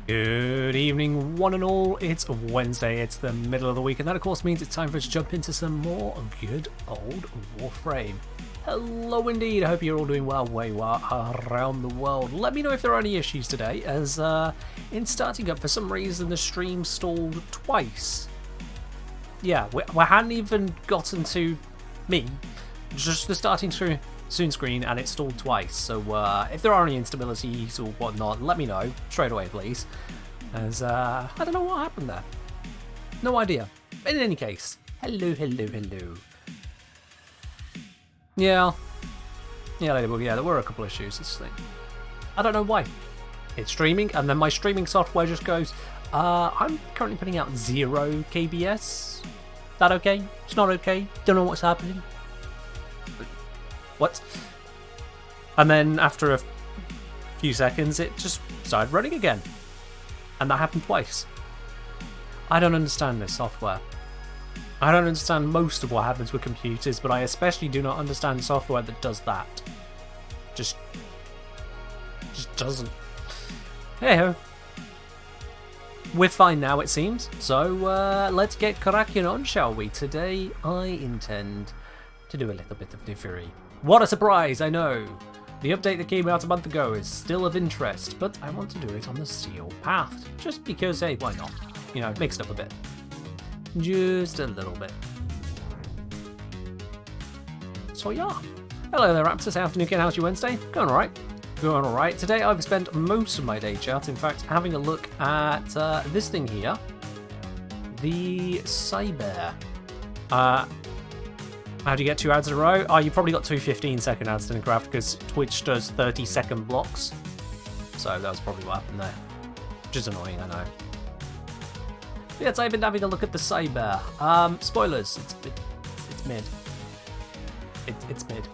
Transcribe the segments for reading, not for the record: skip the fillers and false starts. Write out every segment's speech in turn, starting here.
Good evening, one and all. It's Wednesday, it's the middle of the week, and that of course means it's time for us to jump into some more good old Warframe. Hello indeed, I hope you're all doing well where you are around the world. Let me know if there are any issues today, as in starting up for some reason the stream stalled twice. Yeah, we hadn't even gotten to me, just the starting soon screen, and it stalled twice. So if there are any instabilities or whatnot, let me know straight away, please. As I don't know what happened there. No idea. In any case, hello. Yeah, Ladybug. Yeah, there were a couple of issues. This thing. I don't know why. It's streaming, and then my streaming software just goes. I'm currently putting out 0 kbs. That okay? It's not okay. Don't know what's happening. What? And then after a few seconds, it just started running again. And that happened twice. I don't understand this software. I don't understand most of what happens with computers, but I especially do not understand software that does that. Just doesn't. Hey-ho. We're fine now, it seems. So let's get cracking on, shall we? Today, I intend to do a little bit of Duviri. What a surprise, I know! The update that came out a month ago is still of interest, but I want to do it on the seal path. Just because, hey, why not? You know, mix it up a bit. Just a little bit. So yeah. Hello there, Raptors. How afternoon, how's your Wednesday? Going alright. Going alright. Today I've spent most of my day chat, in fact, having a look at this thing here. The Cyber. How do you get 2 ads in a row? Oh, you probably got 2 15-second ads in Craft because Twitch does 30-second blocks. So that was probably what happened there. Which is annoying, I know. But yeah, so I've been having a look at the Cyber. Spoilers. It's mid. It's mid.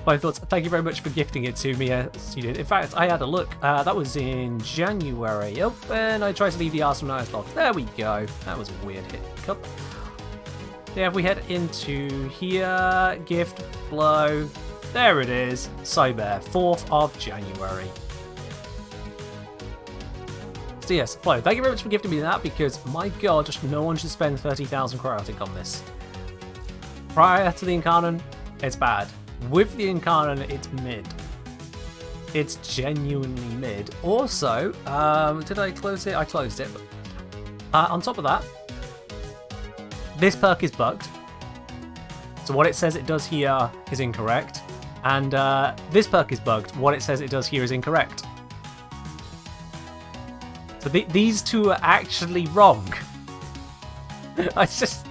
My thoughts. Thank you very much for gifting it to me, student. In fact, I had a look. That was in January. Oh, and I tried to leave the Arsenal Nice box. There we go. That was a weird hiccup. Yeah, if we head into here, gift, flow, there it is, Cyber, 4th of January. So yes, flow, thank you very much for gifting me that, because my god, just no one should spend 30,000 cryotic on this. Prior to the Incarnate, it's bad. With the Incarnate, it's mid. It's genuinely mid. Also, did I close it? I closed it. On top of that, this perk is bugged, so what it says it does here is incorrect, and this perk is bugged, what it says it does here is incorrect. So these two are actually wrong. I just...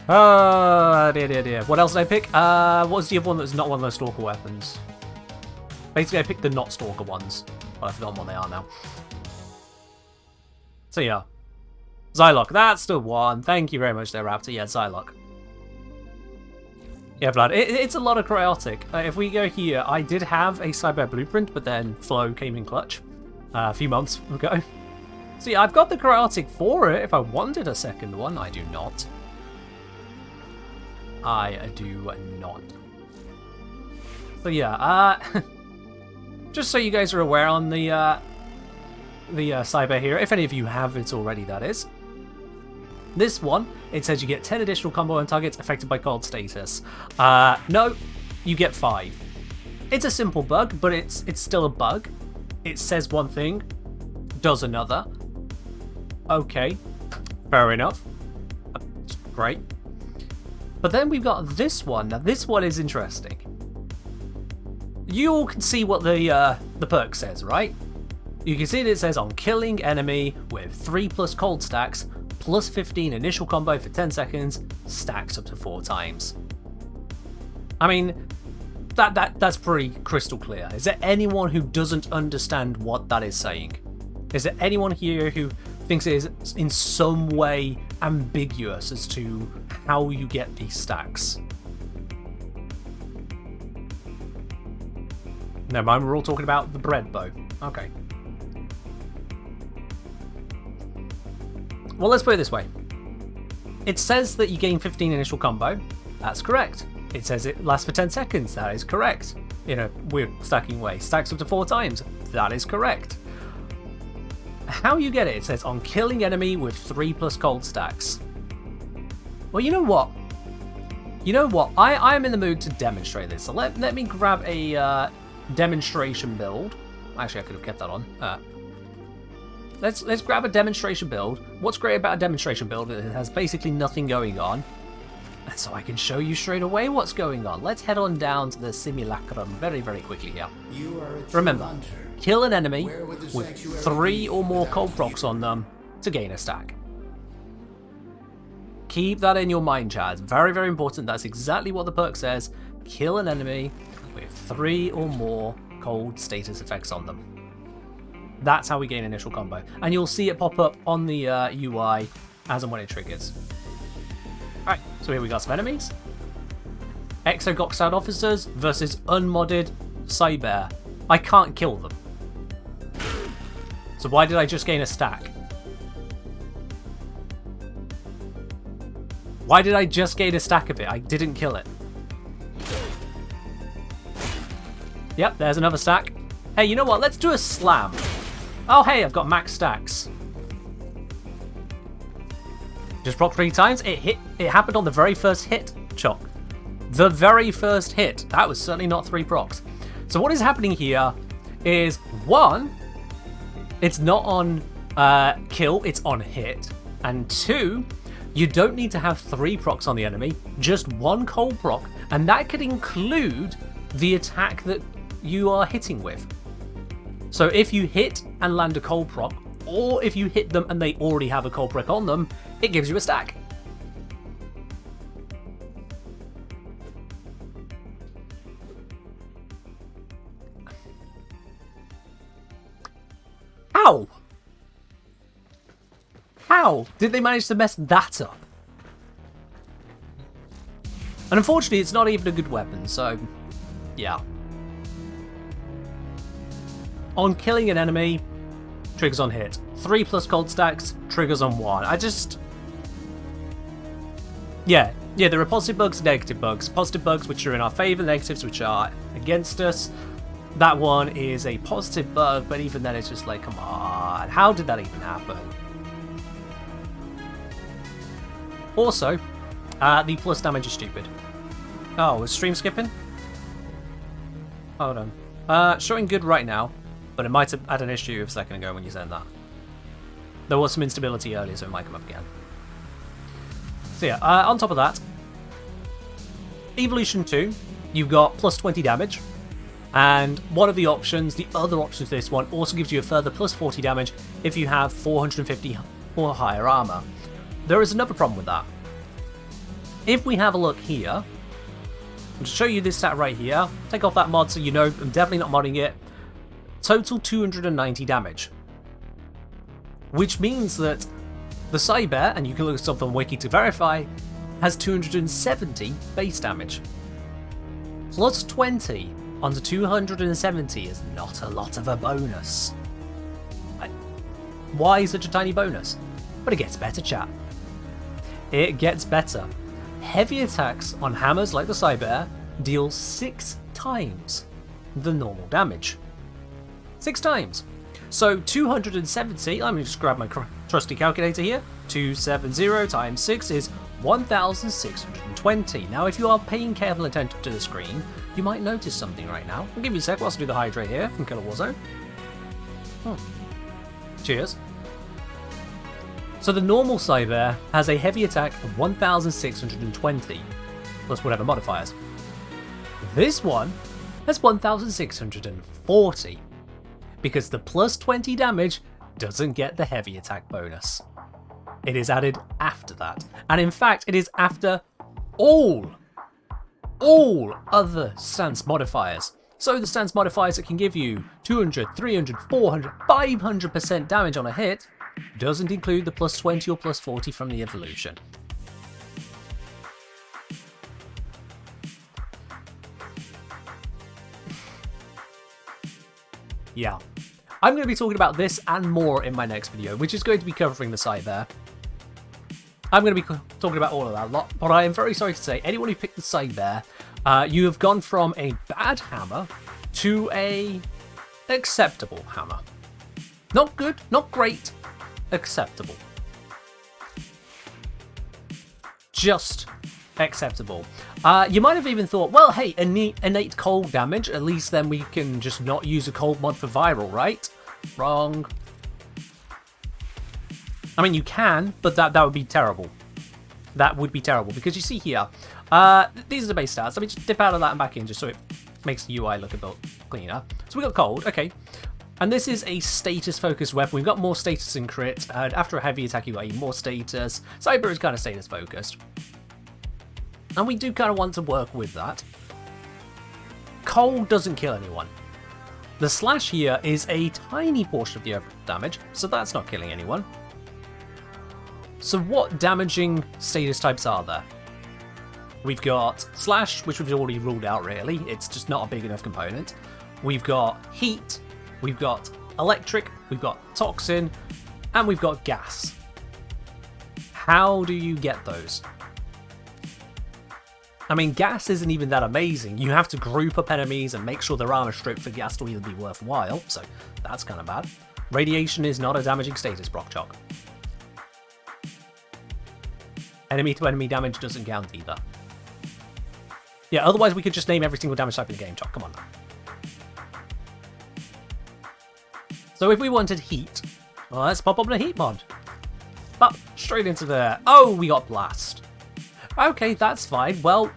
Oh, dear. What else did I pick? What was the other one that's not one of those Stalker weapons? Basically, I picked the not Stalker ones, but I've forgotten what they are now. So yeah. Zylock, that's the one. Thank you very much there, Raptor. Yeah, Zylock. Yeah, Vlad, it's a lot of cryotic. If we go here, I did have a Cyber blueprint, but then Flow came in clutch a few months ago. So yeah, I've got the cryotic for it. If I wanted a second one, I do not. I do not. So yeah, just so you guys are aware on the Cyber here, if any of you have it already, that is. This one, it says you get 10 additional combo on targets affected by cold status. No, you get 5. It's a simple bug, but it's still a bug. It says one thing, does another. Okay, fair enough. Great. But then we've got this one. Now this one is interesting. You all can see what the perk says, right? You can see that it says on killing enemy with 3+ cold stacks, plus 15 initial combo for 10 seconds, stacks up to 4 times. I mean, that's pretty crystal clear. Is there anyone who doesn't understand what that is saying? Is there anyone here who thinks it is in some way ambiguous as to how you get these stacks? Never mind, we're all talking about the bread bow. Okay. Well, let's put it this way. It says that you gain 15 initial combo. That's correct. It says it lasts for 10 seconds. That is correct. In a weird stacking way. Stacks up to 4 times. That is correct. how you get it, it says on killing enemy with 3+ cold stacks. Well, you know what? I am in the mood to demonstrate this. So let me grab a demonstration build. Actually, I could have kept that on. Let's grab a demonstration build. What's great about a demonstration build is it has basically nothing going on. And so I can show you straight away what's going on. Let's head on down to the simulacrum very, very quickly here. Remember, kill an enemy with 3 or more cold procs on them to gain a stack. Keep that in your mind, Chad. It's very, very important. That's exactly what the perk says. Kill an enemy with 3 or more cold status effects on them. That's how we gain initial combo. And you'll see it pop up on the UI as and when it triggers. Alright, so here we got some enemies. Exogoxad officers versus unmodded Cyber. I can't kill them. So why did I just gain a stack? Why did I just gain a stack of it? I didn't kill it. Yep, there's another stack. Hey, you know what? Let's do a slam. Oh, hey, I've got max stacks. Just proc 3 times. It hit. It happened on the very first hit, Choc. The very first hit. That was certainly not 3 procs. So what is happening here is, 1, it's not on kill, it's on hit. And 2, you don't need to have 3 procs on the enemy, just 1 cold proc, and that could include the attack that you are hitting with. So if you hit and land a cold proc, or if you hit them and they already have a cold proc on them, it gives you a stack. How? How did they manage to mess that up? And unfortunately, it's not even a good weapon, so yeah. On killing an enemy, triggers on hit. 3+ cold stacks, triggers on 1. Yeah, there are positive bugs and negative bugs. Positive bugs which are in our favour, negatives which are against us. That one is a positive bug, but even then it's just like, come on, how did that even happen? Also, the plus damage is stupid. Oh, was stream skipping? Hold on. Showing good right now, but it might have had an issue a second ago when you said that. There was some instability earlier, so it might come up again. So yeah, on top of that, Evolution 2, you've got plus 20 damage, and one of the options, the other option to this one, also gives you a further plus 40 damage if you have 450 or higher armor. There is another problem with that. If we have a look here, I'll just show you this stat right here. Take off that mod so you know I'm definitely not modding it. Total 290 damage. Which means that the Cyber, and you can look up on Wiki to verify, has 270 base damage. Plus 20 onto 270 is not a lot of a bonus. Why such a tiny bonus? But it gets better, chat. It gets better. Heavy attacks on hammers like the Cyber deal 6 times the normal damage. 6 times. So 270, let me just grab my trusty calculator here. 270 times 6 is 1,620. Now if you are paying careful attention to the screen, you might notice something right now. I'll give you a sec whilst I do the hydrate here from Killer Warzone. Cheers. So the normal Cyber has a heavy attack of 1,620, plus whatever modifiers. This one has 1,640, because the plus 20 damage doesn't get the heavy attack bonus. It is added after that, and in fact it is after all other stance modifiers. So the stance modifiers that can give you 200, 300, 400, 500% damage on a hit doesn't include the plus 20 or plus 40 from the evolution. Yeah. I'm going to be talking about this and more in my next video, which is going to be covering the Cyber. I'm going to be talking about all of that a lot, but I am very sorry to say, anyone who picked the Cyber, you have gone from a bad hammer to a acceptable hammer. Not good, not great, acceptable. Just acceptable. You might have even thought, well, hey, innate cold damage, at least then we can just not use a cold mod for viral, right? Wrong. I mean, you can, but that would be terrible. That would be terrible, because you see here, these are the base stats. Let me just dip out of that and back in, just so it makes the UI look a bit cleaner. So we got cold, okay. And this is a status-focused weapon. We've got more status in crit, and after a heavy attack you got more status. Cyber is kind of status-focused. And we do kind of want to work with that. Cold doesn't kill anyone. The slash here is a tiny portion of the overall damage, so that's not killing anyone. So what damaging status types are there? We've got slash, which we've already ruled out really. It's just not a big enough component. We've got heat, we've got electric, we've got toxin, and we've got gas. How do you get those? I mean, gas isn't even that amazing. You have to group up enemies and make sure their armor stripped for gas to even be worthwhile, so that's kind of bad. Radiation is not a damaging status, Brock Chalk. Enemy-to-enemy damage doesn't count either. Yeah, otherwise we could just name every single damage type in the game, Chalk. Come on now. So if we wanted heat, well, let's pop up a heat mod. Pop straight into there. Oh, we got blast. Okay, that's fine. Well,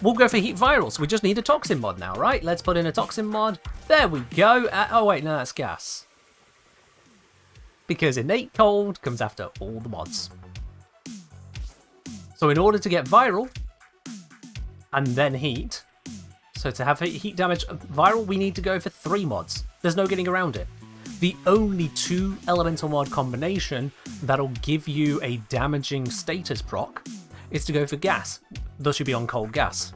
we'll go for heat viral, so we just need a toxin mod now, right? Let's put in a toxin mod. There we go. Oh wait, no, that's gas. Because innate cold comes after all the mods. So in order to get viral, and then heat, so to have heat damage viral, we need to go for 3 mods. There's no getting around it. The only 2 elemental mod combination that'll give you a damaging status proc is to go for gas. Thus you'll be on cold gas.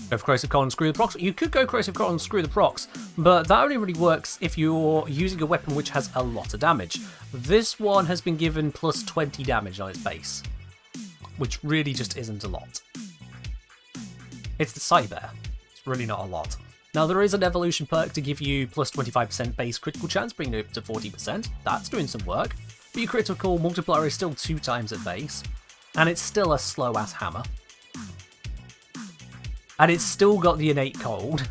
Go for corrosive cold and screw the procs. You could go corrosive cold and screw the procs, but that only really works if you're using a weapon which has a lot of damage. This one has been given plus 20 damage on its base, which really just isn't a lot. It's the Cyber. It's really not a lot. Now there is an evolution perk to give you plus 25% base critical chance, bringing it up to 40%. That's doing some work. But your critical multiplier is still 2 times at base, and it's still a slow-ass hammer. And it's still got the innate cold.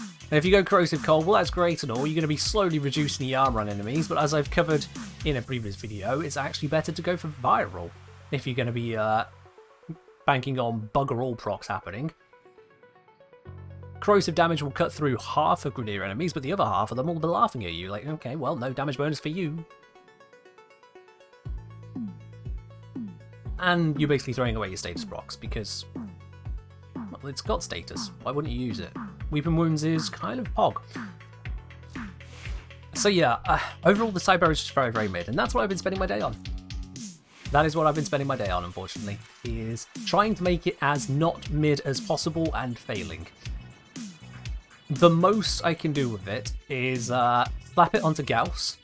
And if you go corrosive cold, well that's great and all, you're going to be slowly reducing the armor on enemies, but as I've covered in a previous video, it's actually better to go for viral if you're going to be banking on bugger all procs happening. Corrosive damage will cut through half of Grenadier enemies, but the other half of them will be laughing at you, like, okay, well, no damage bonus for you. And you're basically throwing away your status procs, because, well, it's got status. Why wouldn't you use it? Weeping Wounds is kind of pog. So yeah, overall the Cyber is just very, very mid, and that's what I've been spending my day on. That is what I've been spending my day on, unfortunately, is trying to make it as not mid as possible and failing. The most I can do with it is slap it onto Gauss,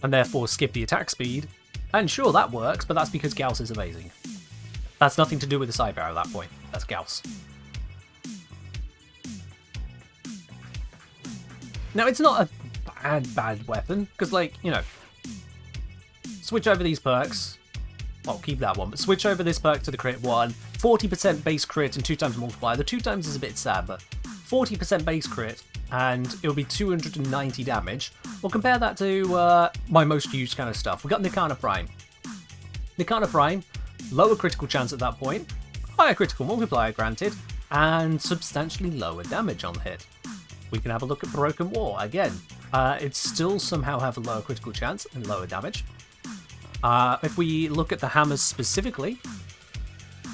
and therefore skip the attack speed, and sure that works, but that's because Gauss is amazing. That's nothing to do with the Cyber at that point, that's Gauss. Now it's not a bad weapon, because like, you know, switch over these perks, well keep that one, but switch over this perk to the crit one, 40% base crit and 2 times multiplier. The 2 times is a bit sad, but 40% base crit, and it'll be 290 damage. We'll compare that to my most used kind of stuff. We've got Nikana Prime. Nikana Prime, lower critical chance at that point, higher critical multiplier granted, and substantially lower damage on hit. We can have a look at Broken War again. It still somehow have a lower critical chance and lower damage. If we look at the hammers specifically,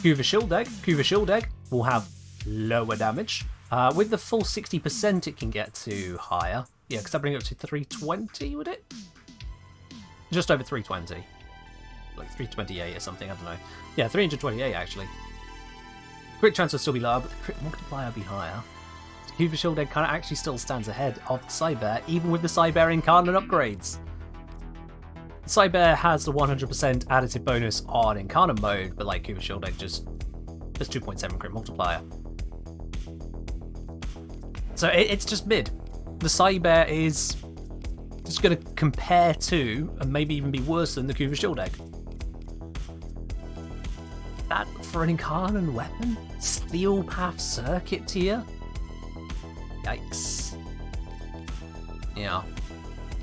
Kuva Shield Egg will have lower damage. With the full 60% it can get to higher. Yeah, because that brings it up to 320, would it? Just over 320. Like 328 or something, I don't know. Yeah, 328 actually. Crit chance will still be lower, but the crit multiplier will be higher. Hoover Shield Egg kind of actually still stands ahead of the Cyber, even with the Cyber Incarnate upgrades. The Cyber has the 100% additive bonus on Incarnate mode, but like Hoover Shield Egg just 2.7 crit multiplier. So it's just mid. the Cyber is just going to compare to, and maybe even be worse than the Kuva Shield Egg. That for an Incarnon weapon? Steel Path Circuit tier? Yikes. Yeah.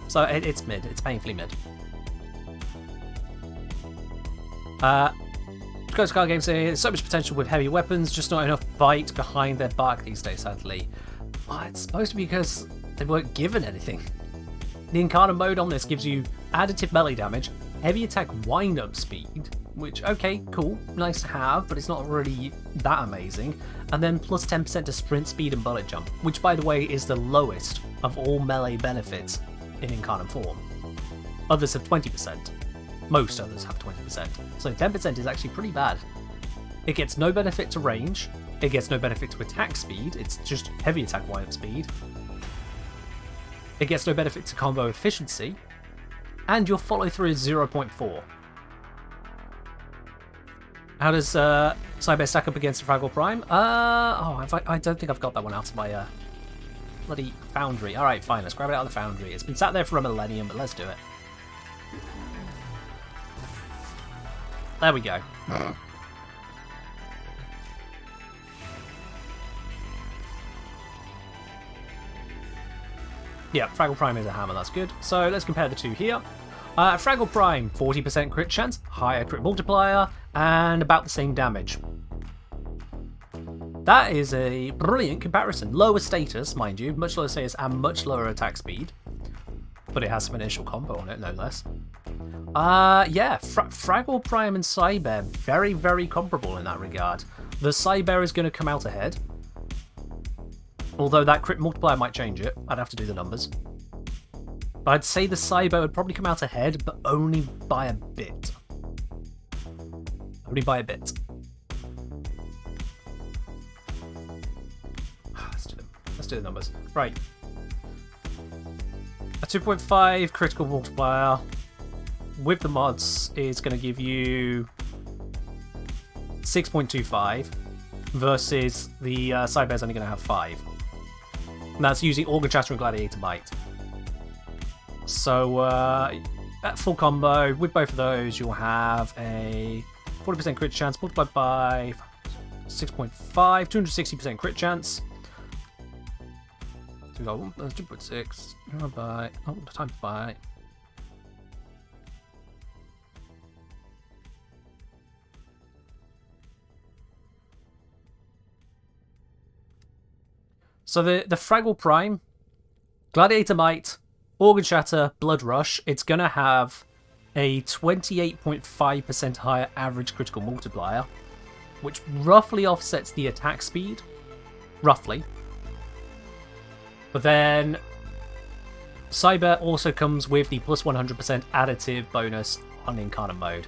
So it's mid. It's painfully mid. Ghost Card Game saying there's so much potential with heavy weapons, just not enough bite behind their bark these days, sadly. Oh, it's supposed to be because they weren't given anything. The Incarnon mode on this gives you additive melee damage, heavy attack wind-up speed, which, okay, cool, nice to have, but it's not really that amazing. And then plus 10% to sprint speed and bullet jump, which, by the way, is the lowest of all melee benefits in Incarnon form. Others have 20%. Most others have 20%. So 10% is actually pretty bad. It gets no benefit to range, it gets no benefit to attack speed, it's just heavy attack wind-up speed. It gets no benefit to combo efficiency, and your follow-through is 0.4. How does Cyber stack up against Fraggle Prime? I don't think I've got that one out of my bloody foundry. Alright, fine, let's grab it out of the foundry. It's been sat there for a millennium, but let's do it. There we go. Yeah, Fraggle Prime is a hammer, that's good. So let's compare the two here. Fraggle Prime, 40% crit chance, higher crit multiplier, and about the same damage. That is a brilliant comparison. Lower status, mind you, much lower status and much lower attack speed. But it has some initial combo on it, no less. Yeah, Fraggle Prime and Cyber, very, very comparable in that regard. The Cyber is going to come out ahead. Although that crit multiplier might change it. I'd have to do the numbers. But I'd say the Cyber would probably come out ahead, but only by a bit. Only by a bit. Let's do the numbers. Right. A 2.5 critical multiplier with the mods is going to give you 6.25 versus the Cyber is only going to have 5. And that's using Organ Chatter and Gladiator Bite. So at full combo with both of those, you'll have a 40% crit chance multiplied by 6.5, 260% crit chance. 2.6 by times by. So the Fraggle Prime, Gladiator Might, Organ Shatter, Blood Rush, it's going to have a 28.5% higher average critical multiplier, which roughly offsets the attack speed. Roughly. But then Cyber also comes with the plus 100% additive bonus on Incarnate mode.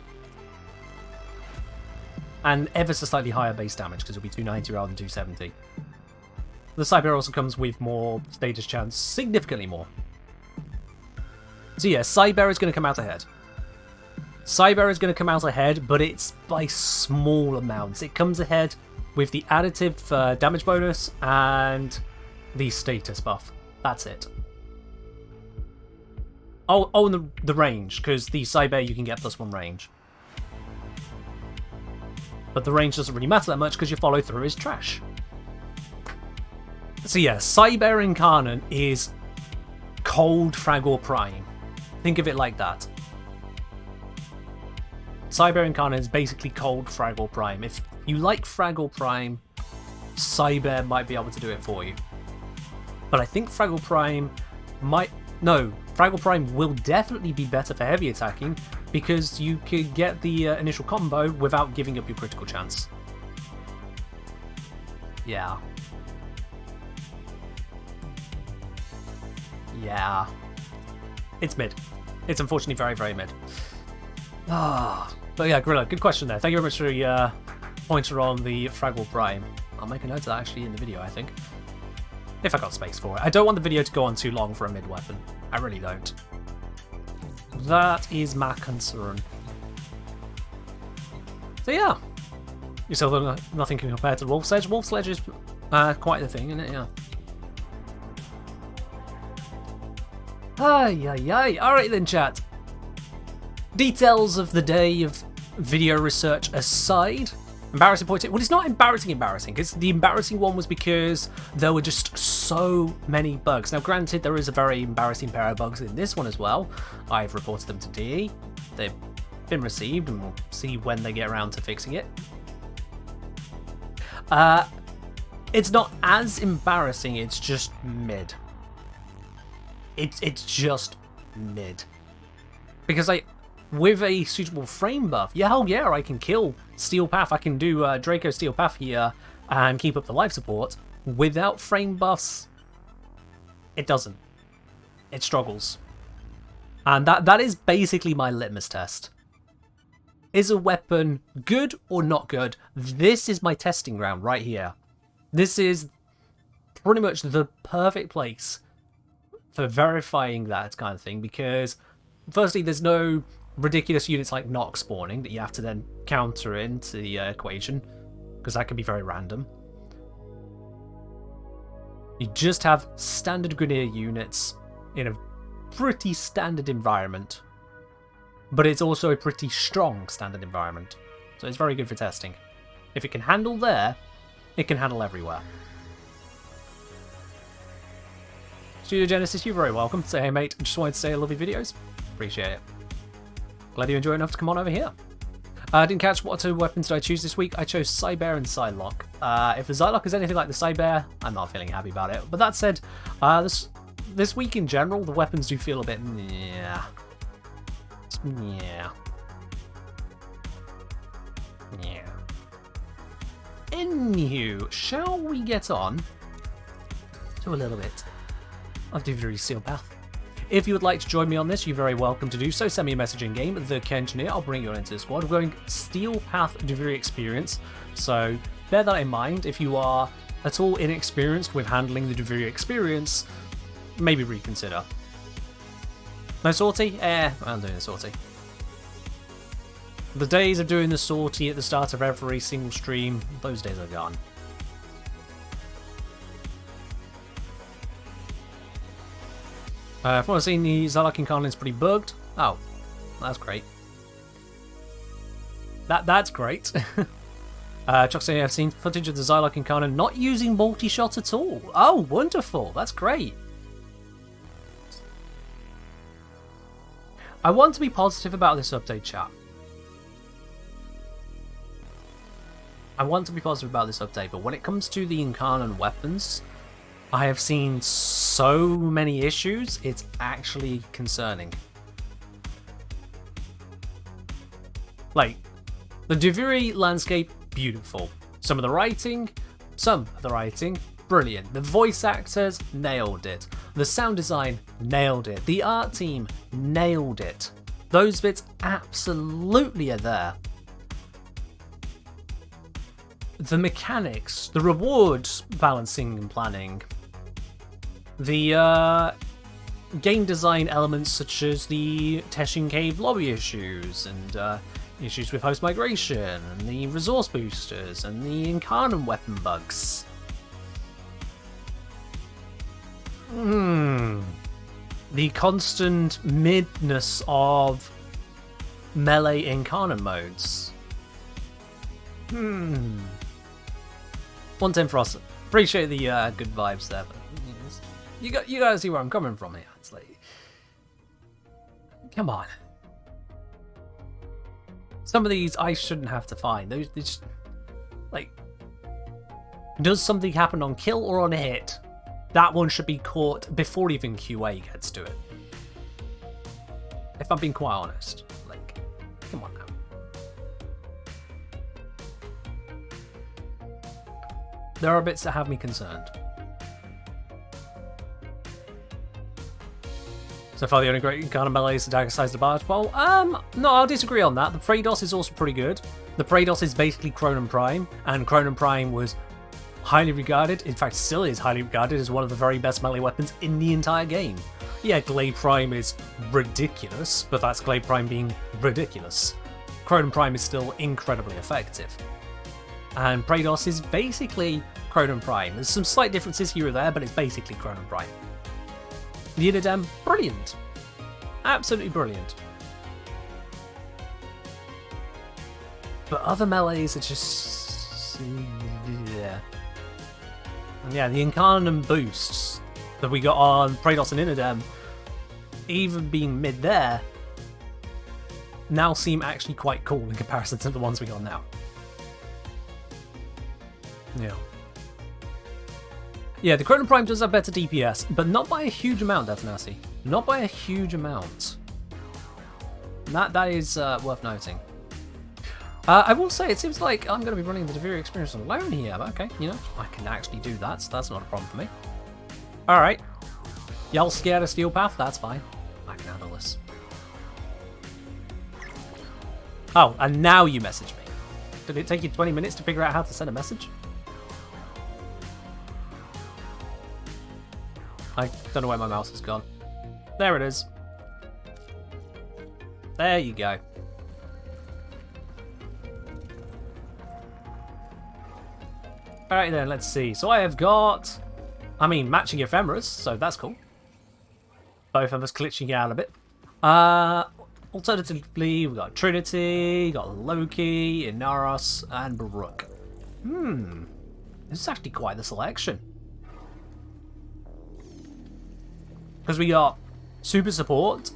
And ever so slightly higher base damage, because it'll be 290 rather than 270. The Cyber also comes with more status chance, significantly more. So yeah, Cyber is going to come out ahead. Cyber is going to come out ahead, but it's by small amounts. It comes ahead with the additive damage bonus and the status buff. That's it. Oh, and the range, because the Cyber you can get +1 range. But the range doesn't really matter that much because your follow through is trash. So yeah, Cyber Incarnate is cold Fraggle Prime. Think of it like that. Cyber Incarnate is basically cold Fraggle Prime. If you like Fraggle Prime, Cyber might be able to do it for you. But I think Fraggle Prime might... No, Fraggle Prime will definitely be better for heavy attacking because you could get the initial combo without giving up your critical chance. Yeah. Yeah. It's mid. It's unfortunately very, very mid. But yeah, Gorilla, good question there. Thank you very much for the pointer on the Fraggle Prime. I'll make a note of that actually in the video, I think. If I got space for it. I don't want the video to go on too long for a mid weapon. I really don't. That is my concern. So yeah. You still nothing can compare to Wolf Sledge. Wolf Sledge is quite the thing, isn't it? Yeah. Ay, ay, ay. Alright then, chat. Details of the day of video research aside, embarrassing point. Well, it's not embarrassing, because the embarrassing one was because there were just so many bugs. Now, granted, there is a very embarrassing pair of bugs in this one as well. I've reported them to DE. They've been received, and we'll see when they get around to fixing it. It's not as embarrassing, it's just mid. It's just mid. Because with a suitable frame buff, hell yeah, I can kill Steel Path, I can do Draco Steel Path here and keep up the life support. Without frame buffs, it doesn't. It struggles. And that is basically my litmus test. Is a weapon good or not good? This is my testing ground right here. This is pretty much the perfect place for verifying that kind of thing, because firstly, there's no ridiculous units like Nox spawning that you have to then counter into the equation, because that can be very random. You just have standard Grineer units in a pretty standard environment, but it's also a pretty strong standard environment, so it's very good for testing. If it can handle there, it can handle everywhere. Studio Genesis, you're very welcome. Say hey mate, just wanted to say I love your videos. Appreciate it. Glad you enjoy enough to come on over here. I didn't catch what two weapons did I choose this week. I chose Cybear and Psylocke. If the Psylocke is anything like the Cybear, I'm not feeling happy about it. But that said, this week in general, the weapons do feel a bit yeah. Yeah. Yeah. Anywho, shall we get on to a little bit of Duviri Steel Path? If you would like to join me on this, you're very welcome to do so. Send me a message in game, the Kengineer. I'll bring you on into the squad. We're going Steel Path Duviri experience, so bear that in mind. If you are at all inexperienced with handling the Duviri experience, maybe reconsider. No sortie? I'm doing a sortie. The days of doing the sortie at the start of every single stream, those days are gone. From what I've seen, the Psylocke Incarnate is pretty bugged. Oh, that's great. That's great. Chuck saying I've seen footage of the Psylocke Incarnate not using multi-shot at all. Oh, wonderful. That's great. I want to be positive about this update, chat. I want to be positive about this update, but when it comes to the Incarnate weapons, I have seen so many issues, it's actually concerning. Like, the Duviri landscape, beautiful. Some of the writing, brilliant. The voice actors, nailed it. The sound design, nailed it. The art team, nailed it. Those bits absolutely are there. The mechanics, the reward balancing and planning, the game design elements such as the Teshin Cave lobby issues and issues with host migration and the resource boosters and the Incarnate weapon bugs. The constant midness of melee Incarnate modes. 110 for us. Appreciate the good vibes there, but you gotta see where I'm coming from here. It's like, come on. Some of these I shouldn't have to find. Those just like, does something happen on kill or on hit? That one should be caught before even QA gets to it. If I'm being quite honest, like, come on now. There are bits that have me concerned. So far, the only great kind of melee is the dagger size the barge pole. No, I'll disagree on that. The Praedos is also pretty good. The Praedos is basically Cronin Prime, and Cronin Prime was highly regarded, in fact still is highly regarded as one of the very best melee weapons in the entire game. Yeah, Glade Prime is ridiculous, but that's Glade Prime being ridiculous. Cronin Prime is still incredibly effective. And Praedos is basically Cronin Prime. There's some slight differences here or there, but it's basically Cronin Prime. The Inadem, brilliant. Absolutely brilliant. But other melees are just... yeah. And yeah, the Incarnum boosts that we got on Praetos and Inadem, even being mid there, now seem actually quite cool in comparison to the ones we got now. Yeah. Yeah, the Chrono Prime does have better DPS, but not by a huge amount, Detonassi. Not by a huge amount. That is worth noting. I will say, it seems like I'm going to be running the Duviri experience alone here, but okay, you know, I can actually do that, so that's not a problem for me. Alright. Y'all scared of Steel Path? That's fine. I can handle this. Oh, and now you message me. Did it take you 20 minutes to figure out how to send a message? I don't know where my mouse has gone. There it is. There you go. Alright then, let's see. So I have got... matching ephemeras, so that's cool. Both of us glitching out a bit. Alternatively, we've got Trinity, got Loki, Inaros, and Brook. This is actually quite the selection. Because we got Super Support,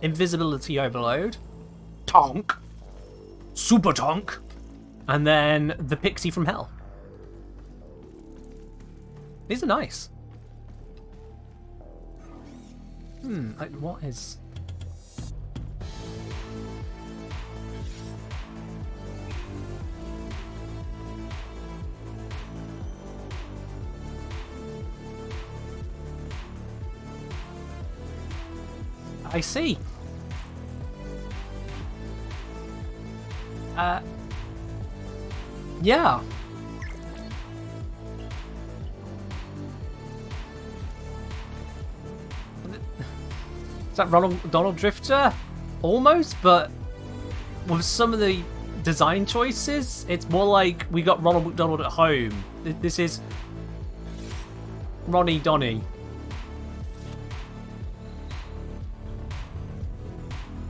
Invisibility Overload, Tonk, Super Tonk, and then the Pixie from Hell. These are nice. What is... I see. Yeah. Is that Donald Drifter? Almost, but with some of the design choices, it's more like we got Ronald McDonald at home. This is Ronnie Donnie.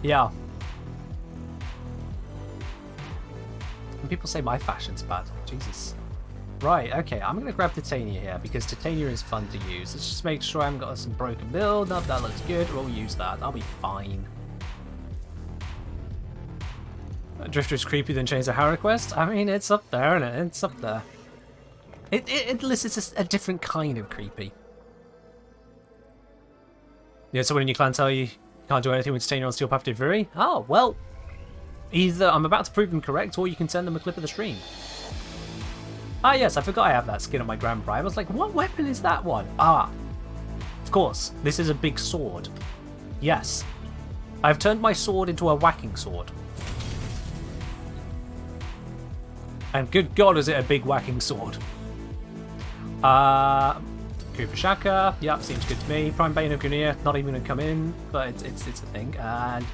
Yeah. And people say my fashion's bad. Jesus. Right, okay, I'm going to grab Titania here, because Titania is fun to use. Let's just make sure I haven't got some broken build. No, that looks good. We'll use that. I'll be fine. Drifter is creepy than Chains of Hell Request. I mean, it's up there, isn't it? It's up there. It elicits a different kind of creepy. Yeah, so when your clan tell you can't do anything with Titania on Steel Path Duviri? Oh, well, either I'm about to prove them correct, or you can send them a clip of the stream. Ah, yes, I forgot I have that skin on my Grand Prime. I was like, what weapon is that one? Ah, of course, this is a big sword. Yes, I've turned my sword into a whacking sword. And good God, is it a big whacking sword. Cooper Shaka, yep, seems good to me. Prime Bane of Gunea, not even going to come in, but it's a thing. And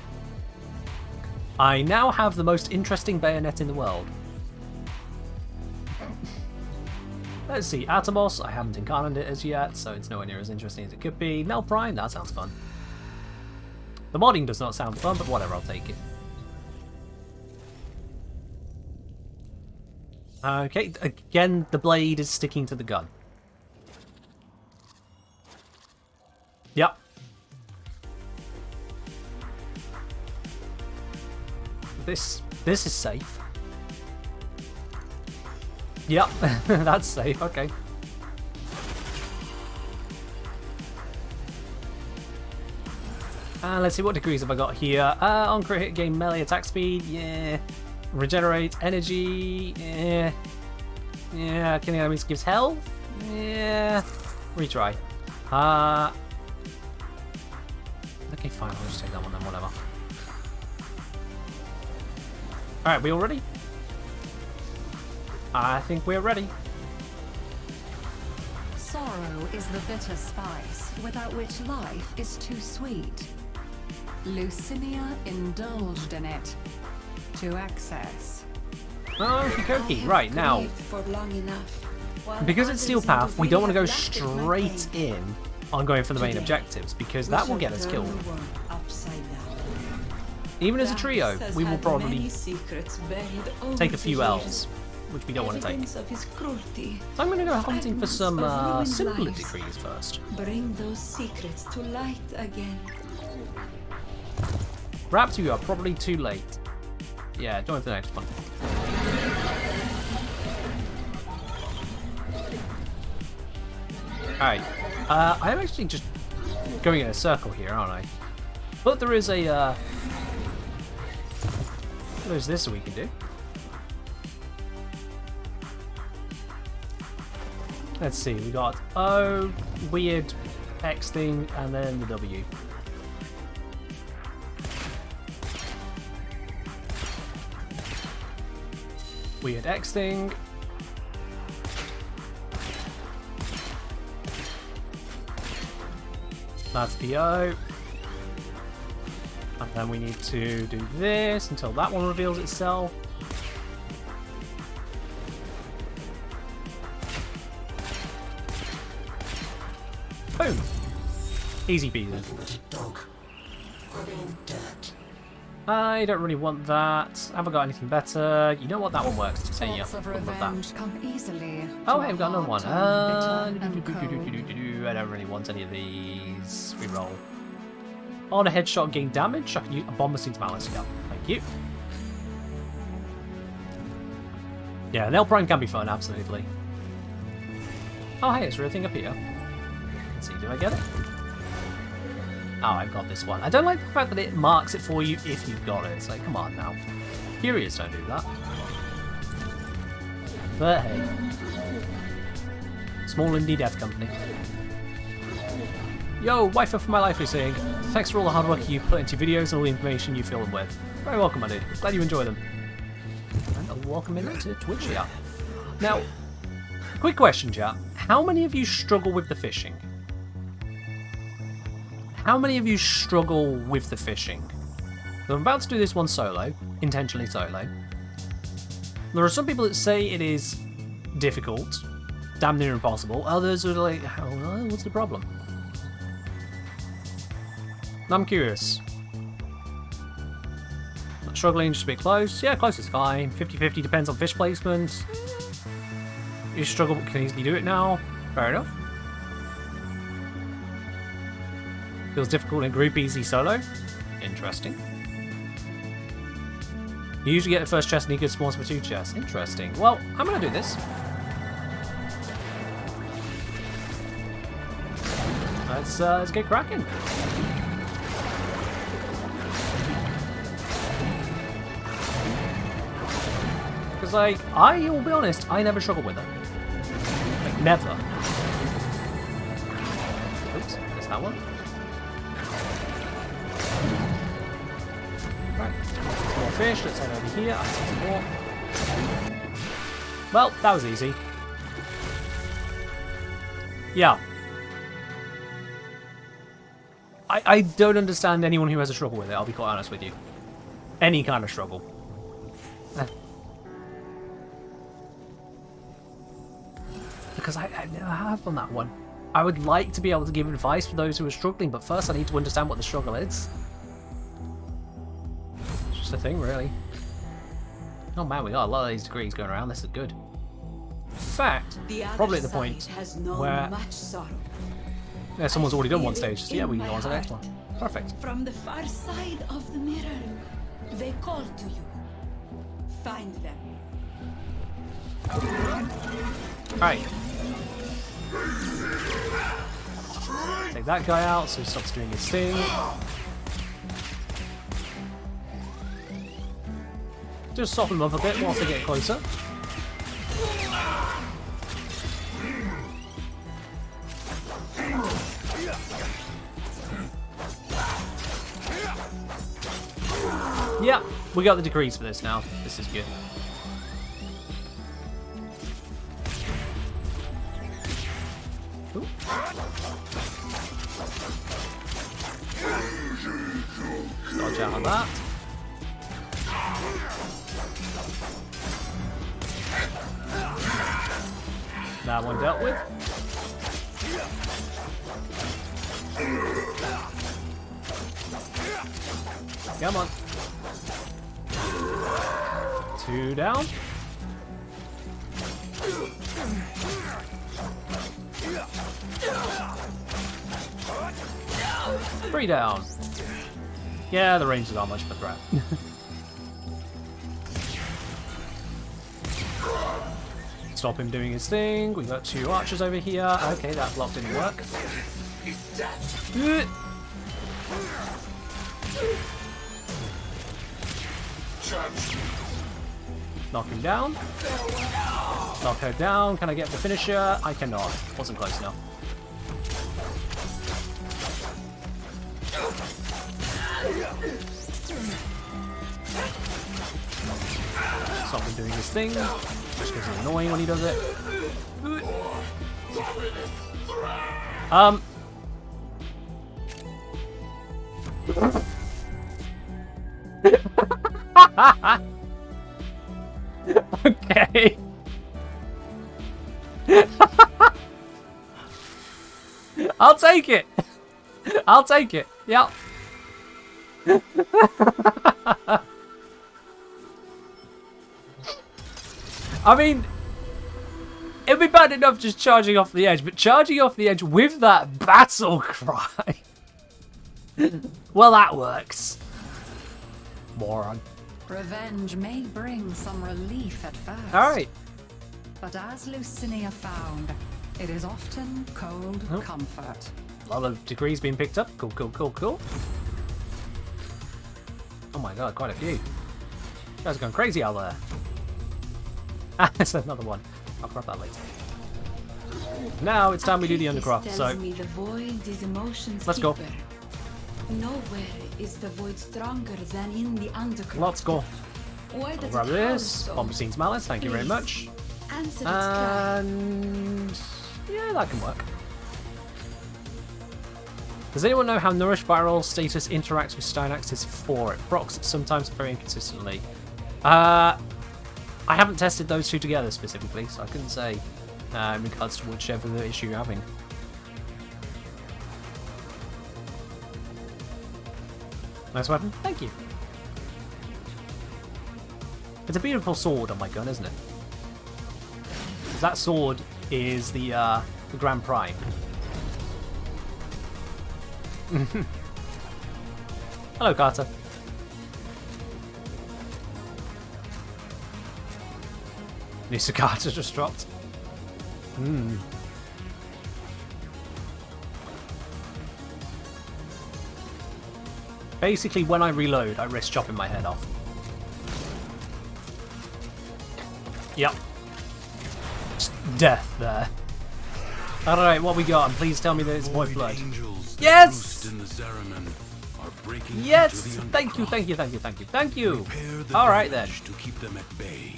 I now have the most interesting bayonet in the world. Let's see, Atomos, I haven't incarnated it as yet, so it's nowhere near as interesting as it could be. Nell Prime, that sounds fun. The modding does not sound fun, but whatever, I'll take it. Okay, again, the blade is sticking to the gun. Yep. This is safe. Yep, that's safe, okay. Let's see, what degrees have I got here? On crit hit, gain melee attack speed, yeah. Regenerate energy, yeah. Yeah, killing enemies gives health, yeah. Retry. Okay, fine, I'll just take that one then, whatever. Alright, we all ready? I think we're ready. Sorrow is the bitter spice, without which life is too sweet. Lucinia indulged in it to excess. Okie dokie, right now. For long enough, Because it's Steel Path, we don't want to go straight in on going for the main objectives, because that will get us killed. Even as a trio, we will probably take a few L's, which we don't want to take. So I'm going to go hunting for some simpler decrees first. Bring those secrets to light again. Raptor, you are probably too late. Yeah, join for the next one. Alright. I'm actually just going in a circle here, aren't I? But there is a, there's this we can do. Let's see, we got O, weird X thing, and then the W. Weird X thing. That's the O. And then we need to do this until that one reveals itself. Boom. Easy peasy. I don't really want that. Haven't got anything better. You know what? That one works. So yeah, Thoughts of we'll love revenge come easily Oh, to hey, a we've got another one. heart turned bitter and cold. I don't really want any of these. Reroll. On a headshot, gain damage. I can use a bomb machine to balance it up. Thank you. Yeah, Nail Prime can be fun, absolutely. Oh, hey, it's a real thing up here. Let's see, do I get it? Oh, I've got this one. I don't like the fact that it marks it for you if you've got it. It's like, come on now. Curious don't do that. But hey. Small indie dev company. Yo, wife for my life is saying, thanks for all the hard work you put into videos and all the information you fill them with. Very welcome, my dude. Glad you enjoy them. And welcome into Twitch, yeah. Now, quick question, chat. How many of you struggle with the fishing? How many of you struggle with the fishing? So I'm about to do this one solo, intentionally solo. There are some people that say it is difficult, damn near impossible. Others are like, oh, what's the problem? I'm curious. Not struggling, just a bit close. Yeah, close is fine. 50-50 depends on fish placement. You struggle but can easily do it now. Fair enough. Feels difficult in group, easy solo. Interesting. You usually get the first chest and you get spawns for 2 chests. Interesting. Well, I'm going to do this. Let's get cracking. Because, like, I will be honest, I never struggle with it. Like, never. Oops, there's that one. Right, more fish, let's head over here. I see some more. Well, that was easy. Yeah. I don't understand anyone who has a struggle with it, I'll be quite honest with you. Any kind of struggle. Because I never have on that one. I would like to be able to give advice for those who are struggling, but first I need to understand what the struggle is. It's just a thing, really. Oh man, we got a lot of these degrees going around. This is good. In fact, probably at the point where yeah, someone's already done one stage, so yeah, we can go on to the next one. Perfect. From the far side of the mirror, they call to you. Find them. Alright. Take that guy out so he stops doing his thing. Just soften him up a bit whilst they get closer. Yeah, we got the degrees for this now. This is good. Ooh. Dodge out on that. That one dealt with. Come on. 2 down. 3 down. Yeah, the range is not much of a threat. Stop him doing his thing. We got 2 archers over here. Okay, that block didn't work. Knock him down. Knock her down. Can I get the finisher? I cannot. Wasn't close enough. Stop him doing his thing. Just because it's annoying when he does it. Okay. I'll take it. I'll take it. Yep. I mean, it'd be bad enough just charging off the edge, but charging off the edge with that battle cry. Well, that works. Moron. Revenge may bring some relief at first. Alright. But as Lucinia found, it is often cold comfort. A lot of degrees being picked up. Cool, cool, cool, cool. Oh my god, quite a few. You guys are going crazy out there. Ah, there's another one. I'll grab that later. Now it's time we do the undercraft, so let's go. Nowhere is the void stronger than in the undercraft. Let's go. Why I'll does grab it this. so? Bombicine's Malice, thank you very much. Answer its cry. And yeah, that can work. Does anyone know how Nourish Barrel status interacts with Steinax's 4? It procs sometimes very inconsistently. I haven't tested those two together specifically, so I couldn't say in regards to whichever the issue you're having. Nice weapon, thank you. It's a beautiful sword on my gun, isn't it? That sword is the Grand Prime. Hello, Carter. New Carter just dropped. Basically, when I reload, I risk chopping my head off. Yep. Just death there. Alright, what we got? And please tell me that it's void blood. Yes! Yes! Thank you, thank you, thank you, thank you, thank you! Alright then. To keep them at bay.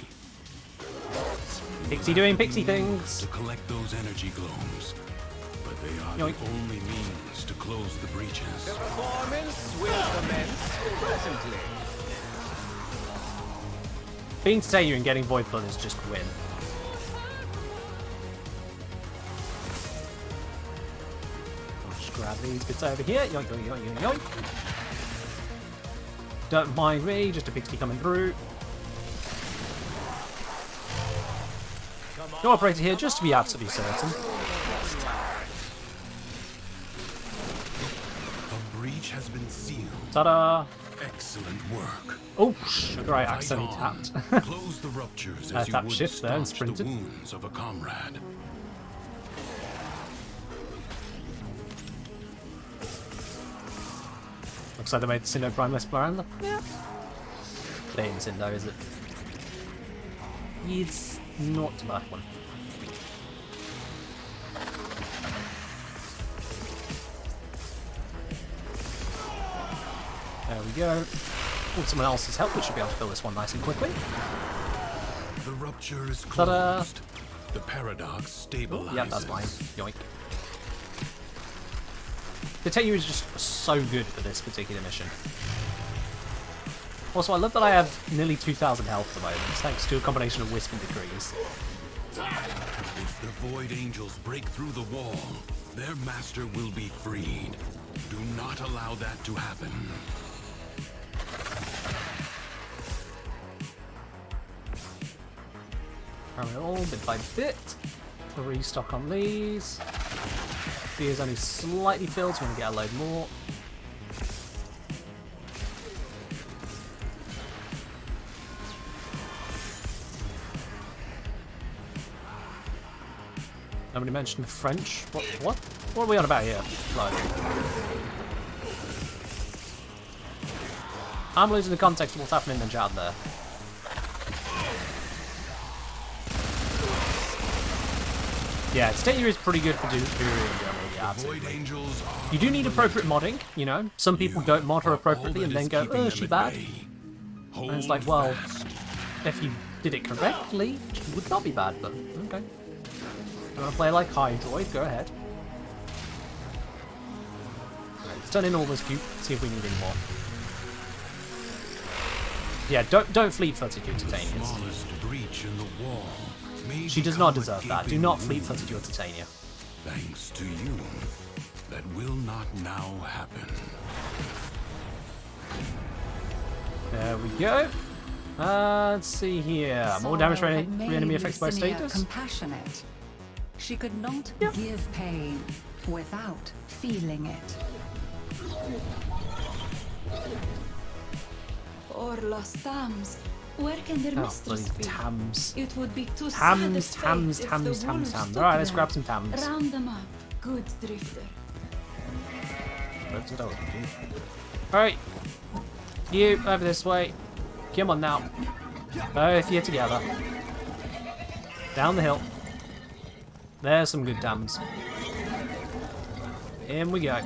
Pixie doing pixie things. To collect those energy globes. But they are Yoink. the only means to close the breaches. Performance will commence presently. Being Titania and getting void blood is just win. I'll just grab these bits over here. Yoink, yoink, yoink, yoink, yoink. Don't mind me, just a pixie coming through. No operator here, just to be absolutely certain. A breach has been sealed. Ta-da! Excellent work. Oh, sugar, I Fight accidentally on. tapped. Close the ruptures I as you tapped would shift there and staunch the sprinted. wounds of a comrade. Looks like they made the Cindo Prime less blurred. Yeah. They ain't Cindo, is it? It's not that one. There we go. With someone else's help, we should be able to fill this one nice and quickly. The rupture is Ta-da. closed. The paradox stabilizes. Yeah, that's mine. Yoink. The Titania is just so good for this particular mission. Also, I love that I have nearly 2,000 health at the moment, thanks to a combination of Wisp and Decrees. If the Void Angels break through the wall, Their master will be freed. Do not allow that to happen. Cram it all bit by bit. Restock on these. Beer's only slightly filled, so we're gonna get a load more. Nobody mentioned French. What? What are we on about here? Like, I'm losing the context of what's happening in the chat there. Yeah, Stadia is pretty good for Duviri in general, yeah, absolutely. You do need appropriate modding, you know. Some people don't mod her appropriately and then go, oh, is she bad? And it's like, well, if you did it correctly, she would not be bad, but okay. You want to play like Hydroid, go ahead. Right, let's turn in all this cube, see if we need any more. Yeah, don't fleet-footed your Titanians. She does not deserve that. Do not fleet-footed your Titania. Thanks to you, that will not now happen. There we go. Let's see here. More damage for enemy affected by status. Compassionate. She could not give pain without feeling it. Or lost Tams. Where can their mistress bloody be? Tams. It would be too Tams. Tams. Alright, let's grab some Tams. Round them up. Good drifter. Alright. You, over this way. Come on now. Both of you together. Down the hill. There's some good Tams. In we go.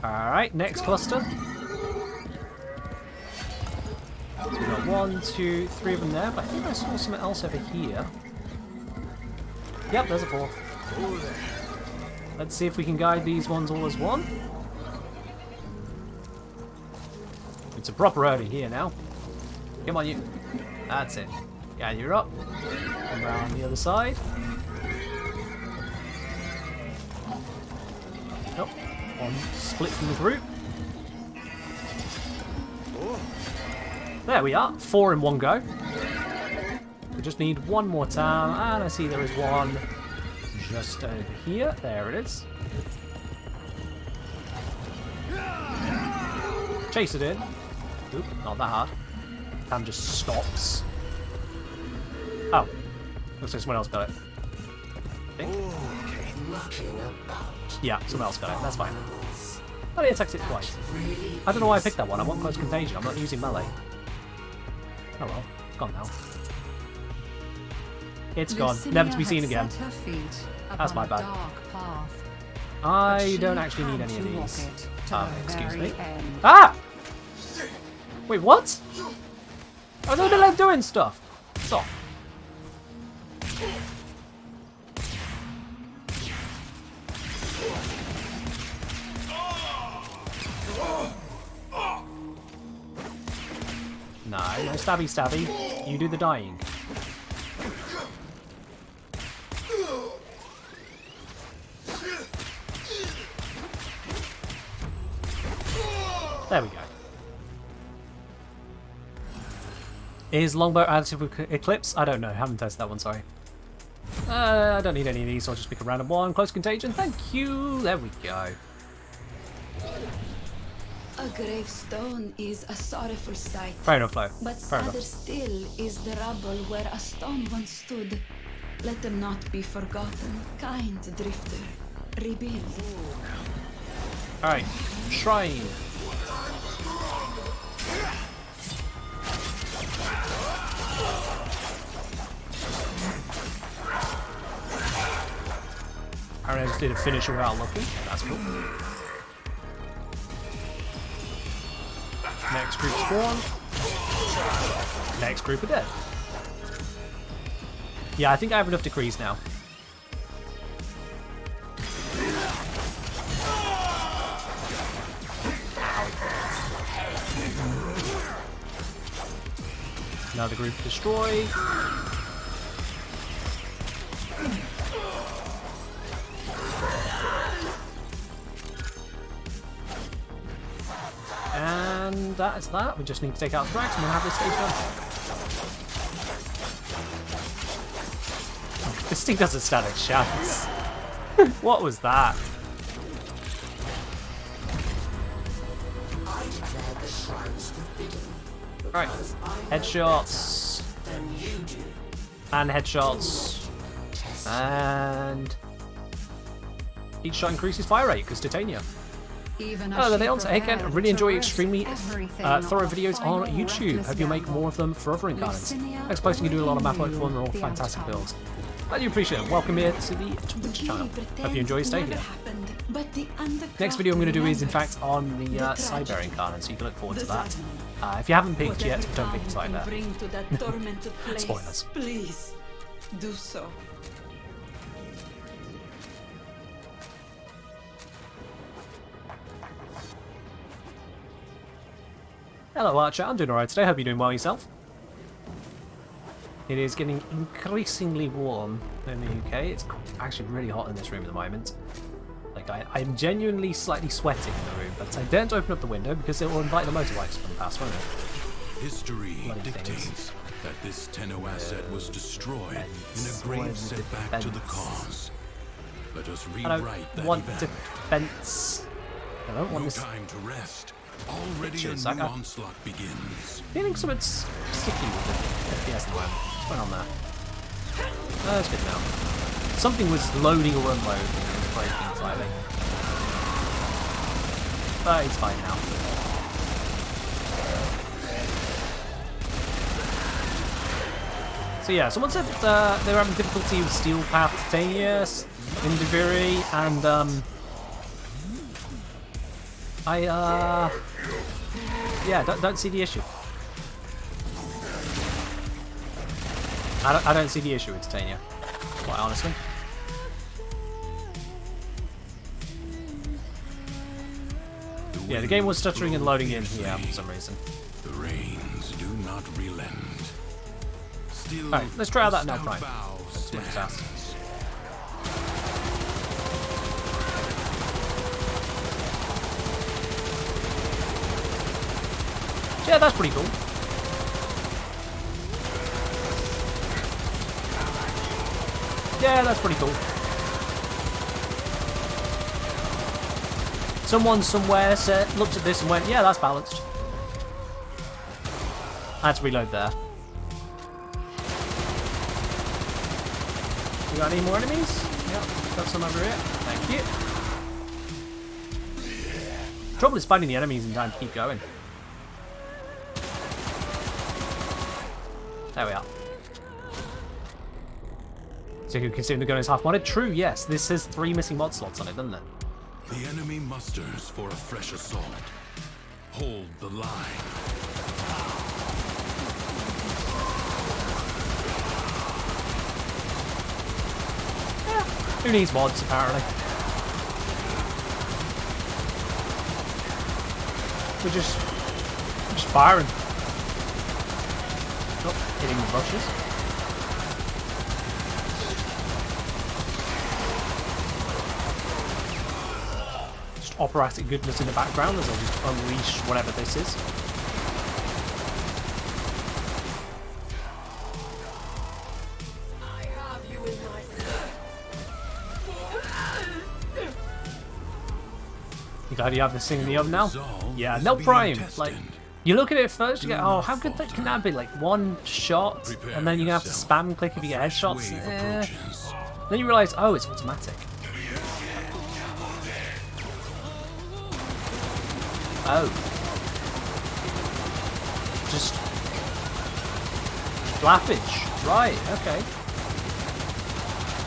Alright, next cluster. So we've got 1, 2, 3 of them there, but I think I saw something else over here. Yep, there's a 4th. Let's see if we can guide these ones all as one. It's a proper roadie here now. Come on, you. That's it. Yeah, you're up. Come around the other side. Nope. One split from the group. There we are. 4 in one go. We just need one more town, and I see there is one just over here. There it is. Chase it in. Oop, not that hard. Tam just stops. Oh. Looks like someone else got it. I think. Yeah, someone else got it. That's fine. But it attacks it twice. I don't know why I picked that one. I want close contagion. I'm not using melee. Oh well. It's gone now. It's gone. Never to be seen again. That's my bad. I don't actually need any of these. Excuse me. Ah! Wait, what? I was in the middle of doing stuff. Stop. No, no stabby stabby. You do the dying. There we go. Is longbow additive with Eclipse? I don't know. Haven't tested that one, sorry. I don't need any of these, so I'll just pick a random one. Close contagion, thank you. There we go. A gravestone is a sorrowful sight. Fair enough, Flo. But Fair sadder enough. still is the rubble where a stone once stood. Let them not be forgotten. Kind drifter, rebuild. Alright, shrine. Alright, I just did a finisher without looking. That's cool. Next group spawn. Next group are dead. Yeah, I think I have enough decrees now. Another group destroyed. that is that. We just need to take out Thrax and we'll have this stage done. This thing doesn't stand a chance. What was that? Right, headshots. And headshots. And each shot increases fire rate because Titania. Hello there, Leon. Hey Ken, I really enjoy extremely thorough videos on YouTube. Hope you make more of them for other incarnates. Thanks for posting, you do a lot of math work for and they're all fantastic builds. Glad you appreciate it. Welcome here to the Twitch channel. Hope you enjoy your stay here. Next video I'm going to do is in fact on the Cyber incarnate, so you can look forward to that. If you haven't picked yet, don't pick Cyber. Spoilers. Please, do so. Hello Archer, I'm doing alright today, hope you're doing well yourself. It is getting increasingly warm in the UK. It's actually really hot in this room at the moment. Like, I'm genuinely slightly sweating in the room, but I daren't open up the window because it will invite the motorbikes from past, won't it? History dictates that this Tenno asset was destroyed in a grave setback to the cause. Let us rewrite that event. Defense. I don't want this. Time to rest. Already a new onslaught begins. Feeling something's sticky with the FPS at the moment. What's going on there? That's good now. Something was loading or unloading and it was breaking slightly. But it's fine now. So yeah, someone said that they were having difficulty with Steel Path Titania in Duviri, and yeah, don't see the issue. I don't see the issue with Titania, quite honestly. Yeah, the game was stuttering and loading in here for some reason. The rains do not relent. Alright, let's try out that now Prime. Let's see what it's asked. Yeah, that's pretty cool. Yeah, that's pretty cool. Someone somewhere looked at this and went, yeah, that's balanced. I had to reload there. We got any more enemies? Yep, got some over here. Thank you. Trouble is finding the enemies in time to keep going. There we are. So you considering the gun is half modded? True, yes. This has 3 missing mod slots on it, doesn't it? The enemy musters for a fresh assault. Hold the line. Yeah. Who needs mods, apparently? We're just firing. Oh, hitting the bushes. Just operatic goodness in the background as I just unleash whatever this is. You glad you have this thing in the oven now? Yeah, no Prime. Like, you look at it first, you go, oh, how good can that be? Like, one shot, and then you're going to have to spam click if you get headshots. Then you realise, oh, it's automatic. Oh. Just flappage. Right, okay.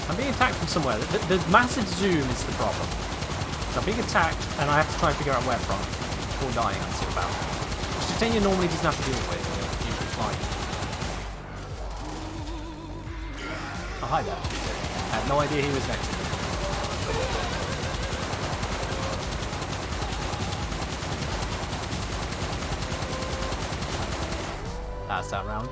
I'm being attacked from somewhere. The massive zoom is the problem. So I'm being attacked, and I have to try and figure out where from before dying, that's it about. Which Titania normally doesn't have to deal with, usually fine. Oh, hi there. I had no idea he was next to me. That's that round.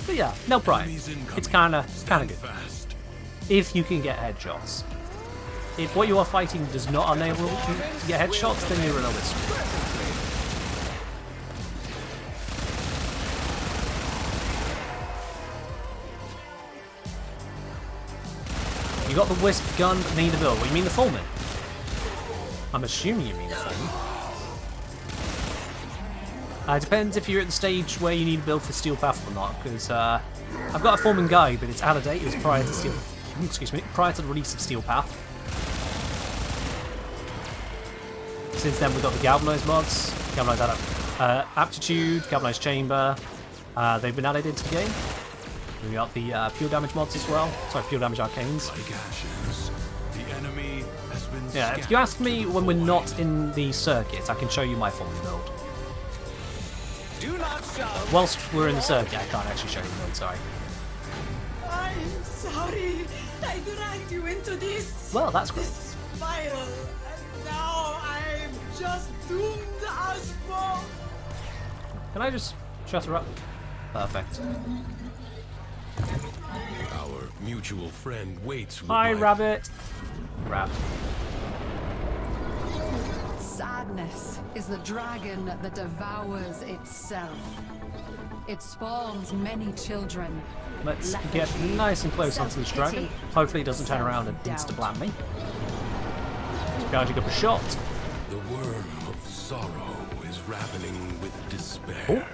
But yeah, no Prime. It's kinda good. If you can get headshots. if what you are fighting does not enable you to get headshots, then you're in a list. You got the Wisp gun, but need a build. What, you mean the Fulmin? I'm assuming you mean the Fulmin. It depends if you're at the stage where you need a build for Steel Path or not, because I've got a Fulmin guide, but it's out of date. It was prior to prior to the release of Steel Path. Since then, we've got the Galvanized mods, Galvanized Aptitude, Galvanized Chamber. They've been added into the game. We got the Pure Damage mods as well. Sorry, Pure Damage Arcanes. Like ashes, the enemy has been Yeah, if you ask me when we're not in the circuit, I can show you my Fulmin build. Do not shout. Whilst we're in the circuit, I can't actually show you the build, sorry. I'm sorry. I dragged you into this. Well, that's great. This spiral. And now I'm just doomed as more. Can I just shut her up? Perfect. Our mutual friend waits with Hi, my... Rabbit. Rab. Sadness is the dragon that devours itself. It spawns many children. Let's get nice and close onto this dragon. Hopefully it doesn't turn around and insta-blam me. Charging up a shot. The worm of sorrow is ravening with despair. Oh.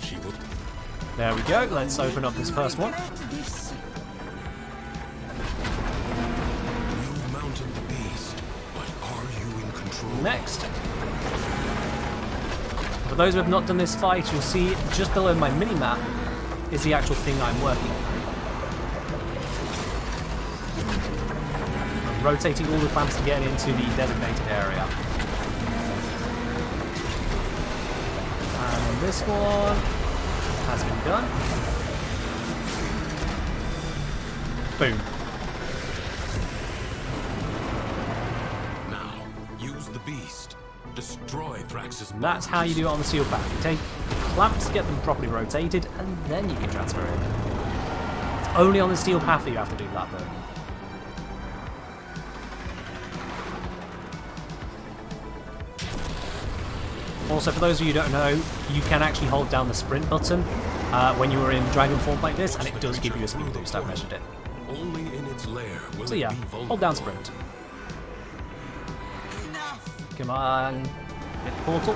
She will... There we go. Let's open up this first one. You've mounted the beast, but are you in control? Next. For those who have not done this fight, you'll see just below my mini-map is the actual thing I'm working on. I'm rotating all the clamps to get into the designated area. And then this one has been done. Boom. Now, use the beast. Destroy Thrax's... And that's how you do it on the Steel Path. You take clamps, get them properly rotated, and then you can transfer in. It's only on the Steel Path that you have to do that, though. Also, for those of you who don't know, you can actually hold down the sprint button when you are in dragon form like this, and it does give you a speed boost. I've measured it. Only in its lair will So it yeah, be vulnerable. hold down sprint. Come on, hit the portal.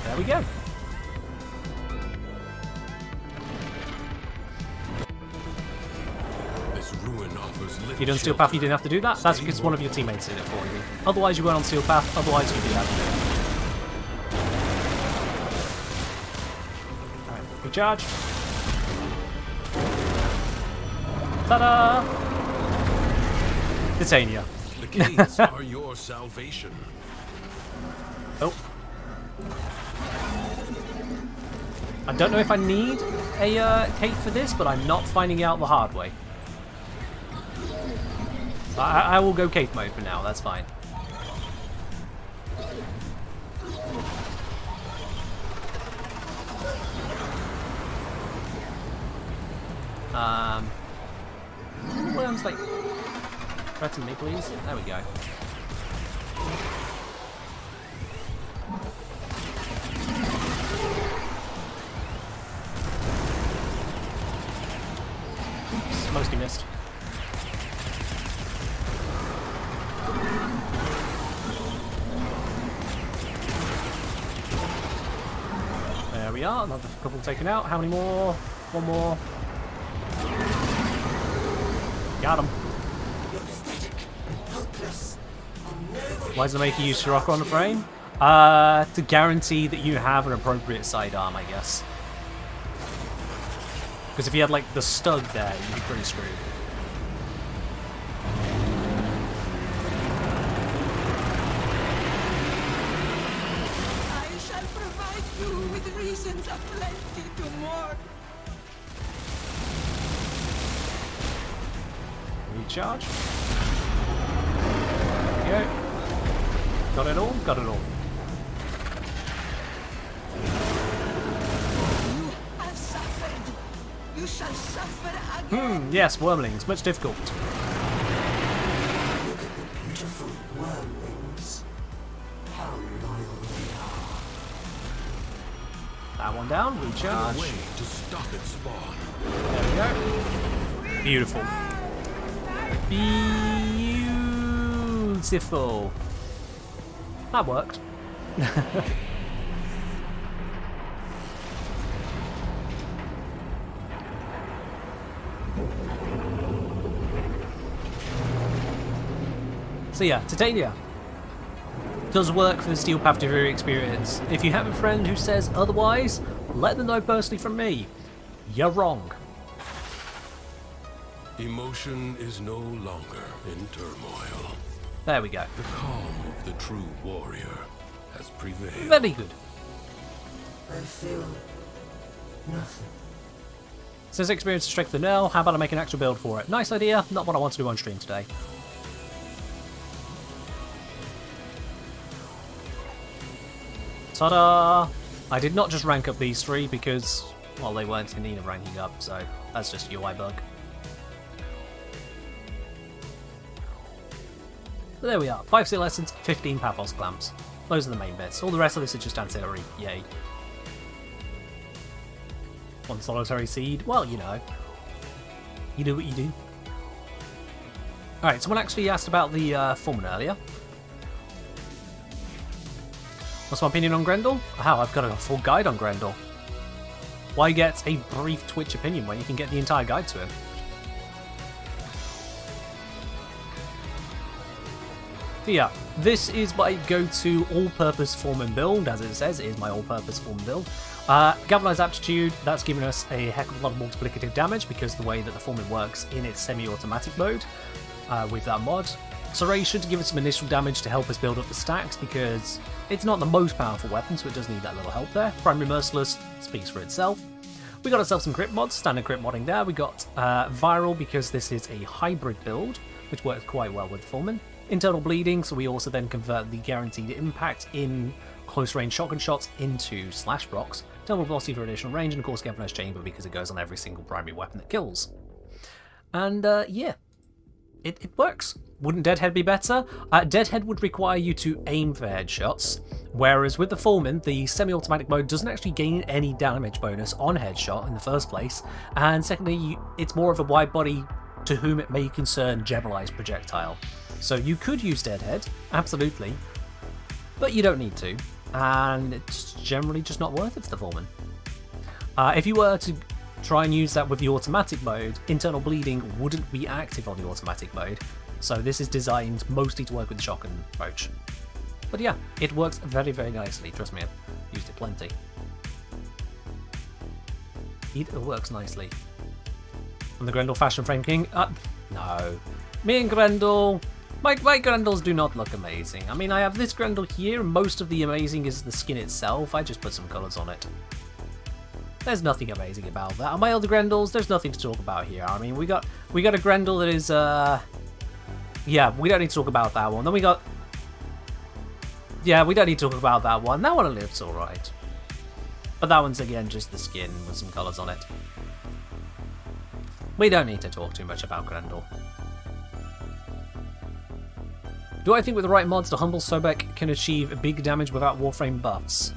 There we go. This ruin offers little If you done Steel Path, you didn't have to do that. That's because one of your teammates did it for you. Otherwise, you weren't on Steel Path. Otherwise, you did have to do it. Alright, recharge. Ta-da! Titania. The caves are your salvation. Oh. I don't know if I need a cape for this, but I'm not finding out the hard way. I will go cape mode for now, that's fine. Worms, like, threaten me, please. There we go. Oops, mostly missed. There we are, another couple taken out. How many more? One more. Got him. Why does it make you use Scirocco on the frame? To guarantee that you have an appropriate sidearm, I guess. Because if you had, like, the stud there, you'd be pretty screwed. I shall provide you with reasons aplenty to mourn. Recharge. There we go. Got it all? Got it all. You have suffered. You shall suffer again. Yes, wormlings, much difficult. Look at the beautiful wormlings. How loyal they are. That one down, Find recharge. a way to stop its spawn. There we go. Beautiful. Beautiful. That worked. So yeah, Titania does work for the Steel Path Duviri experience. If you have a friend who says otherwise, let them know personally from me. You're wrong. Emotion is no longer in turmoil. There we go. The calm of the true warrior has prevailed. Very good. I feel nothing. Says experience to strength the nail. How about I make an actual build for it? Nice idea. Not what I want to do on stream today. Ta-da! I did not just rank up these three because, well, they weren't in need of ranking up, so that's just a UI bug. But there we are. 5 steel essence, 15 pathos clamps. Those are the main bits. All the rest of this is just ancillary. Yay. 1 solitary seed. Well, you know. You do what you do. Alright, someone actually asked about the foreman earlier. What's my opinion on Grendel? Wow, I've got a full guide on Grendel. Why get a brief Twitch opinion when you can get the entire guide to him? So yeah, this is my go-to all-purpose foreman build. As it says, it is my all-purpose foreman build. Galvanized Aptitude, that's giving us a heck of a lot of multiplicative damage because the way that the foreman works in its semi-automatic mode with that mod. Serration to give us some initial damage to help us build up the stacks because it's not the most powerful weapon, so it does need that little help there. Primary Merciless speaks for itself. We got ourselves some crit mods, standard crit modding there. We got Viral because this is a hybrid build, which works quite well with the foreman. Internal Bleeding, so we also then convert the guaranteed impact in close range shotgun shots into slash procs. Internal Velocity for additional range, and of course Galvanized Chamber because it goes on every single primary weapon that kills. And yeah, it works. Wouldn't Deadhead be better? Deadhead would require you to aim for headshots, whereas with the Foreman, the semi-automatic mode doesn't actually gain any damage bonus on headshot in the first place, and secondly, it's more of a wide body to whom it may concern generalized projectile. So you could use Deadhead, absolutely, but you don't need to, and it's generally just not worth it for the Foreman. If you were to try and use that with the automatic mode, Internal Bleeding wouldn't be active on the automatic mode, so this is designed mostly to work with the shotgun approach. But yeah, it works very, very nicely, trust me, I've used it plenty. It works nicely. And the Grendel Fashion Frame King? No. Me and Grendel, my Grendels do not look amazing. I mean, I have this Grendel here, most of the amazing is the skin itself, I just put some colours on it. There's nothing amazing about that. On my other Grendels, there's nothing to talk about here. I mean, we got a Grendel that is, yeah, we don't need to talk about that one. Then we got, yeah, we don't need to talk about that one. That one looks alright. But that one's, again, just the skin with some colours on it. We don't need to talk too much about Grendel. Do I think with the right mods, the Humble Sobek can achieve big damage without Warframe buffs?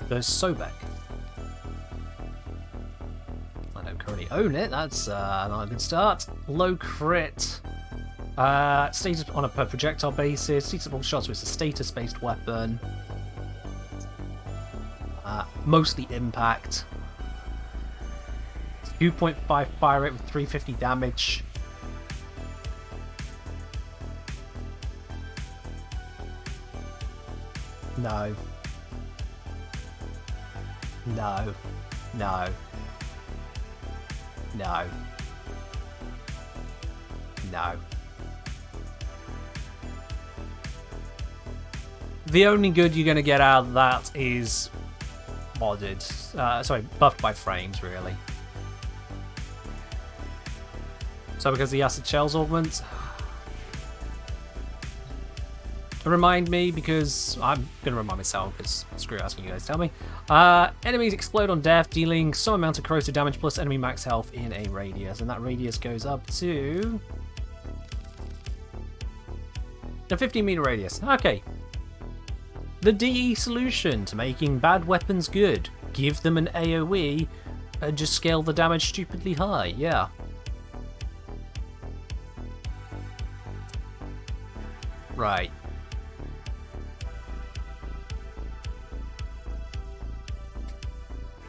The Sobek. I don't currently own it, that's not a good start. Low crit. Status on a per projectile basis. Status shots with a status-based weapon. Mostly impact. 2.5 fire rate with 350 damage. No. No. No. No. No. The only good you're going to get out of that is modded. Sorry, buffed by frames, really. So because the acid shells augment, Remind me, because I'm going to remind myself, because screw asking you guys tell me. Enemies explode on death, dealing some amount of corrosive damage plus enemy max health in a radius. And that radius goes up to a 15-meter radius. Okay. The DE solution to making bad weapons good. Give them an AoE and just scale the damage stupidly high. Yeah. Right.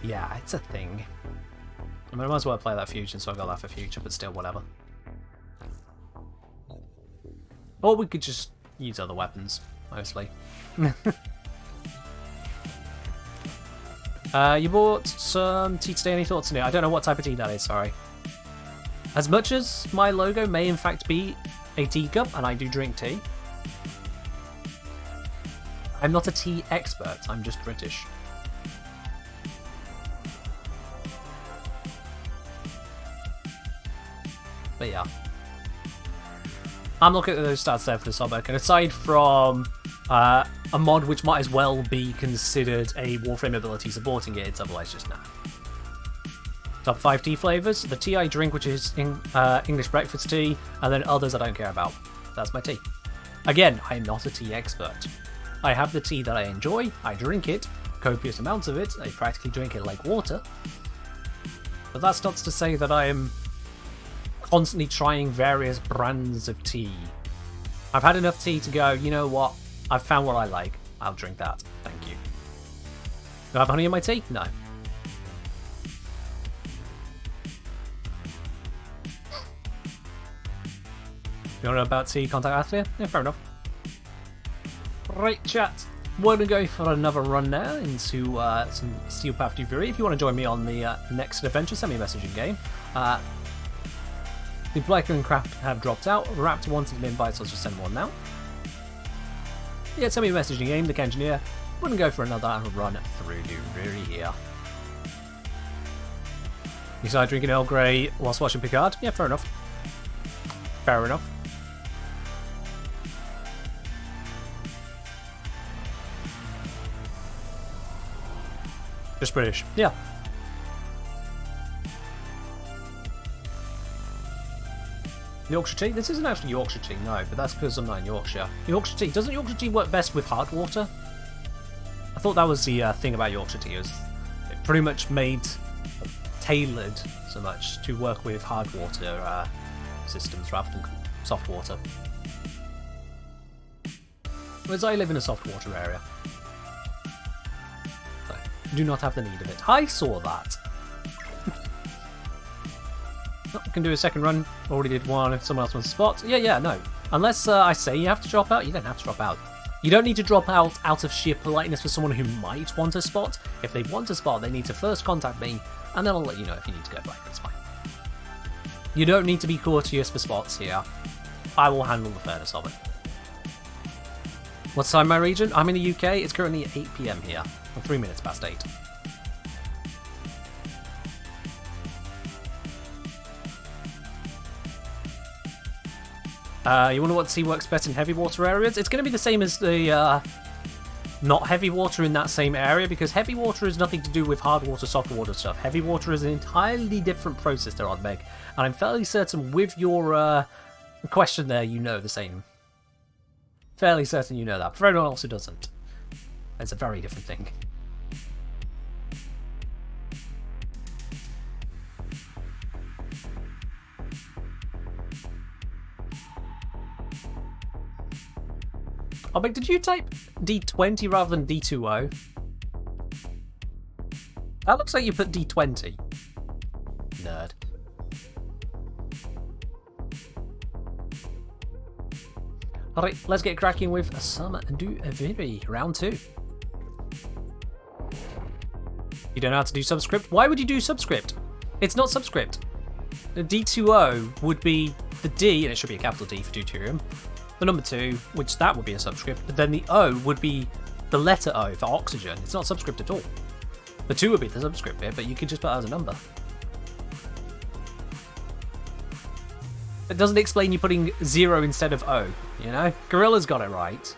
Yeah, it's a thing. I mean, I might as well play that fusion, so I got that for future, but still, whatever. Or we could just use other weapons, mostly. You bought some tea today, any thoughts on it? I don't know what type of tea that is, sorry. As much as my logo may in fact be a teacup, and I do drink tea, I'm not a tea expert, I'm just British. But yeah. I'm looking at those stats there for the Sobek, and aside from a mod which might as well be considered a Warframe ability supporting it, it's otherwise just nah. Top 5 tea flavours, the tea I drink, which is English breakfast tea, and then others I don't care about. That's my tea. Again, I'm not a tea expert. I have the tea that I enjoy, I drink it, copious amounts of it, I practically drink it like water. But that's not to say that I am constantly trying various brands of tea. I've had enough tea to go, you know what, I've found what I like, I'll drink that, thank you. Do I have honey in my tea? No. You want to know about tea? Contact Athlia? Yeah, fair enough. Right, chat. We're going to go for another run now into some Steel Path Duviri. If you want to join me on the next adventure, send me a message in game. The Blaker and Craft have dropped out. Raptor wanted an invite, so I'll just send one now. Yeah, send me a message in game, the engineer. We're going to go for another run through Duviri here. You started drinking Earl Grey whilst watching Picard? Yeah, fair enough. Fair enough. Just British. Yeah. Yorkshire tea? This isn't actually Yorkshire tea, no, but that's because I'm not in Yorkshire. Yorkshire tea. Doesn't Yorkshire tea work best with hard water? I thought that was the thing about Yorkshire tea, is it pretty much tailored so much to work with hard water systems rather than soft water. Whereas I live in a soft water area. So, do not have the need of it. I saw that. Oh, I can do a second run. Already did one. If someone else wants to spot. Yeah, no. Unless I say you have to drop out, you don't have to drop out. You don't need to drop out of sheer politeness for someone who might want a spot. If they want a spot, they need to first contact me, and then I'll let you know if you need to go back. That's fine. You don't need to be courteous for spots here. I will handle the fairness of it. What's time in my region? I'm in the UK. It's currently 8 PM here. I'm 3 minutes past 8. You wonder what tea works best in heavy water areas? It's going to be the same as the not heavy water in that same area, because heavy water is nothing to do with hard water, soft water stuff. Heavy water is an entirely different process there, Oddmeg. And I'm fairly certain with your question there, you know the same. Fairly certain you know that. For everyone else who doesn't, it's a very different thing. Oh, but did you type D20 rather than D20? That looks like you put D20. Nerd. Alright, let's get cracking with some Duviri, round 2. You don't know how to do subscript? Why would you do subscript? It's not subscript. The D20 would be the D, and it should be a capital D for deuterium. The number 2, which that would be a subscript, but then the O would be the letter O for oxygen. It's not subscript at all. The 2 would be the subscript bit, but you could just put it as a number. It doesn't explain you putting 0 instead of O, you know? Gorilla's got it right.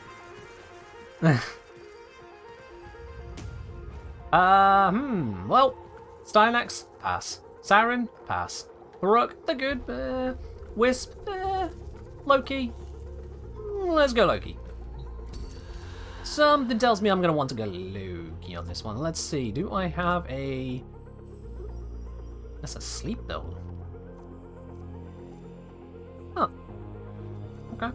Well, Styanax, pass. Saren, pass. Rook, they're good. Wisp, Loki. Let's go Loki. Something tells me I'm going to want to go Loki on this one. Let's see. Do I have a... That's a sleep build. Huh. Okay.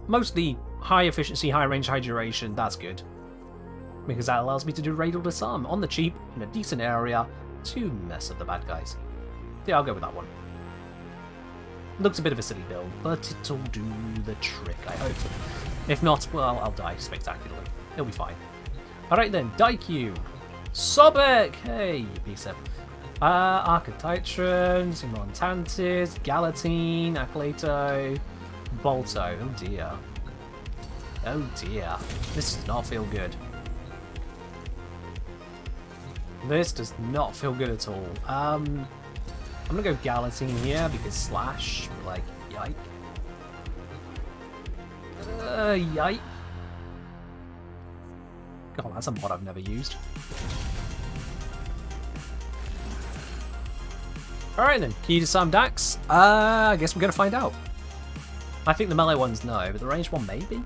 Mostly high efficiency, high range, high duration. That's good. Because that allows me to do Radial Disarm on the cheap, in a decent area, to mess up the bad guys. Yeah, I'll go with that one. Looks a bit of a silly build, but it'll do the trick, I hope. If not, well, I'll die spectacularly. It'll be fine. Alright then, Daikyu. Sobek! Hey, you piece of... Archititron, Simontantis, Galatine, Acleto, Bolto. Oh dear. Oh dear. This does not feel good. This does not feel good at all. I'm gonna go Galatine here because Slash, like, yike. Yike. God, that's a mod I've never used. Alright then, can you disarm Dax? I guess we're gonna find out. I think the melee ones no, but the ranged one maybe?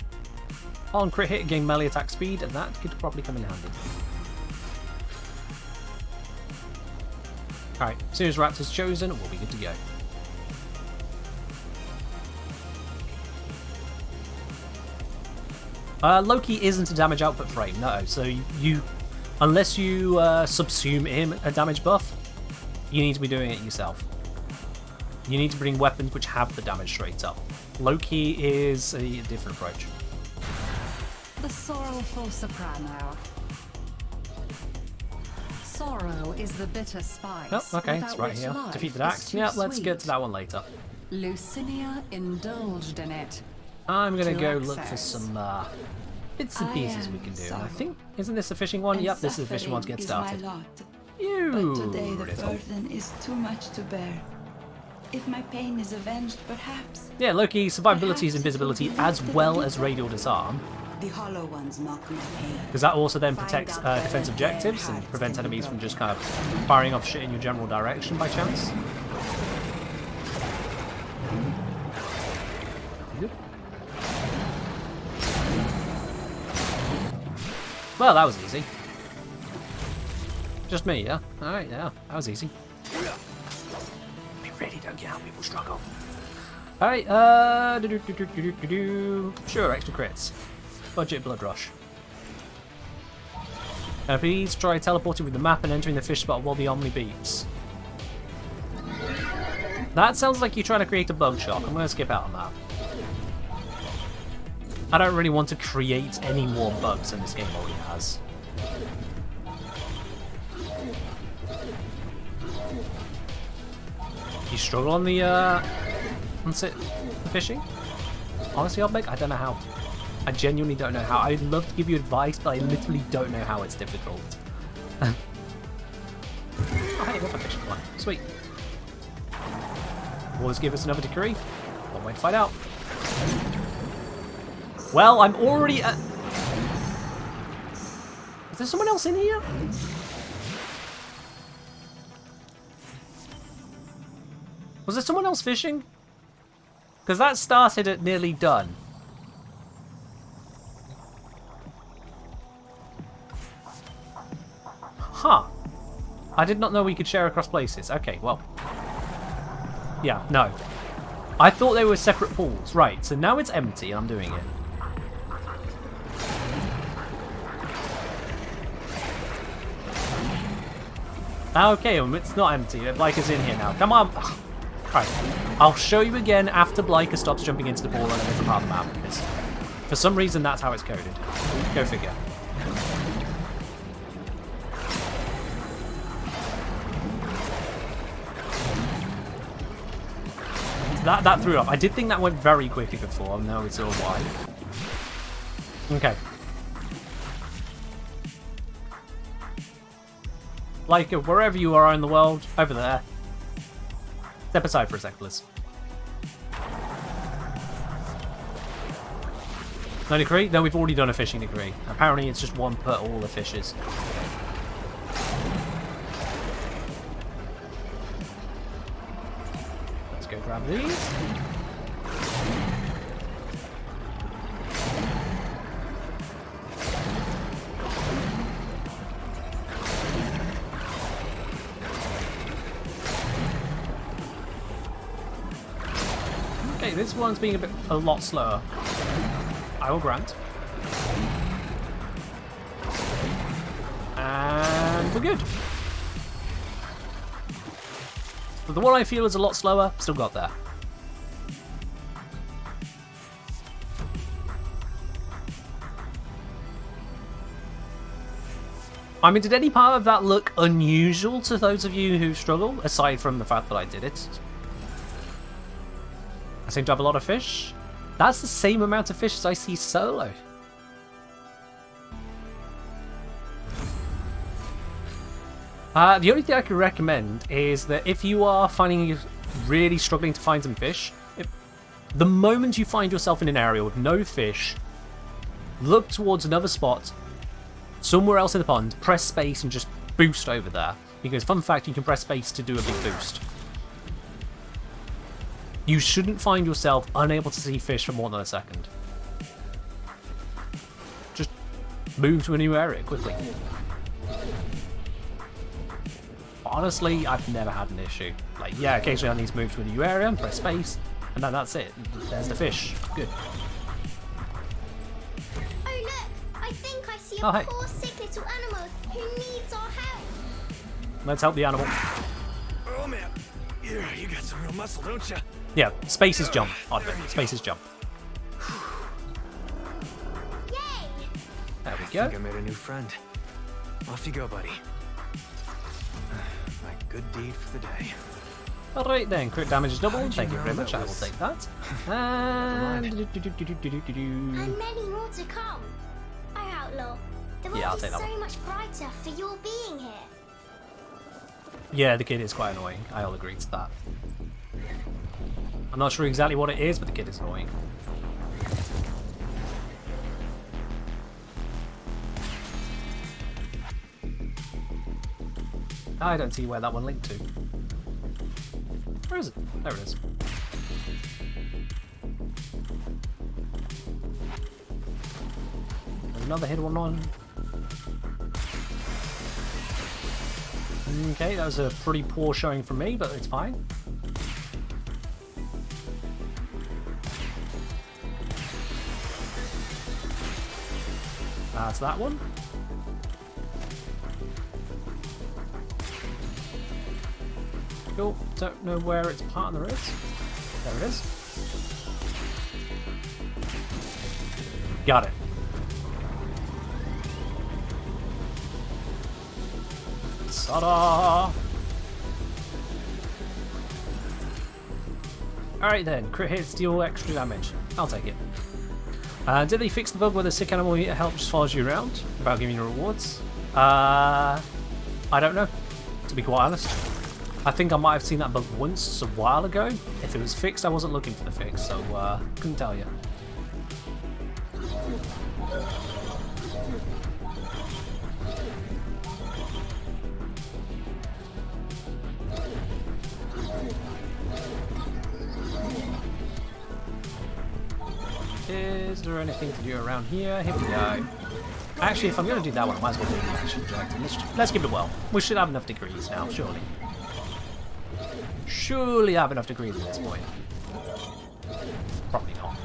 On crit hit, gain melee attack speed, and that could probably come in handy. Alright, as soon as Raptor's chosen, we'll be good to go. Loki isn't a damage output frame, no, so you unless you subsume him a damage buff, you need to be doing it yourself. You need to bring weapons which have the damage straight up. Loki is a different approach. The sorrowful soprano. Sorrow is the bitter spice. Oh, okay, it's right here. Defeat the Dax. Yeah, let's get to that one later. Lucinia indulged in it. I'm gonna go look for some bits and pieces we can do. And I think, isn't this a fishing one? Yep, this is a fishing one to get started. But today the burden is too much to bear. If my pain is avenged, perhaps... Yeah, Loki, survivability is invisibility as well as radial disarm. The hollow ones mock my pain. Because that also then protects defense objectives and prevents enemies from just kind of firing off shit in your general direction by chance. Well, that was easy. Just me, yeah? Alright, yeah, that was easy. Be ready, don't get how people struggle. Alright, sure, extra crits. Budget Blood Rush. Please try teleporting with the map and entering the fish spot while the Omni beeps. That sounds like you're trying to create a bug shock. I'm going to skip out on that. I don't really want to create any more bugs than this game already has. You struggle on the fishing? Honestly, Oddmeg, I don't know how. I genuinely don't know how. I'd love to give you advice, but I literally don't know how it's difficult. Oh, hey, what a fishing one. Sweet. Will this give us another decree? One way to find out. Well, I'm already at... Is there someone else in here? Was there someone else fishing? Because that started at nearly done. Huh. I did not know we could share across places. Okay, well. Yeah, no. I thought they were separate pools. Right, so now it's empty and I'm doing it. Okay, it's not empty. Blyker's in here now. Come on. Right. I'll show you again after Blyker stops jumping into the pool on a different part of the map. Because for some reason, that's how it's coded. Go figure. That threw it off. I did think that went very quickly before. Now it's all why. Okay. Like, wherever you are in the world, over there. Step aside for a sec, please. No decree? No, we've already done a fishing decree. Apparently it's just one per all the fishes. Let's go grab these. Okay, this one's being a lot slower. I will grant. And we're good. But the one I feel is a lot slower, still got there. I mean, did any part of that look unusual to those of you who struggle, aside from the fact that I did it? I seem to have a lot of fish. That's the same amount of fish as I see solo. The only thing I can recommend is that if you are finding you really struggling to find some fish, the moment you find yourself in an area with no fish, look towards another spot, somewhere else in the pond, press space and just boost over there. Because fun fact, you can press space to do a big boost. You shouldn't find yourself unable to see fish for more than a second. Just move to a new area quickly. Honestly, I've never had an issue. Like, yeah, occasionally I need to move to a new area, press space, and then that's it. There's the fish. Good. Oh look! I think I see a Oh, hey. poor sick little animal who needs our help. Let's help the animal. Oh man, yeah, you got some real muscle, don't you? Yeah, space is jump. Odd bit. Space is jump. Yay! There we I go. think I made a new friend. Off you go, buddy. My good deed for the day. Alright then, crit damage is double. How'd you Thank you know very much. that I will was- take that. mind. And And many more to come. Our outlaw. The world Yeah, I'll is take that so one. much brighter for your being here. yeah, the kid is quite annoying. I'll agree to that. I'm not sure exactly what it is, but the kid is annoying. I don't see where that one linked to. Where is it? There it is. There's another hidden one. Okay, that was a pretty poor showing from me, but it's fine. That's that one. Cool. Don't know where its partner is. There it is. Got it. Ta-da! Alright then, crit hits deal extra damage. I'll take it. Did they fix the bug where the sick animal help just follows you around without giving you rewards? I don't know, to be quite honest. I think I might have seen that bug once a while ago. If it was fixed, I wasn't looking for the fix, so couldn't tell you. Is there anything to do around here? Here we go. Actually, if I'm going to do that one, I might as well do the action objective. Let's give it a whirl. We should have enough degrees now, surely. Surely I have enough degrees at this point. Probably not.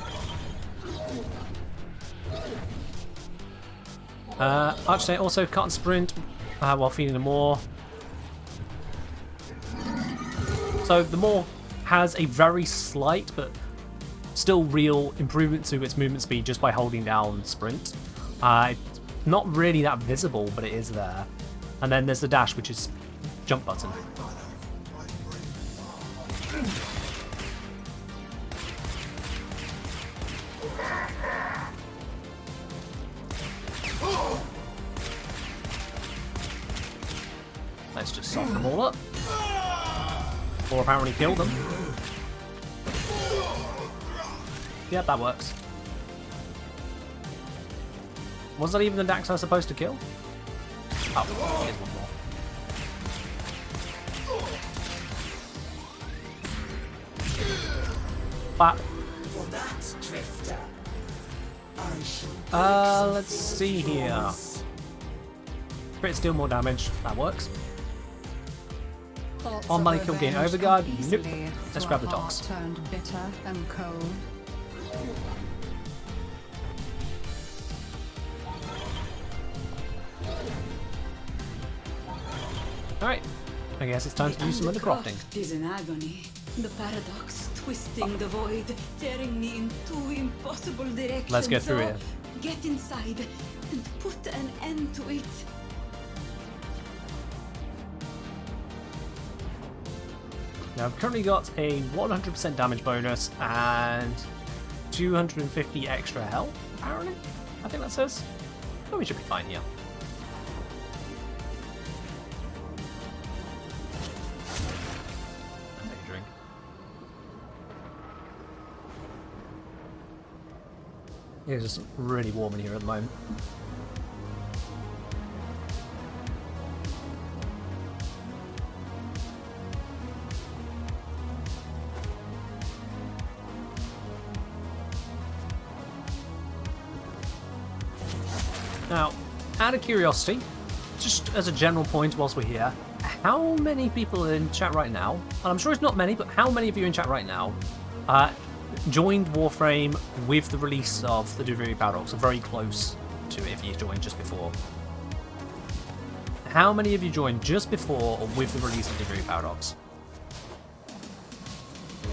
Archstate also can't sprint while feeding the Maw. So the Maw has a very slight but still real improvement to its movement speed just by holding down sprint. It's not really that visible, but it is there. And then there's the dash, which is jump button. Let's just soften them all up. Or apparently kill them. Yeah, that works. Was that even the Dax I was supposed to kill? Oh, here's one more. But For that, Drifter, I shall let's see here. Crit steal more damage. That works. Thoughts On of money kill gain revenge overguard. come Nope. easily Let's to grab a the heart dogs. Turned bitter and cold. Alright. I guess it's time to do some undercrafting. Undercroft is in agony. The paradox twisting the void, tearing me in two impossible directions. Let's get through So, it. Get inside and put an end to it. Now I've currently got a 100% damage bonus and 250 extra health, apparently. I think that says. Oh, we should be fine here. I'll take a drink. It's just really warm in here at the moment. Now, out of curiosity, just as a general point whilst we're here, how many people in chat right now, and I'm sure it's not many, but how many of you in chat right now joined Warframe with the release of the Duviri Paradox, or very close to it if you joined just before? How many of you joined just before or with the release of Duviri Paradox?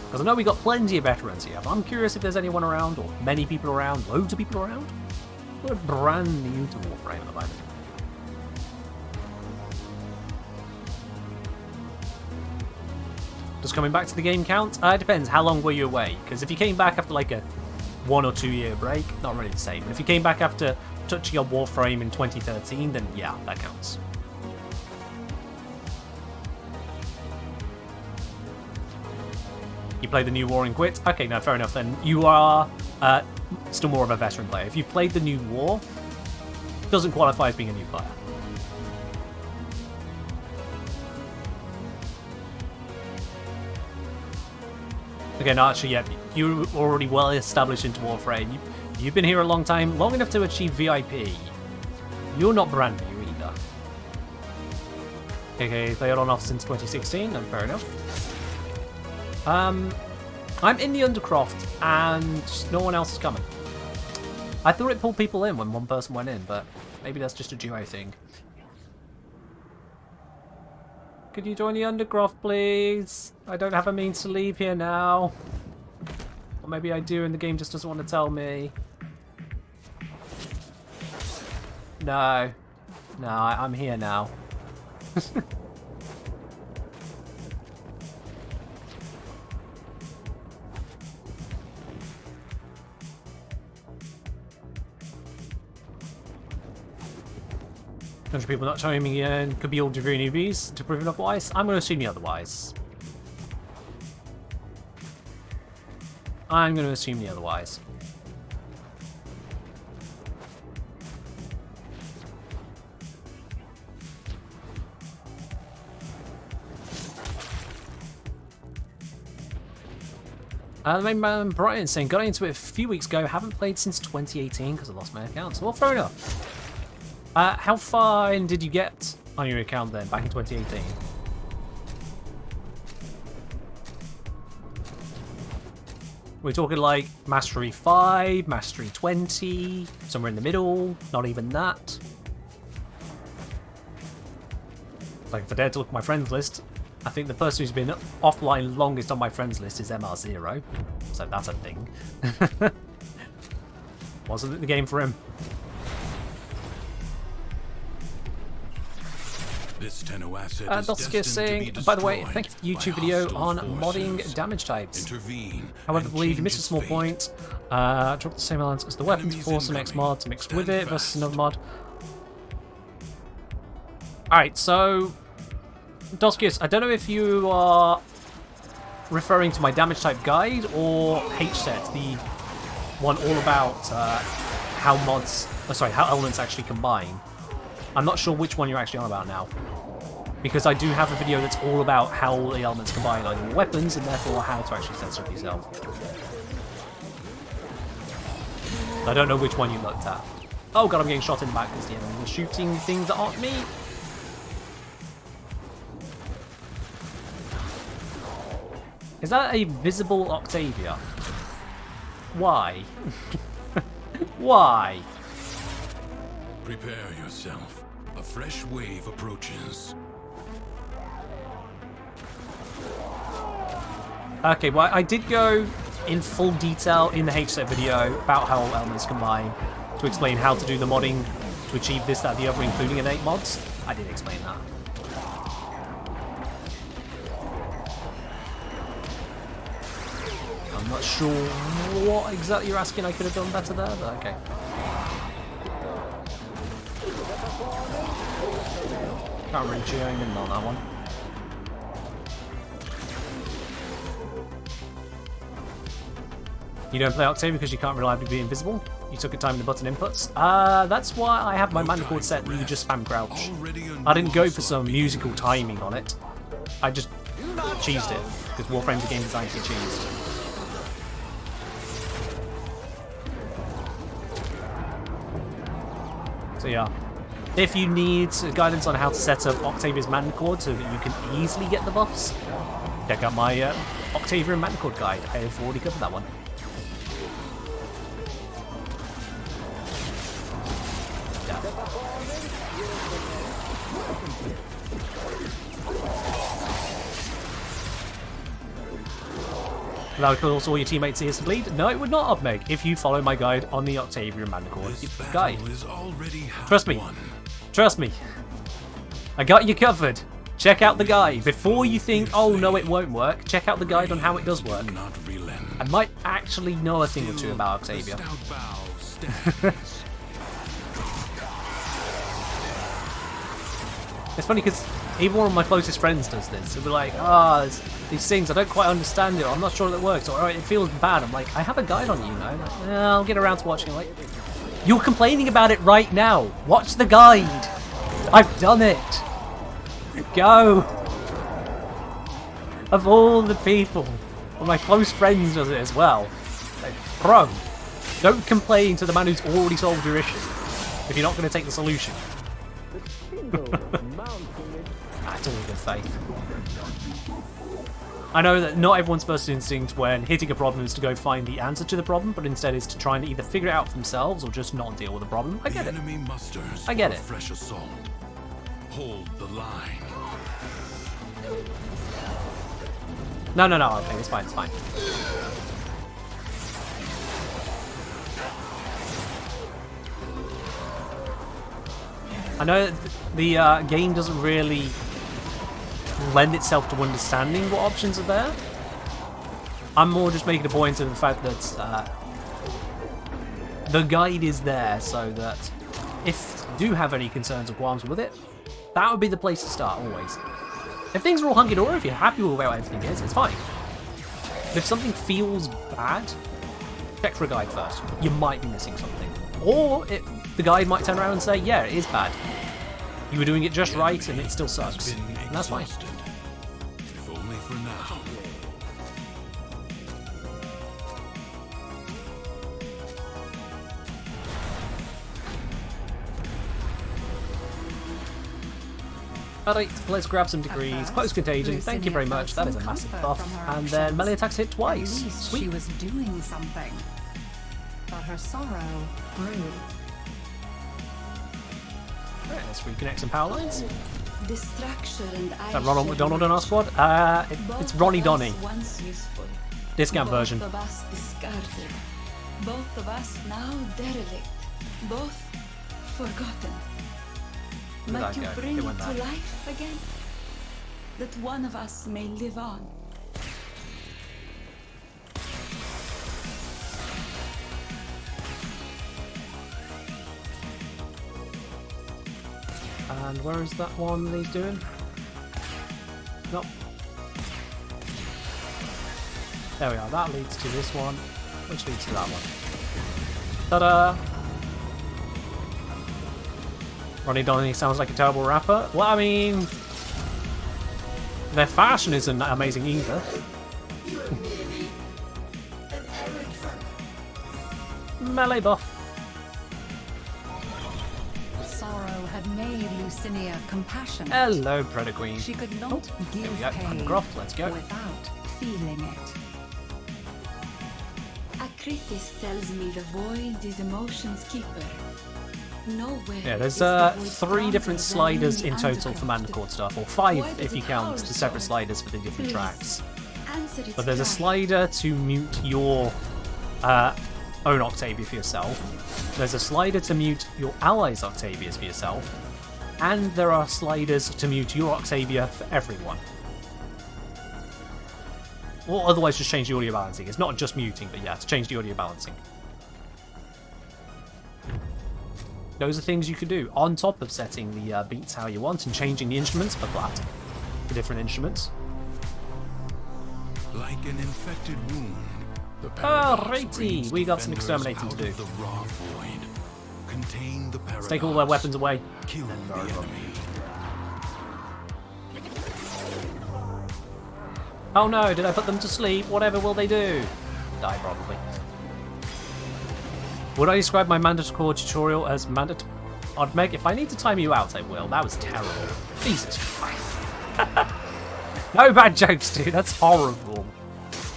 Because I know we got plenty of veterans here, but I'm curious if there's anyone around, or many people around, loads of people around. We're brand new to Warframe at the moment. Does coming back to the game count? It depends. How long were you away? Because if you came back after like a 1 or 2 year break, not really the same. But if you came back after touching on Warframe in 2013, then yeah, that counts. You play the new War and quit? Okay, no, fair enough then. You are still more of a veteran player. If you've played the new War, doesn't qualify as being a new player. Okay, no, actually, yeah, you're already well established into Warframe. You've been here a long time, long enough to achieve VIP. You're not brand new either. Okay, played on off since 2016, and fair enough. I'm in the Undercroft, and no one else is coming. I thought it pulled people in when one person went in, but maybe that's just a duo thing. Could you join the Undercroft, please? I don't have a means to leave here now. Or maybe I do and the game just doesn't want to tell me. No. No, I'm here now. Bunch of people not chiming in. Could be all Duviri newbies to prove otherwise. I'm going to assume the otherwise. I'm going to assume the otherwise. The main man Brian saying, got into it a few weeks ago, haven't played since 2018 because I lost my account. So well, fair enough. How far in did you get on your account then, back in 2018? We're talking like Mastery 5, Mastery 20, somewhere in the middle, not even that. Like, if I dare to look at my friends list, I think the person who's been offline longest on my friends list is MR0. So that's a thing. Wasn't it the game for him? Dosky is saying, by the way, thank you for the YouTube video on modding damage types. However, I believe you missed a small point. Drop the same elements as the weapons for some X mod to mix with it versus another mod. Alright, so Doskius, I don't know if you are referring to my damage type guide or H-set, the one all about how how elements actually combine. I'm not sure which one you're actually on about now. Because I do have a video that's all about how all the elements combine on your weapons, and therefore how to actually set up yourself. I don't know which one you looked at. Oh god, I'm getting shot in the back because the enemy was shooting things that aren't me. Is that a visible Octavia? Why? Why? Prepare yourself. A fresh wave approaches. Okay, well, I did go in full detail in the HSET video about how all elements combine to explain how to do the modding to achieve this, that, the other, including innate mods. I did explain that. I'm not sure what exactly you're asking. I could have done better there, but okay. Can't really cheer in on that one. You don't play Octavia because you can't reliably be invisible? You took a time in the button inputs? That's why I have my mana chord set and you just spam crouch. I didn't go for some musical timing on it. I just cheesed it, because Warframe's a game designed to be cheesed. So yeah, if you need guidance on how to set up Octavia's mana chord so that you can easily get the buffs, check out my Octavia mana chord guide. I have already covered that one. That would cause all your teammates' ears to bleed? No, it would not, Obmeg, if you follow my guide on the Octavia mana chord guide. Trust me. Trust me. I got you covered. Check out the guide. Before you think, oh no, it won't work, check out the guide on how it does work. I might actually know a thing or two about Octavia. It's funny because even one of my closest friends does this. They'll be like, these things, I don't quite understand it, or I'm not sure that it works, or it feels bad. I'm like, I have a guide on it, you know. Like, I'll get around to watching it. Like, you're complaining about it right now. Watch the guide. I've done it. Go. Of all the people, well, my close friends does it as well. Like, bro, don't complain to the man who's already solved your issue if you're not going to take the solution. That's all good faith. I know that not everyone's first instinct when hitting a problem is to go find the answer to the problem, but instead is to try and either figure it out for themselves or just not deal with the problem. I get it. I get it. Fresh assault. Hold the line. No, okay, it's fine, it's fine. I know that the game doesn't really lend itself to understanding what options are there. I'm more just making a point of the fact that the guide is there so that if you do have any concerns or qualms with it, that would be the place to start, always. If things are all hunky-dory, if you're happy with how everything is, it's fine. But if something feels bad, check for a guide first. You might be missing something. Or the guide might turn around and say, yeah, it is bad. You were doing it just right and it still sucks. And that's fine. If only for now. Alright, let's grab some degrees. Close contagion, thank you very much. That is a massive buff. And then melee attacks hit twice. At least Sweet. she was doing something. But her sorrow grew. Right, let's reconnect some power lines. Distraction and Is that Ronald McDonald on our squad? It's Ronnie Donnie. Discount version. Both of us discarded. Both of us now derelict. Both forgotten. Where did Might that you go? bring It it went to back. life again? That one of us may live on. And where is that one that he's doing? Nope. There we are. That leads to this one, which leads to that one. Ta-da! Ronnie Donnie sounds like a terrible rapper. Well, I mean, their fashion isn't amazing either. Melee buff. Sorrow had made Lucinia compassionate. Hello, Predator Queen. She could not give we go. pain Croft, let's go. without feeling it. Acritis tells me the void is emotion's keeper. Nowhere Yeah, there's is the void 3 different stronger than sliders in the total for handcrafted. Manticore stuff, or 5 Why if does you it count howl the separate so? sliders for the different Please, tracks. answer its But there's a cry. slider to mute your own Octavia for yourself. There's a slider to mute your allies' Octavias for yourself. And there are sliders to mute your Octavia for everyone. Or otherwise just change the audio balancing. It's not just muting, but yeah, to change the audio balancing. Those are things you can do on top of setting the beats how you want and changing the instruments for flat. The different instruments. Like an infected wound, the paradox Alrighty, brings we got some defenders exterminating to out do. of the raw void. Contain the paradox. Let's take all their weapons away. Kill the enemy. Oh no, did I put them to sleep? Whatever will they do? Die, probably. Would I describe my Manticore tutorial as mandatory? Odd Meg, if I need to time you out, I will. That was terrible. Jesus Christ. No bad jokes, dude. That's horrible.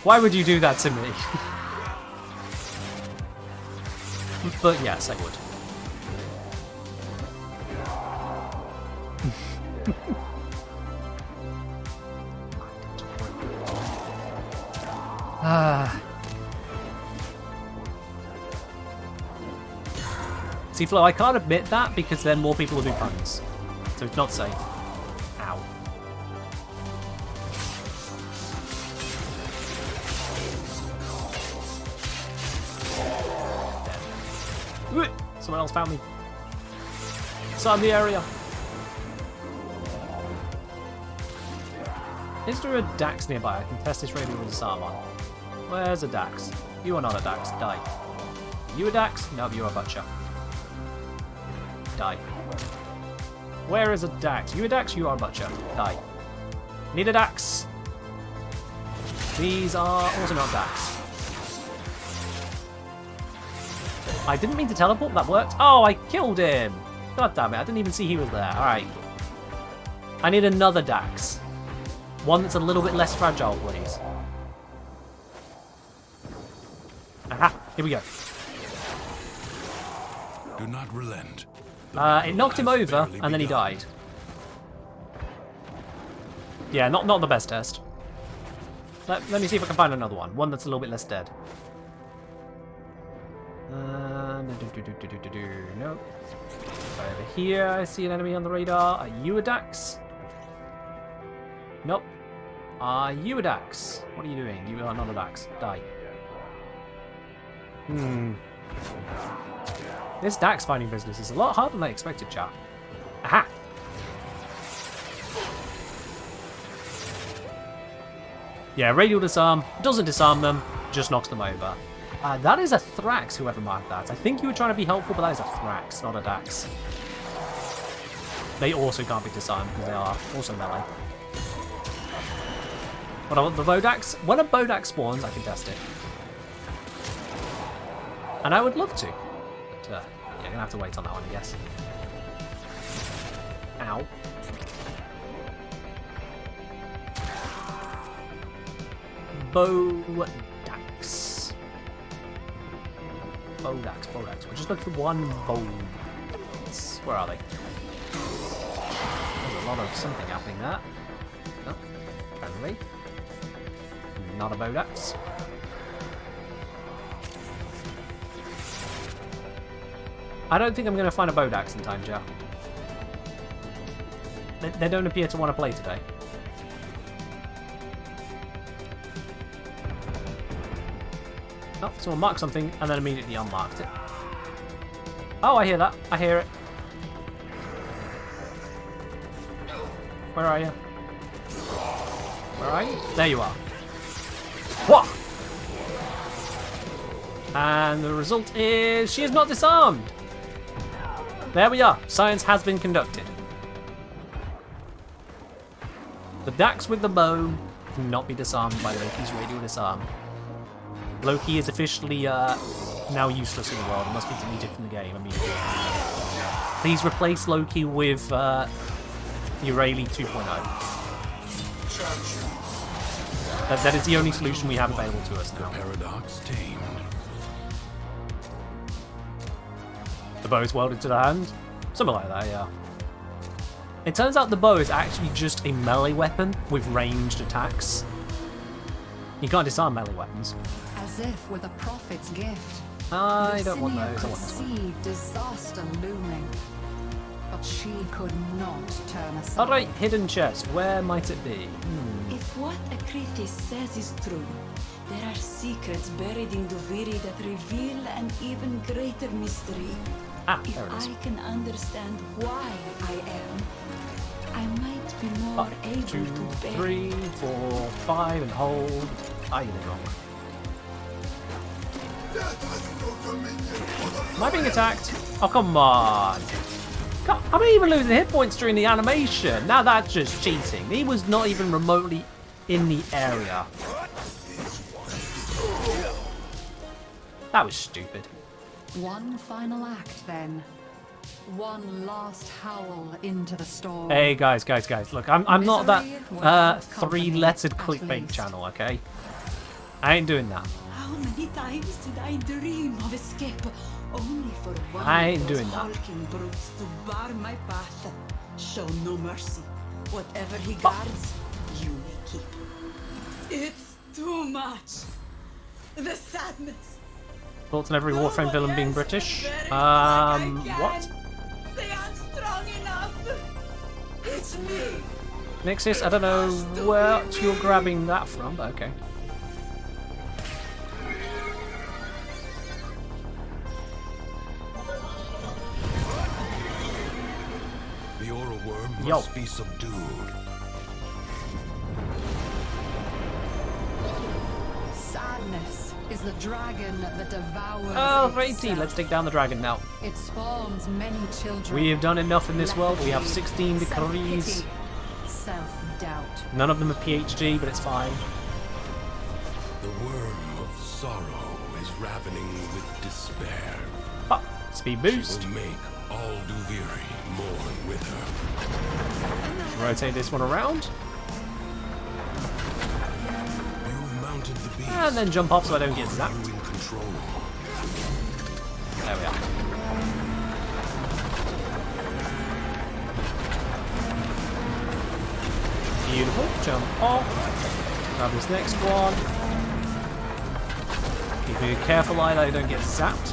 Why would you do that to me? But yes, I would. See, Flo, I can't admit that because then more people will do puns. So it's not safe. Ow. Dead. Someone else found me. Disarm the area. Is there a Dax nearby? I can test this radio with disarm on. Where's a Dax? You are not a Dax. Die. You a Dax? No, you're a butcher. Die. Where is a Dax? You a Dax? You are a butcher. Die. Need a Dax. These are also not Dax. I didn't mean to teleport, that worked. Oh, I killed him. God damn it, I didn't even see he was there. Alright. I need another Dax. One that's a little bit less fragile, please. Aha, here we go. Do not relent. It knocked him over, and then he died. Yeah, not the best test. Let me see if I can find another one. One that's a little bit less dead. Nope. Over here, I see an enemy on the radar. Are you a Dax? Nope. Are you a Dax? What are you doing? You are not a Dax. Die. This Dax finding business is a lot harder than I expected, chat. Aha! Yeah, radial disarm. Doesn't disarm them, just knocks them over. That is a Thrax, whoever marked that. I think you were trying to be helpful, but that is a Thrax, not a Dax. They also can't be disarmed because they are also melee. What about the Bodax? When a Bodax spawns, I can test it. And I would love to. But, yeah, I'm gonna have to wait on that one, I guess. Ow. Bodax. Bodax. We'll just look for one Bodax. Where are they? There's a lot of something happening there. Oh, apparently. Not a Bodax. I don't think I'm going to find a Bodax in time, Joe. They don't appear to want to play today. Oh, someone marked something and then immediately unmarked it. Oh, I hear that. I hear it. Where are you? Where are you? There you are. What? And the result is she is not disarmed. There we are. Science has been conducted. The Dax with the bow cannot be disarmed by Loki's radio disarm. Loki is officially now useless in the world. It must be deleted from the game immediately. Please replace Loki with Eurali 2.0. That is the only solution we have available to us now. The paradox tamed. The bow is welded to the hand? Something like that, yeah. It turns out the bow is actually just a melee weapon with ranged attacks. You can't disarm melee weapons. As if with a prophet's gift. I don't want Lucinia those, I could want this one. see disaster looming, but she could not turn aside. Alright, hidden chest. Where might it be? If what Akritis says is true, there are secrets buried in Duviri that reveal an even greater mystery. Ah, If there it is. I can understand why I am, I might be more able 2, to bear 3, 4, 5, and hold. Ah, you did wrong. Am I being attacked? Oh, come on. I'm even losing hit points during the animation. Now that's just cheating. He was not even remotely in the area. That was stupid. One final act, then. One last howl into the storm. Hey guys. Look, I'm not that Misery without three-lettered company, at clickbait least. channel, okay? I ain't doing that. How many times did I dream of escape, only for one I of ain't those doing that. hulking brutes to bar my path? Show no mercy. Whatever he guards, you may keep. It's too much. The sadness. Thoughts on every No Warframe one villain being else British? can bear it like I can. What? They aren't strong enough. It's me. Nixis, I don't know what you're grabbing that from, but okay. The aura worm Yo. must be subdued. Sadness is the dragon that devours Oh, righty, itself. let's take down the dragon now. It spawns many children. We have done enough in this world. We have 16 decrees. Self-pity, self-doubt. None of them are PhD, but it's fine. The worm of sorrow is ravening with despair. Ah, speed boost. She will make all Duviri mourn with her. Rotate this one around. You've mounted the beast. And then jump off so I don't get Are zapped. you in control? There we are. Beautiful. Jump off. Grab this next one. Be careful eye that I don't get zapped.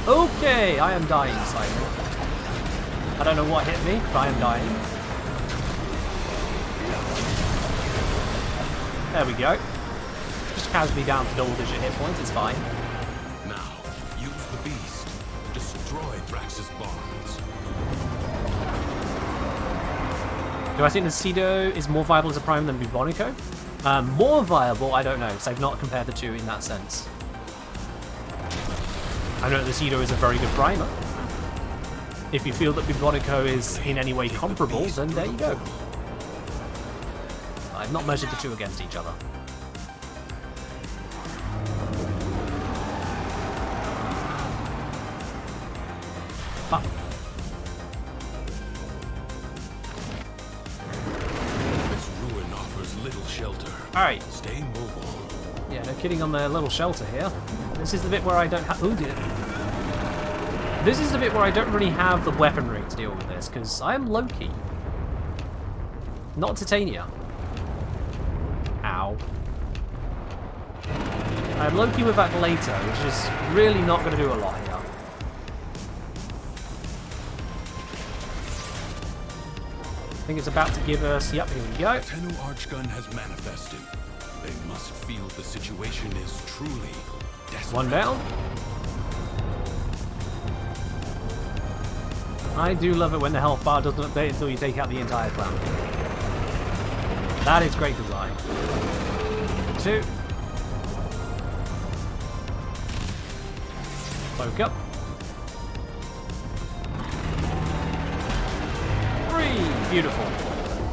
Okay, I am dying slightly. I don't know what hit me, but I am dying. There we go. Just casually down to double-digit hit points, it's fine. Now, use the beast. Destroy Thrax's bonds. Do I think the Cedo is more viable as a prime than Bubonico? More viable, I don't know, because I've not compared the two in that sense. I know that the Cedo is a very good primer. If you feel that Bubonico is in any way comparable, then there you go. I've not measured the two against each other. Ah. This ruin offers little shelter. Alright. Stay mobile. Yeah, no kidding on their little shelter here. This is the bit where I don't have... Ooh, dear. This is the bit where I don't really have the weaponry to deal with this, because I am Loki. Not Titania. Ow. I am Loki with that later, which is really not going to do a lot here. I think it's about to give us... Yep, here we go. Tenno Archgun has manifested. They must feel the situation is truly desperate. One down. I do love it when the health bar doesn't update until you take out the entire clan. That is great design. 2. Woke up. Beautiful.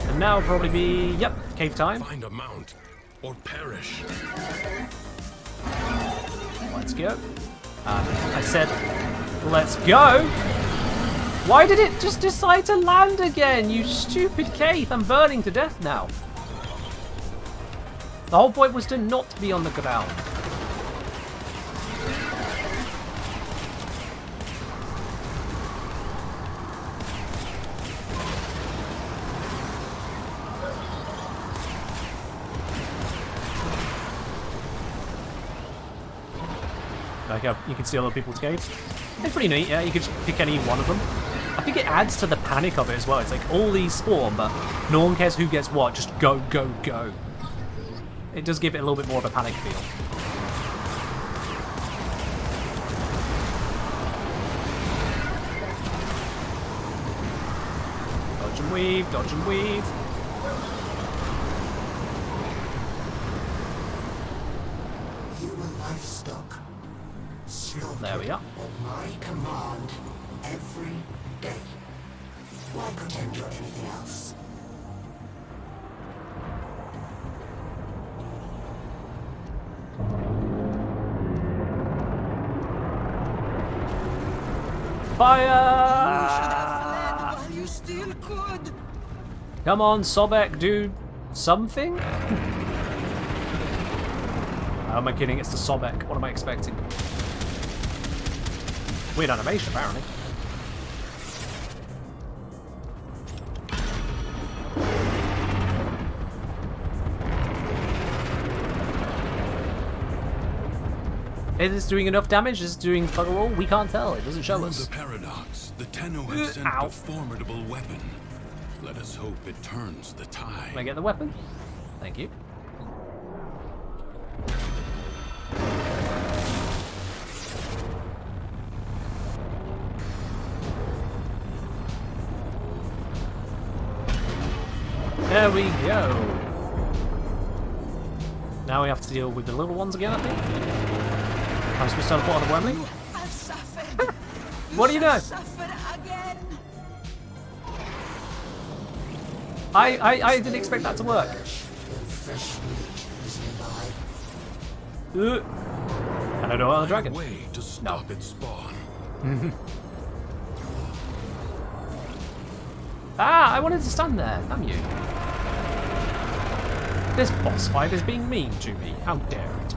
And now will probably be, yep, cave time. Find a mount or perish. Let's go. I said, let's go. Why did it just decide to land again? You stupid Keith. I'm burning to death now. The whole point was to not be on the ground. Like you can see other people's caves. It's pretty neat, yeah, you could just pick any one of them. I think it adds to the panic of it as well. It's like all these spawn, but no one cares who gets what, just go, go, go. It does give it a little bit more of a panic feel. Dodge and weave, dodge and weave. Human livestock. There we are. At my command, every day. Why pretend you're anything else? Fire! While you still could. Come on, Sobek, do something? How am I kidding? It's the Sobek. What am I expecting? Weird animation, apparently. Is this doing enough damage? Is it doing bugger all? We can't tell. It doesn't show Through us. the paradox, the Tenno has sent Ow. a formidable weapon. Let us hope it turns the tide. Can I get the weapon? Thank you. There we go. Now we have to deal with the little ones again, I think. I'm supposed to teleport on the Wembley. I've suffered. What do you know? Suffer again. I didn't expect that to work. Fresh meat is nearby. And I don't want the dragon. Way to stop its spawn. Ah, I wanted to stand there. Damn you. This boss fight is being mean to me. How dare it?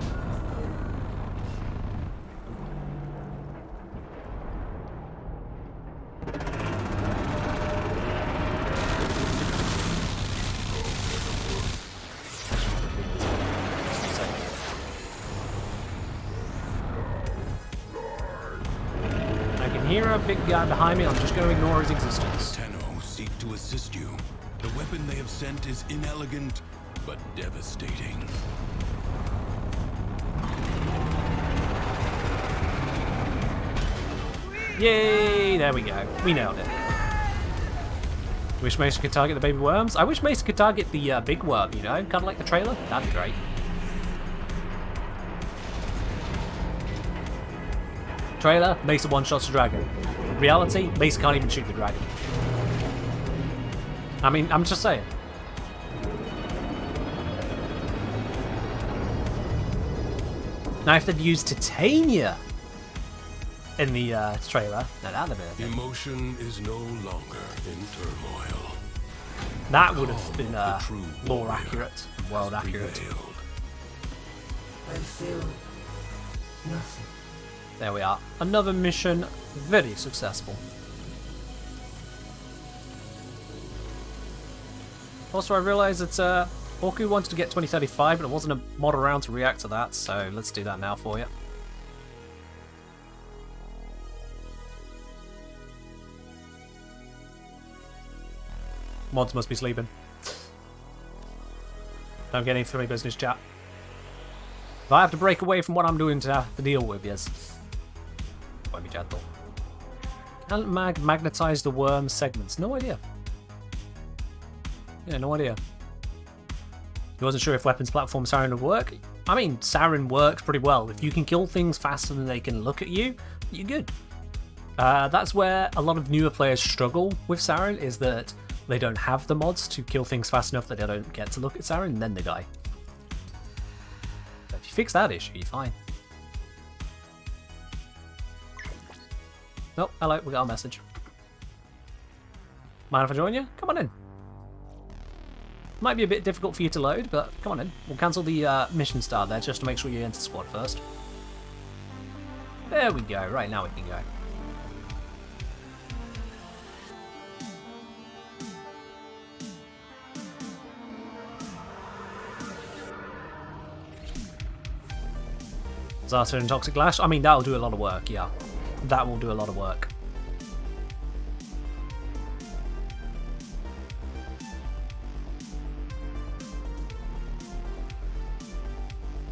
I can hear a big guy behind me. I'm just going to ignore his existence. Tenno seek to assist you. The weapon they have sent is inelegant, but devastating. Yay! There we go. We nailed it. Wish Mesa could target the baby worms. I wish Mesa could target the big worm, you know? Kind of like the trailer. That'd be great. Trailer, Mesa one-shots the dragon. Reality, Mesa can't even shoot the dragon. I mean, I'm just saying. Now, if they'd used Titania in the trailer, now that'd have been a thing. Emotion is no longer in turmoil. That would have been The true lore warrior accurate, world has accurate. prevailed. I feel nothing. There we are. Another mission, very successful. Also, I realised that Orku wanted to get 2035, but it wasn't a mod around to react to that, so let's do that now for you. Mods must be sleeping. Don't get any funny business, chat. If I have to break away from what I'm doing to have to deal with, yes. Won't be gentle. Can magnetize the worm segments? No idea. Yeah, no idea. He wasn't sure if weapons platform Sarin would work. I mean, Sarin works pretty well. If you can kill things faster than they can look at you, you're good. That's where a lot of newer players struggle with Sarin, is that they don't have the mods to kill things fast enough that they don't get to look at Saren, and then they die. But if you fix that issue, you're fine. Oh, hello, we got a message. Mind if I join you? Come on in. Might be a bit difficult for you to load, but come on in. We'll cancel the mission start there just to make sure you enter squad first. There we go. Right, now we can go. Disaster and Toxic Lash. I mean, that'll do a lot of work, yeah. That will do a lot of work.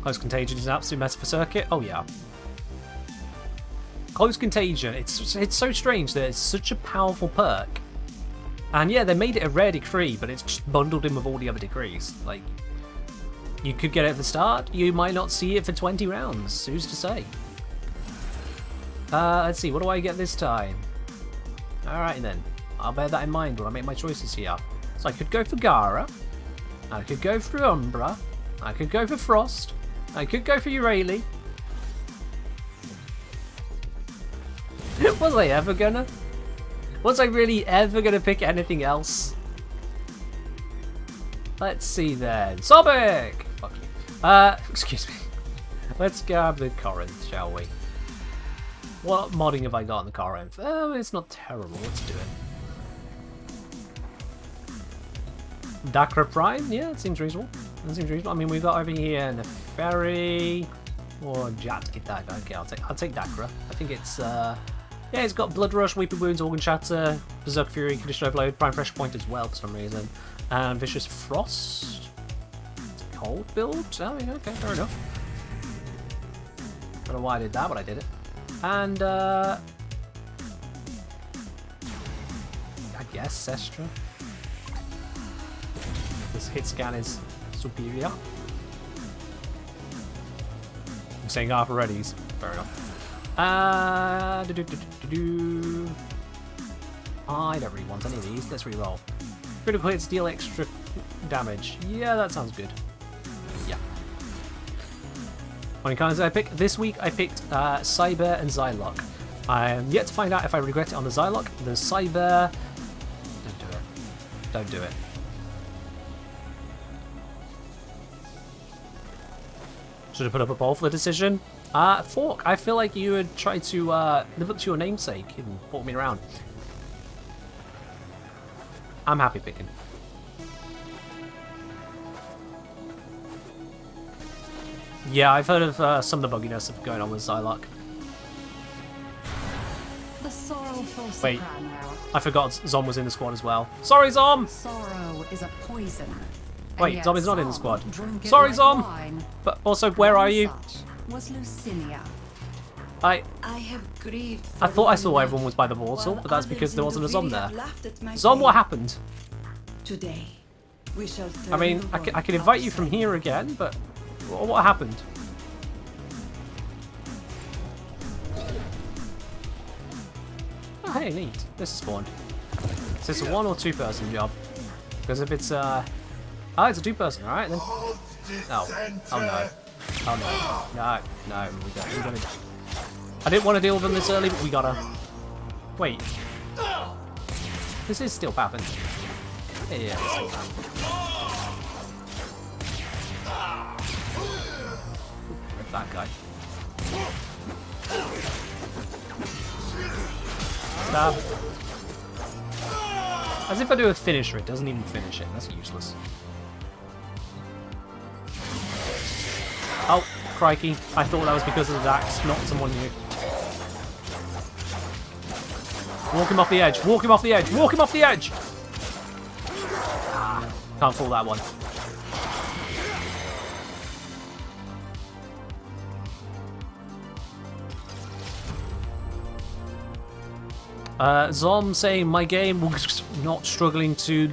Close Contagion is an absolute meta for Circuit. Oh yeah. Close Contagion. It's so strange that it's such a powerful perk. And yeah, they made it a rare decree, but it's just bundled in with all the other decrees. Like, you could get it at the start, you might not see it for 20 rounds. Who's to say? Let's see, what do I get this time? Alright then. I'll bear that in mind when I make my choices here. So I could go for Gara. I could go for Umbra. I could go for Frost. I could go for Uraili. Was I ever gonna? Was I really ever gonna pick anything else? Let's see then. Sobek! Fuck you. Excuse me. Let's grab the Corinth, shall we? What modding have I got in the Corinth? It's not terrible. Let's do it. Dakra Prime? Yeah, it seems reasonable. It seems reasonable. I mean, we've got over here Neferi or Jat. Get that. Okay, I'll take Dakra. I think it's yeah, it's got Blood Rush, Weeping Wounds, Organ Shatter, Berserk Fury, Condition Overload, Prime Pressure Point as well for some reason, and Vicious Frost. It's a cold build. Oh, yeah, okay, fair enough. I don't know why I did that, but I did it. And I guess Sestra. This hit scan is superior. I'm saying half already. Fair enough. I don't really want any of these. Let's reroll. Critical hits deal extra damage. Yeah, that sounds good. Yeah. What kinds did I pick? This week I picked Cyber and Zylok. I am yet to find out if I regret it on the Zylok. The Cyber... Don't do it. Don't do it. Should have put up a poll for the decision. Fork, I feel like you would try to live up to your namesake and walk me around. I'm happy picking. Yeah, I've heard of some of the bugginess of going on with Zylok. The sorrowful Wait, soprano. I forgot Zom was in the squad as well. Sorry, Zom! Sorrow is a poison. Wait, and Zom yet is not in the some squad. drink it Sorry, like Zom! wine. But also, where are you? Such was Lucinia. I have grieved. I thought I saw everyone was by the portal, but that's because there wasn't a Zom there. Zom, what happened? Today, we shall. I mean, I can invite you from here again, but what happened? Oh, hey, neat. This is spawned. Is this a 1 or 2 person job? Because if it's oh, it's a 2 person. All right then. Oh, oh no. Oh no. No, we gotta. I didn't want to deal with them this early, but we gotta. Wait. This is still Pappin. Yeah, it's still Pappin. Rip that guy. Stab. As if I do a finisher, it doesn't even finish it. That's useless. Oh, crikey. I thought that was because of the axe, not someone new. Walk him off the edge. Walk him off the edge. Walk him off the edge. Ah, can't fool that one. Zom saying my game was not struggling to...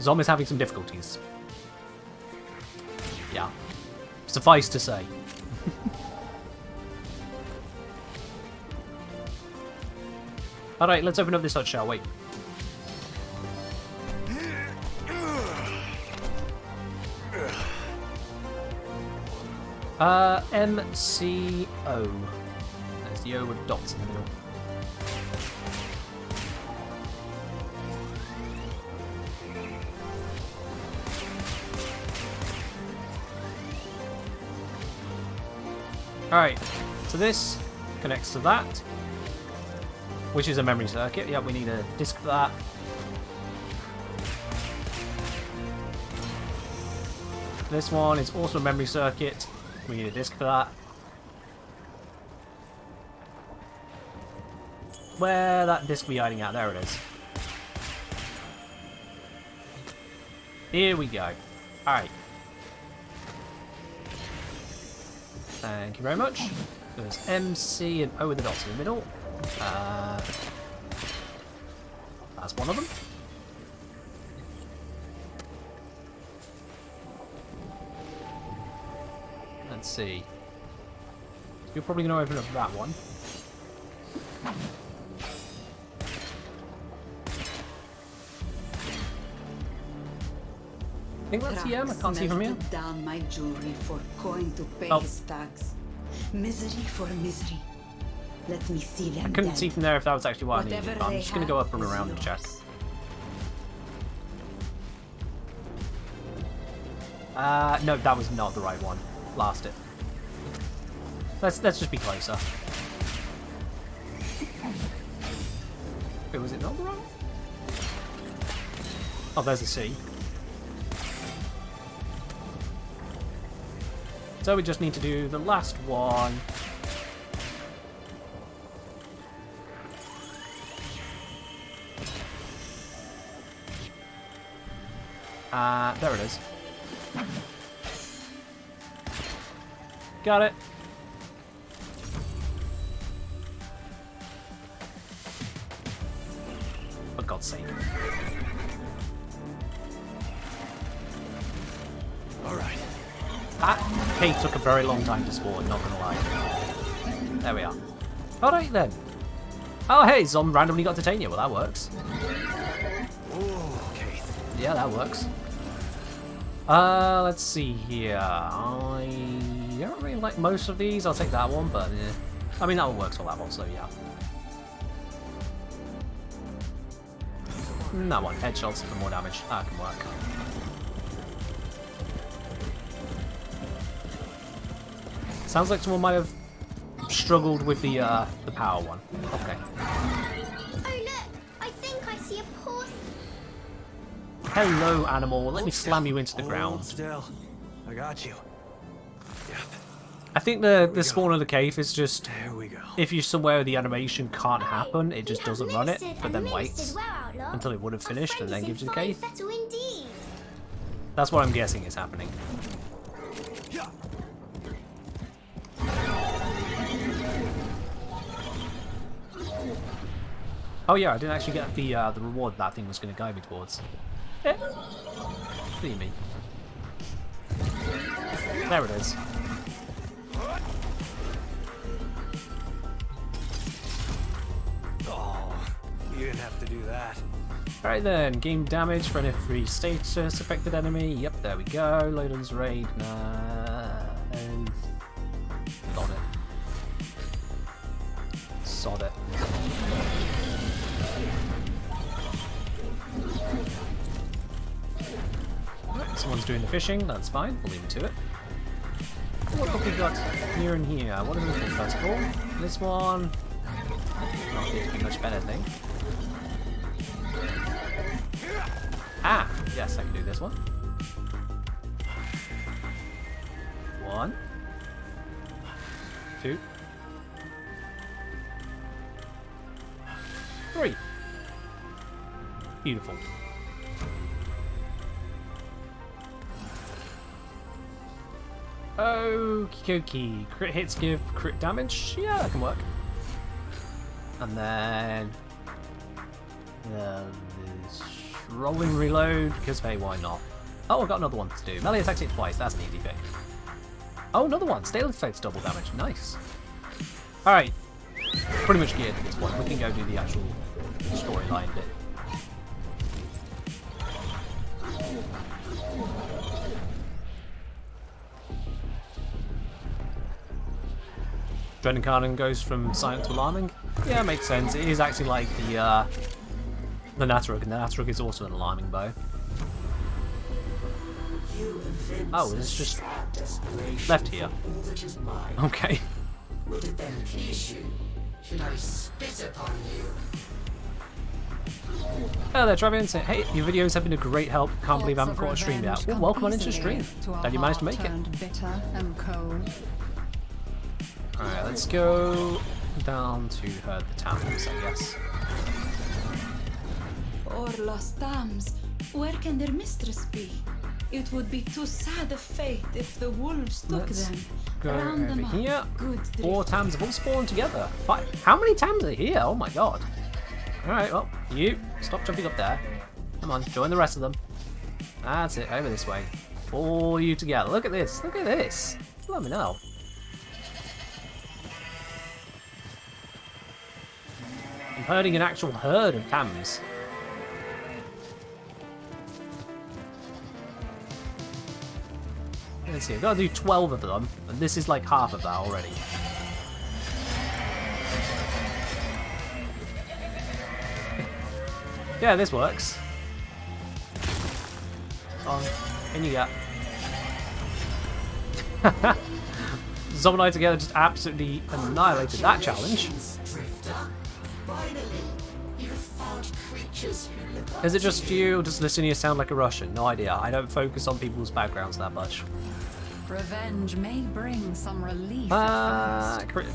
Zom is having some difficulties. Yeah. Suffice to say. Alright, let's open up this hut, shall we? MCO. There's the O with dots in the middle. Alright, so this connects to that, which is a memory circuit. Yep, we need a disk for that. This one is also a memory circuit. We need a disk for that. Where that disk be hiding out? There it is. Here we go. Alright. Thank you very much. There's MC and O with the dots in the middle. That's one of them. Let's see. You're probably going to open up that one. I think that's EM. I can't see from here. Down my jewelry for coin to pay his tax. Misery for misery. Let me see them. I couldn't dead. see from there if that was actually what I Whatever needed, but I'm they just going to go up have and is around the yours. chest. No, that was not the right one. Blast it. Let's just be closer. Wait, was it not the right one? Oh, there's a C. So we just need to do the last one. There it is. Got it. For God's sake. Alright. That cave took a very long time to spawn, not gonna lie. There we are. Alright then. Oh hey, Zom randomly got Titania. Well, that works. Oh, okay. Yeah, that works. Let's see here. I don't really like most of these. I'll take that one, but yeah. I mean, that one works for that one, so yeah. That one, headshots for more damage. That can work. Sounds like someone might have struggled with the power one. Okay. Oh look, I think I see a paw. Hello, animal. Let me slam you into the Hold ground. still. I got you. Yep. I think the spawn of the cave is just There we go. if you're somewhere where the animation can't happen, it just You have doesn't run it, limited but then and waits limited well, Outlaw. until it would have Our finished and friend then is gives you in the cave. fine fettle indeed. That's what I'm guessing is happening. Yeah. Oh yeah, I didn't actually get the reward that thing was going to guide me towards. What do you mean? There it is. Oh, you didn't have to do that. Alright then, gain damage for every status affected enemy. Yep, there we go. Loden's raid. And got it. Sod it. Alright, someone's doing the fishing. That's fine. We'll leave it to it. What have we got here and here? What do we think that's called? This one. Not going to be much better thing. Ah! Yes, I can do this one. 1, 2, 3. Beautiful. Okie dokie. Crit hits give crit damage. Yeah, that can work. And then this rolling reload, because hey, why not? Oh, I've got another one to do. Melee attacks it twice. That's an easy fix. Oh, another one. Stale effects double damage. Nice. All right. Pretty much geared at this point. We can go do the actual storyline bit. Dread Incarnate goes from silent to alarming. Yeah, makes sense. It is actually like the Nataruk, and the Nataruk is also an alarming bow. Oh, it's just left here. Okay. Would it then please you? Should I spit upon you? Hello there, Travian. Hey, your videos have been a great help. Can't believe I haven't caught a stream yet. Well, welcome on into the stream. Glad you managed to make it. Bitter and cold. Alright, let's go down to herd the towns, I guess. Or lost lambs, where can their mistress be? It would be too sad a fate if the wolves took Let's them. go Round them over up. here. Good 4 drift. tams have all spawned together. 5. How many tams are here? Oh my god. Alright, well, you stop jumping up there. Come on, join the rest of them. That's it, over this way. All you together. Look at this. Look at this. Let me know. I'm herding an actual herd of tams. Let's see, I've got to do 12 of them, and this is like half of that already. Yeah, this works. On, in you get. Zombie and I together just absolutely annihilated that challenge. Is it just you, or does listening to you sound like a Russian? No idea. I don't focus on people's backgrounds that much. Revenge may bring some relief at Crit.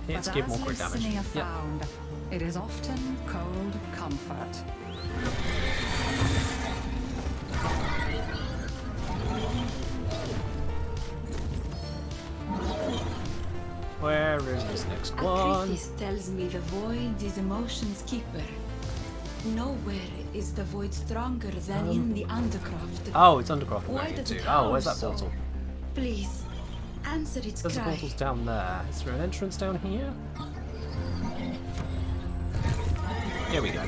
Let's give more crit damage. Lucinia Yep. found, it is often cold comfort. Where is this next one? Acrithis tells me the void is emotion's keeper. Nowhere is the void stronger than in the Undercroft. Oh, it's Undercroft. Why Going does into. it Oh, where's howl that so? portal? Please, answer its There's the cry. portal's down there. Is there an entrance down here? Here we go.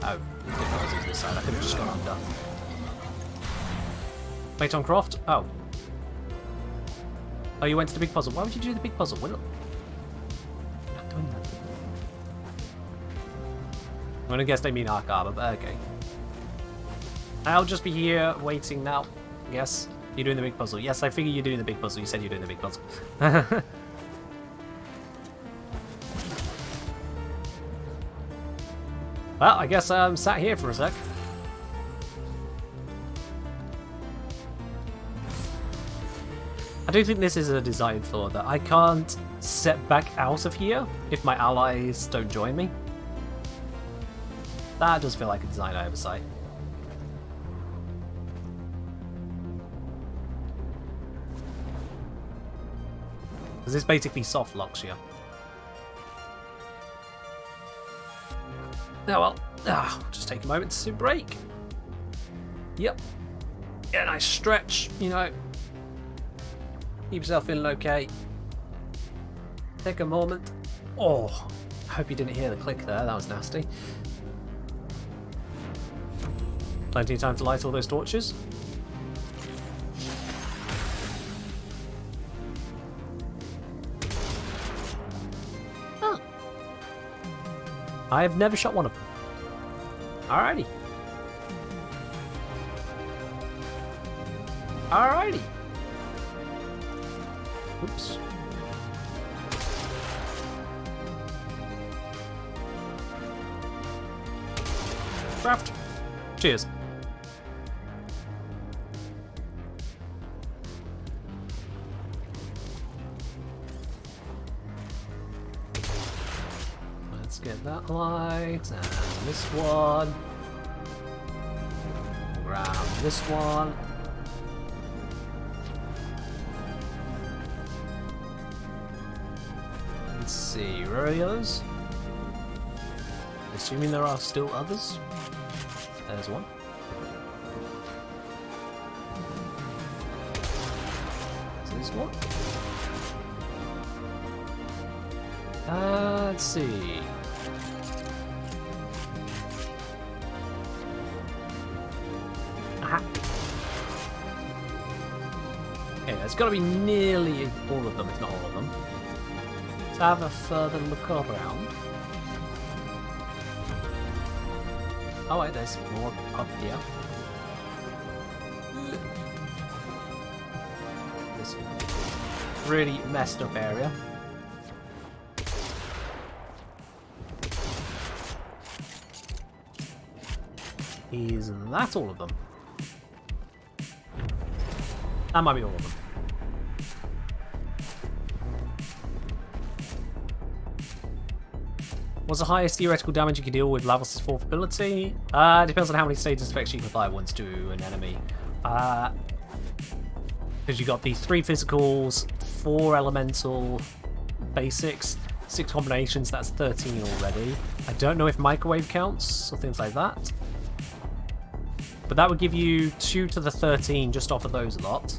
Oh, it's this side. I could have just gone under. Clayton Croft? Oh. Oh, you went to the big puzzle. Why would you do the big puzzle? We're not doing that. I'm gonna guess they mean Arc Arbor, but okay. I'll just be here waiting now, I guess. You're doing the big puzzle. Yes, I figure you're doing the big puzzle. You said you're doing the big puzzle. Well, I guess I'm sat here for a sec. I do think this is a design flaw that I can't step back out of here if my allies don't join me. That does feel like a design oversight. Because this basically soft locks you. Oh well, just take a moment to break. Yep. Get a nice stretch, you know. Keep yourself feeling okay. Take a moment. Oh, I hope you didn't hear the click there, that was nasty. Plenty of time to light all those torches. Oh. I have never shot one of them. Alrighty. Alrighty. Oops. Craft. Cheers. Let's get that light and this one. Grab this one. Let's see, where are the others? Assuming there are still others. There's one. There's this one. Let's see. Aha. Okay, there's got to be nearly all of them, if not all of them. Let's have a further look around. Oh wait, there's more up here. This really messed up area. Is that all of them? That might be all of them. What's the highest theoretical damage you can deal with Lavos' fourth ability? Depends on how many status effects you can apply once to an enemy. Because you got the 3 physicals, 4 elemental basics, 6 combinations, that's 13 already. I don't know if microwave counts or things like that. But that would give you 2 to the 13 just off of those a lot.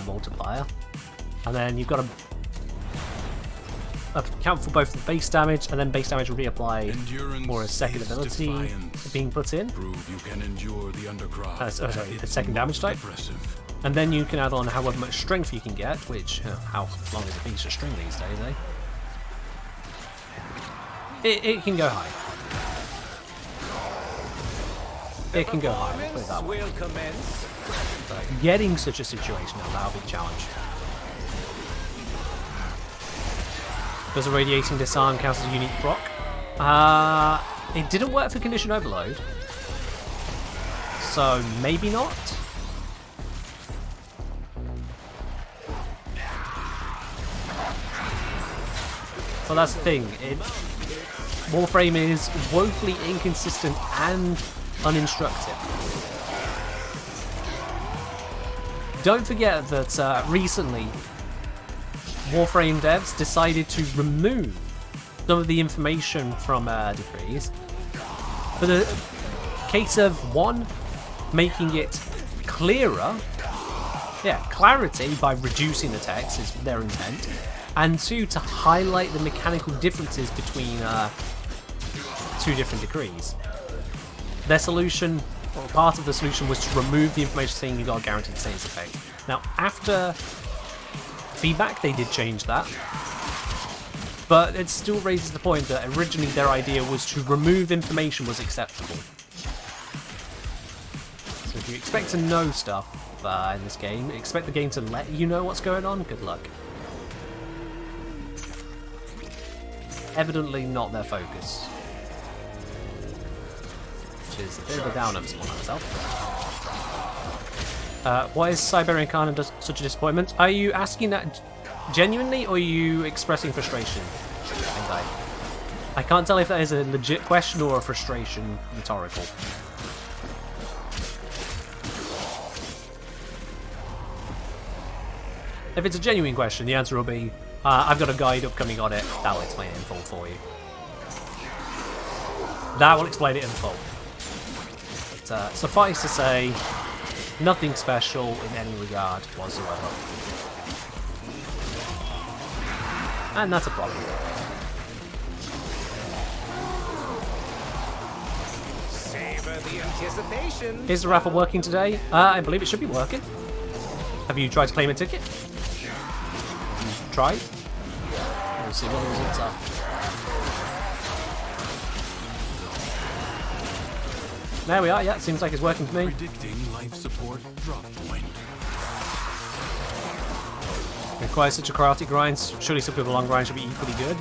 Multiplier. And then you've got to account for both the base damage, and then base damage will reapply for a second ability being put in. Prove you can endure the undercroft. Sorry, the second damage type. And then you can add on however much strength you can get, which, how long is a piece of string these days, eh? It can go high. It can go high, let's put it that way. But getting such a situation now, that'll be a challenge. Does a radiating disarm count as a unique proc? It didn't work for condition overload, so maybe not. Well, that's the thing. Warframe is woefully inconsistent and uninstructive. Don't forget that recently Warframe devs decided to remove some of the information from decrees for the case of 1, making it clearer, clarity by reducing the text is their intent, and 2, to highlight the mechanical differences between 2 different decrees. Their solution, or part of the solution, was to remove the information saying you got a guaranteed status effect. Now, after feedback, they did change that, but it still raises the point that originally their idea was to remove information was acceptable. So if you expect to know stuff in this game, expect the game to let you know what's going on, good luck. Evidently not their focus. Which is a bit of a downer for someone like myself. Why is Siberian Khan such a disappointment? Are you asking that genuinely, or are you expressing frustration? I can't tell if that is a legit question or a frustration rhetorical. If it's a genuine question, the answer will be, I've got a guide upcoming on it, that'll explain it in full for you. That will explain it in full. But suffice to say, nothing special in any regard whatsoever. And that's a problem. Savor the anticipation. Is the raffle working today? I believe it should be working. Have you tried to claim a ticket? Try. We'll see what the results are. There we are, yeah, seems like it's working for me. Predicting life support drop point. Requires such a karate grind, surely some people long grind should be equally good.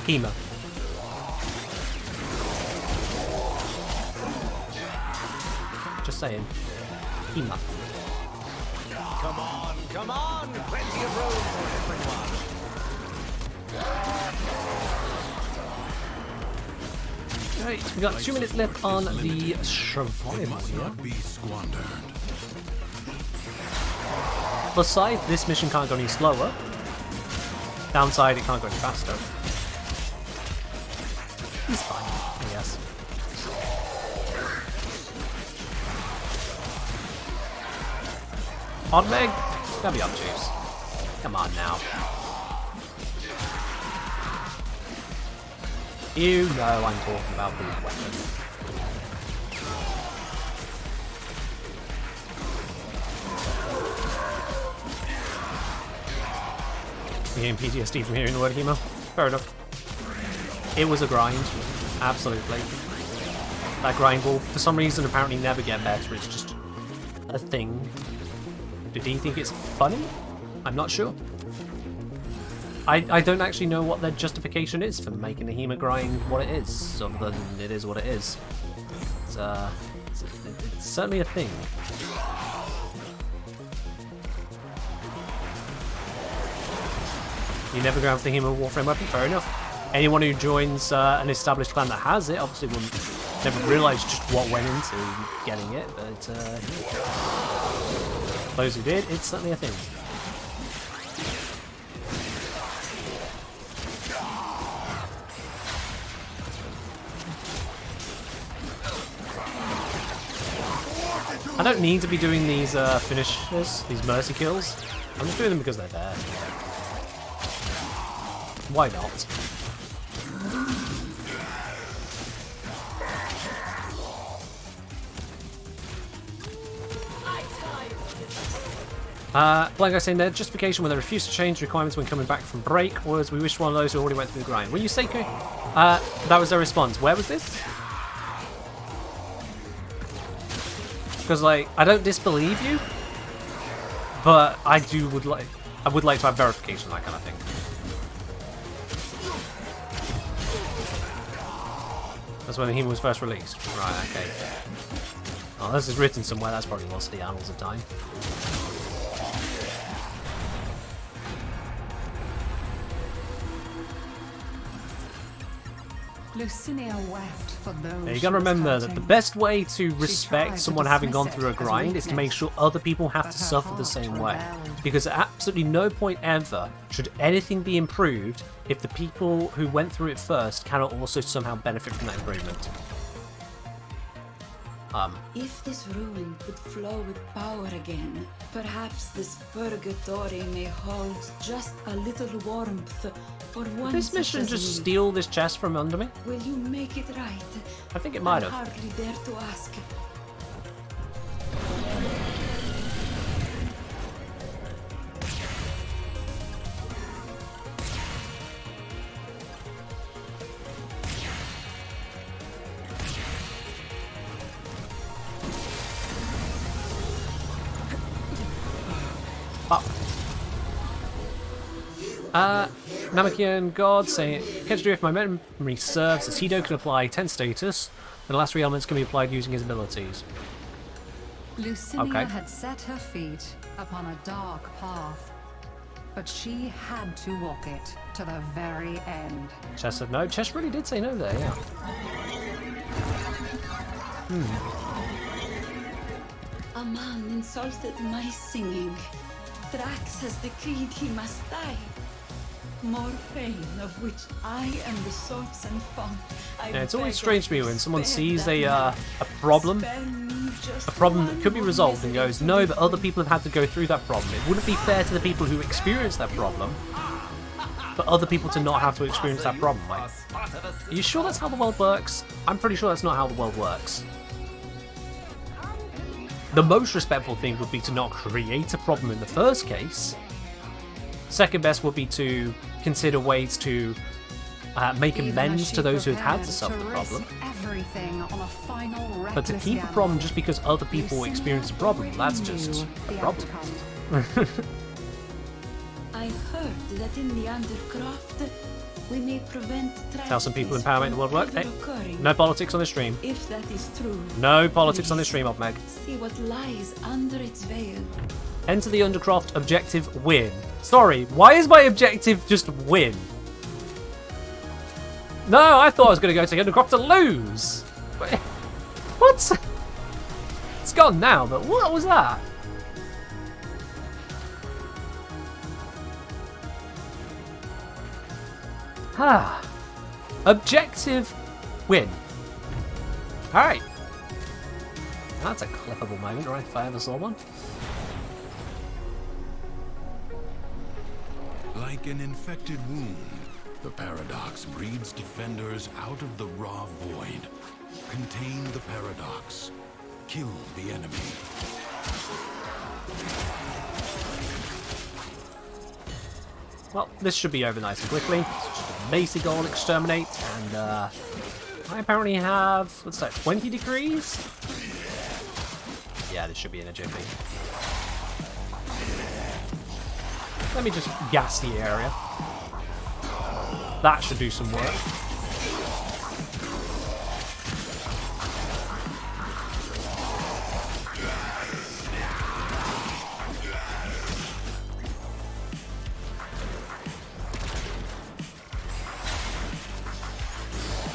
Kima. Just saying. Kima. Come on, plenty of room for everyone. Right, we got 2 minutes left on the survival here. Not be squandered. Plus side, this mission can't go any slower. Downside, it can't go any faster. He's fine, I guess. Odd Meg, Gotta be obtuse. Come on now. You know I'm talking about the weapon. You getting PTSD from hearing the word hemo? Fair enough. It was a grind. Absolutely. That grind will, for some reason, apparently never get better. It's just a thing. Did he think it's funny? I'm not sure. I don't actually know what their justification is for making the hema grind what it is, other than it is what it is. It's certainly a thing. You never go after the hema Warframe weapon, fair enough. Anyone who joins an established clan that has it obviously will never realise just what went into getting it, but those who did, it's certainly a thing. I don't need to be doing these finishes, these mercy kills. I'm just doing them because they're there. Why not? Like I was saying, their justification when they refused to change requirements when coming back from break was we wish one of those who already went through the grind. Were you Seiko? That was their response. Where was this? Because, like, I don't disbelieve you, but I would like to have verification, that kind of thing. That's when the heme was first released. Right, okay. Oh, this is written somewhere, that's probably lost the annals of time. Lucinia wept for those. Now you gotta remember that the best way to respect someone having gone through a grind is to make sure other people have to suffer the same way. Because at absolutely no point ever should anything be improved if the people who went through it first cannot also somehow benefit from that improvement. If this ruin could flow with power again, perhaps this purgatory may hold just a little warmth for one. Did this mission just steal this chest from under me? Will you make it right? I think it might have. I hardly dare to ask. Namakian God saying, Kedru, if my memory serves, Asido can apply 10 status, and the last 3 elements can be applied using his abilities. Lucinia had set her feet upon a dark path, but she had to walk it to the very end. Chess said no. Chess really did say no there, yeah. A man insulted my singing. Drax has decreed he must die. More pain of which I am the source and font. Yeah, it's always strange to me when someone sees a problem that could be resolved and goes, no, but other people have had to go through that problem. It wouldn't be fair to the people who experienced that problem for other people to not have to experience that problem. Like, are you sure that's how the world works? I'm pretty sure that's not how the world works. The most respectful thing would be to not create a problem in the first case. Second best would be to consider ways to make amends to those who have had to suffer the problem. But to keep a problem just because other people experience a problem, that's just a problem. I heard that in the Undercroft we may prevent Tell some people in power make the world work. Hey, occurring. no politics on this stream. If that is true, No politics on this stream, Meg. see what lies under its veil. Enter the Undercroft, objective win. Sorry, why is my objective just win? No, I thought I was going to go to the Undercroft to lose. What? It's gone now, but what was that? Objective win. Alright. That's a clippable moment, right, if I ever saw one. Like an infected wound, the paradox breeds defenders out of the raw void. Contain the paradox. Kill the enemy. Well, this should be over nice and quickly. It's just a basic goal, exterminate, and I apparently have, what's that, 20 degrees? Yeah, this should be in a jiffy. Let me just gas the area. That should do some work. The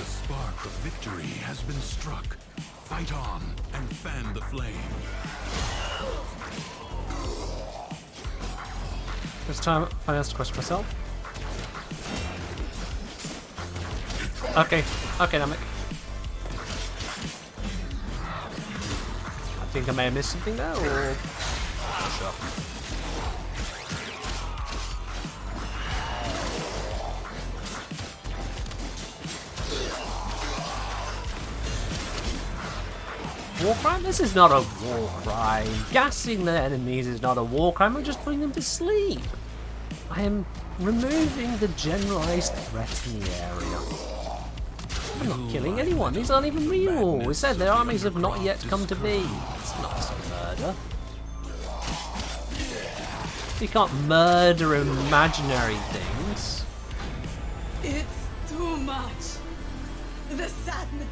spark of victory has been struck. Fight on and fan the flame. This time I asked a question myself. Okay, damn it. I think I may have missed something there, or... Sure. War crime? This is not a war crime. Gassing the enemies is not a war crime. I'm just putting them to sleep. I am removing the generalized threat in the area. I'm not killing anyone. These aren't even real. We said their armies have not yet come to be. It's not some murder. You can't murder imaginary things. It's too much. The sadness.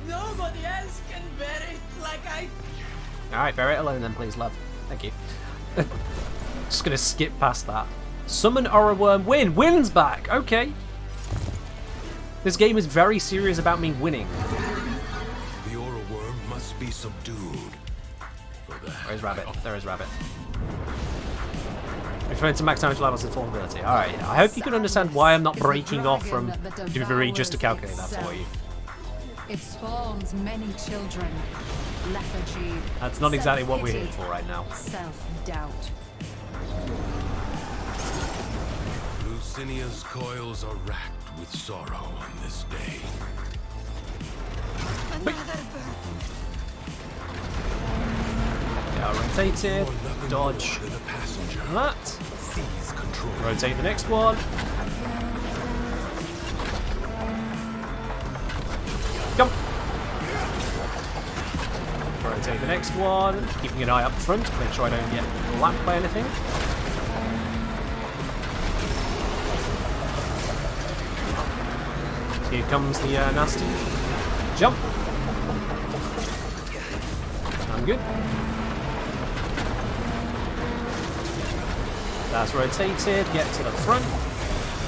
Nobody else can bear it like I... Alright, bear it alone then, please, love. Thank you. Just gonna skip past that. Summon Aura Worm, win! Win's back! Okay. This game is very serious about me winning. The Aura Worm must be subdued. There is Rabbit. There is Rabbit. Referring to max damage levels and vulnerability. Alright, I hope you can understand why I'm not breaking off from Duviri just to calculate that for you. It spawns many children. Lethargy. That's not exactly what we're here for right now. Self-doubt. Lucinia's coils are racked with sorrow on this day. Yeah, rotated, dodge, that. Rotate the next one. Come. Rotate the next one. Keeping an eye up front, make sure I don't get lapped by anything. Here comes the nasty jump. I'm good. That's rotated, get to the front,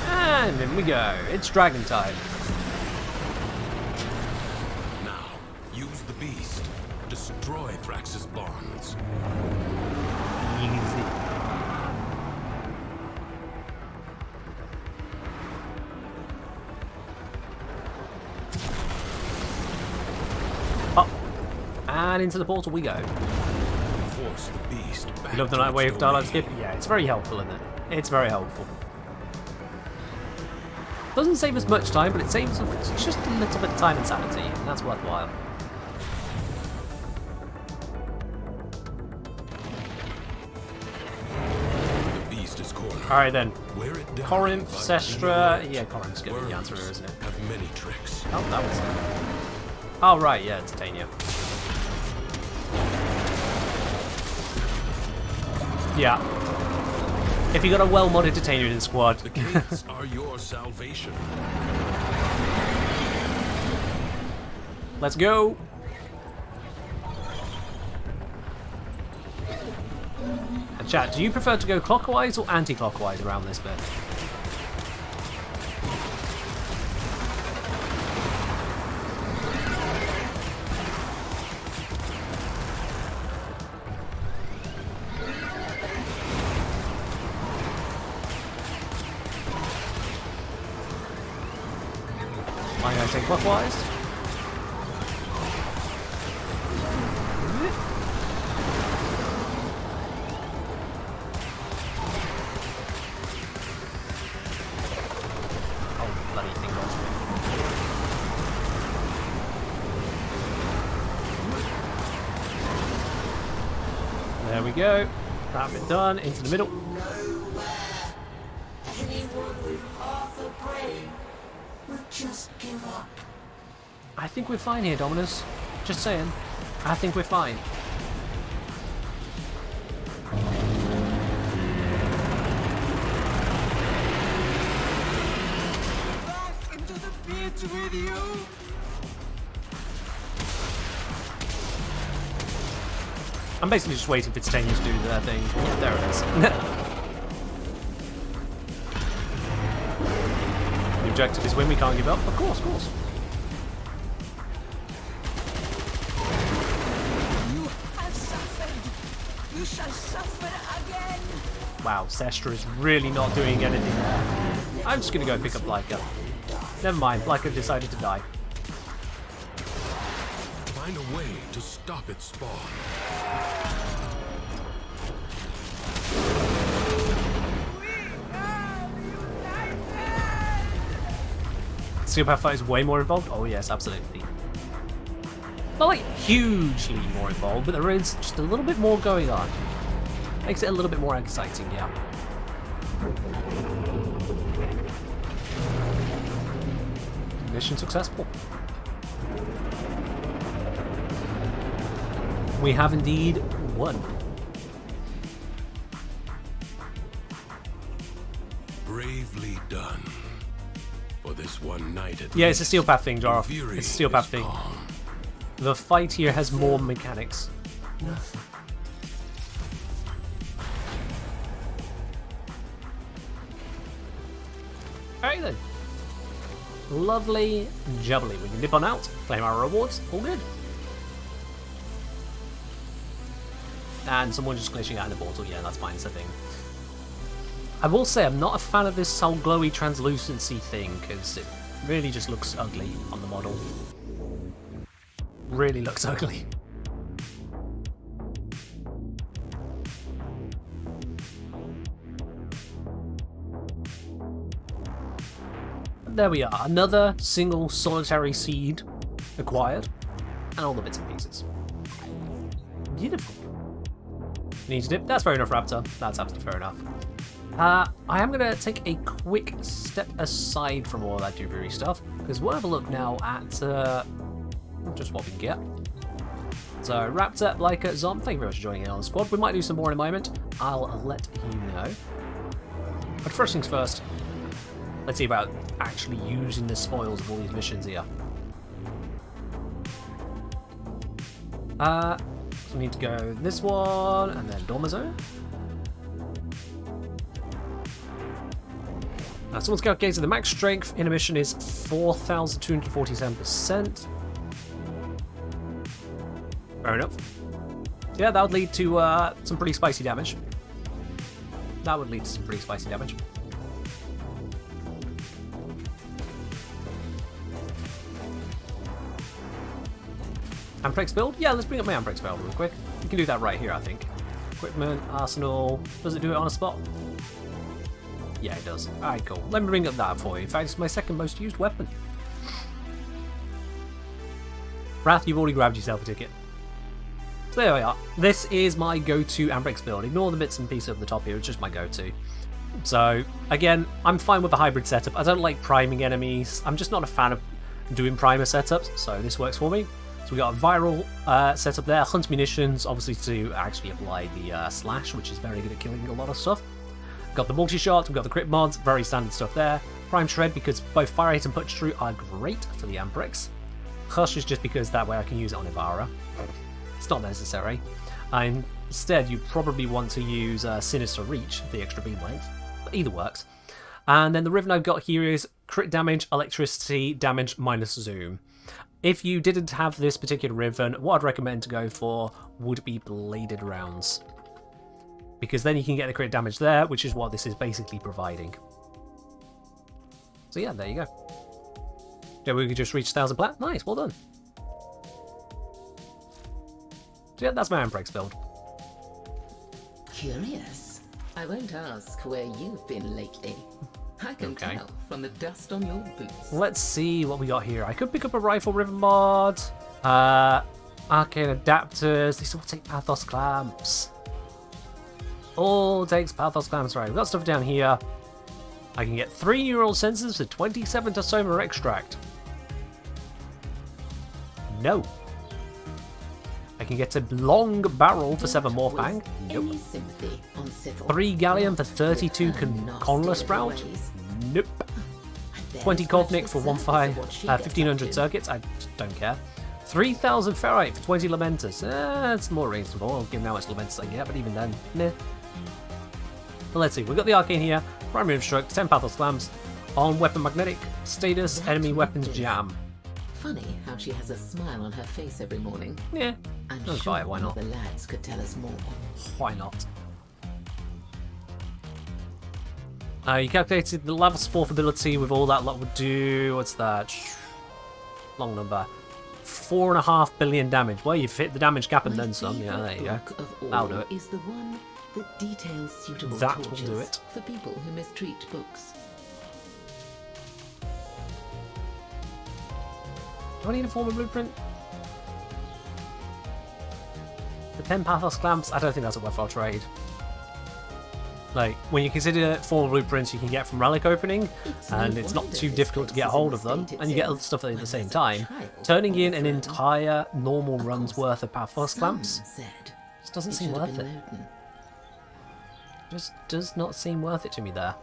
and in we go. It's dragon time. Now, use the beast. Destroy Thrax's bonds. Easy. Up. And into the portal we go. Force the beast back. You love the to night its wave dialogue domain. skip? Yeah, it's very helpful, isn't it? It's very helpful. Doesn't save us much time, but it saves us just a little bit of time and sanity, and that's worthwhile. The beast is cornered. Alright then. Wear it down Corinth, by Sestra. being Yeah, Corinth's gonna be the answer, worms isn't it? have many tricks. Oh, that was. Oh, right, yeah, it's Titania. Yeah. If you got a well-modded Titania in the squad. The gates are your salvation. Let's go. And chat, do you prefer to go clockwise or anti-clockwise around this bit? I'm going to take clockwise. bloody thing dodged me. There we go. That bit done. Into the middle. Anyone with half a brain would just give up. I think we're fine here, Dominus. Just saying. I think we're fine. Back into the pit with you. I'm basically just waiting for Titania to do their thing. Yeah, there it is. The objective is win, we can't give up. Of course, of course. You have suffered. You shall suffer again. Wow, Sestra is really not doing anything there. I'm just going to go pick up Leica. Never mind, Leica decided to die. Find a way to stop its spawn. Steel Path fight is way more involved? Oh yes, absolutely. Not like hugely more involved, but there is just a little bit more going on. Makes it a little bit more exciting, yeah. Mission successful. We have indeed won. Bravely done. For this one night at Yeah, it's a least, Steel Path thing, Jarl. Duviri It's a Steel Path is thing. calm. The fight here has more mechanics. Nothing. Alright then. Lovely jubbly. We can dip on out, claim our rewards, all good. And someone just glitching out in the portal, yeah, that's fine, it's a thing. I will say I'm not a fan of this whole glowy translucency thing, because it really just looks ugly on the model. Really looks ugly. There we are, another single solitary seed acquired, and all the bits and pieces. Beautiful. Need to dip? That's fair enough, Raptor. That's absolutely fair enough. I am going to take a quick step aside from all that Duviri stuff, because we'll have a look now at just what we can get. So, Raptor, Leica, Zom, thank you very much for joining in on the squad. We might do some more in a moment. I'll let you know. But first things first, let's see about actually using the spoils of all these missions here. So we need to go this one, and then Dormazone. Someone's calculated the max strength in a mission is 4,247%. Fair enough. Yeah, that would lead to some pretty spicy damage. That would lead to some pretty spicy damage. Amprex build? Yeah, let's bring up my Amprex build real quick. We can do that right here, I think. Equipment, arsenal. Does it do it on a spot? Yeah, it does. Alright, cool. Let me bring up that for you. In fact, it's my second most used weapon. Wrath, you've already grabbed yourself a ticket. So there we are. This is my go-to Amprex build. Ignore the bits and pieces at the top here, it's just my go-to. So, again, I'm fine with the hybrid setup. I don't like priming enemies. I'm just not a fan of doing primer setups, so this works for me. So we got a viral setup there, hunt munitions, obviously to actually apply the slash, which is very good at killing a lot of stuff. Got the multi-shot, we've got the crit mods, very standard stuff there. Prime Shred, because both Fire Hit and Punch Through are great for the Amprex. Hush is just because that way I can use it on Ivara. It's not necessary. Instead, you probably want to use Sinister Reach, the extra beam length, but either works. And then the Riven I've got here is crit damage, electricity, damage minus zoom. If you didn't have this particular Riven, what I'd recommend to go for would be bladed rounds. Because then you can get the crit damage there, which is what this is basically providing. So yeah, there you go. Yeah, we could just reach 1,000 plat. Nice, well done. So yeah, that's my Amprex build. Curious. I won't ask where you've been lately. I can tell from the dust on your boots. Let's see what we got here. I could pick up a rifle river mod. Arcane adapters. These all take pathos clamps. All takes pathos clamps. Right, we've got stuff down here. I can get 3 neural sensors for 27 Tosoma extract. No. I can get a long barrel for 7 Morphang. Nope. 3 galleon for 32 Conla Sprout. Nope. 20 Kovnik for 1500 circuits. I just don't care. 3000 ferrite for 20 Lamentus. That's more reasonable, given how much Lamentus I get, but even then, meh. But let's see, we've got the Arcane here. Primary Instruct, 10 Pathos Clamps. On Weapon Magnetic. Status, Enemy Weapons Jam. Funny how she has a smile on her face every morning. Yeah. I'm That's sure right, why not? the lads could tell us more. Why not? You calculated the level 4 ability with all that lot would do. What's that? Long number. 4.5 billion damage. Well, you've hit the damage cap and then some. Yeah, there you go. That'll do it. Is the one that details suitable That will tortures do it. for people who mistreat books. Do I need a formal blueprint? The 10 Pathos Clamps? I don't think that's a worthwhile trade. Like, when you consider formal blueprints you can get from relic opening, and it's not too difficult to get a hold of them, and you get other stuff at the same time, turning in an entire normal run's worth of Pathos Clamps just doesn't seem worth it. Just does not seem worth it to me there.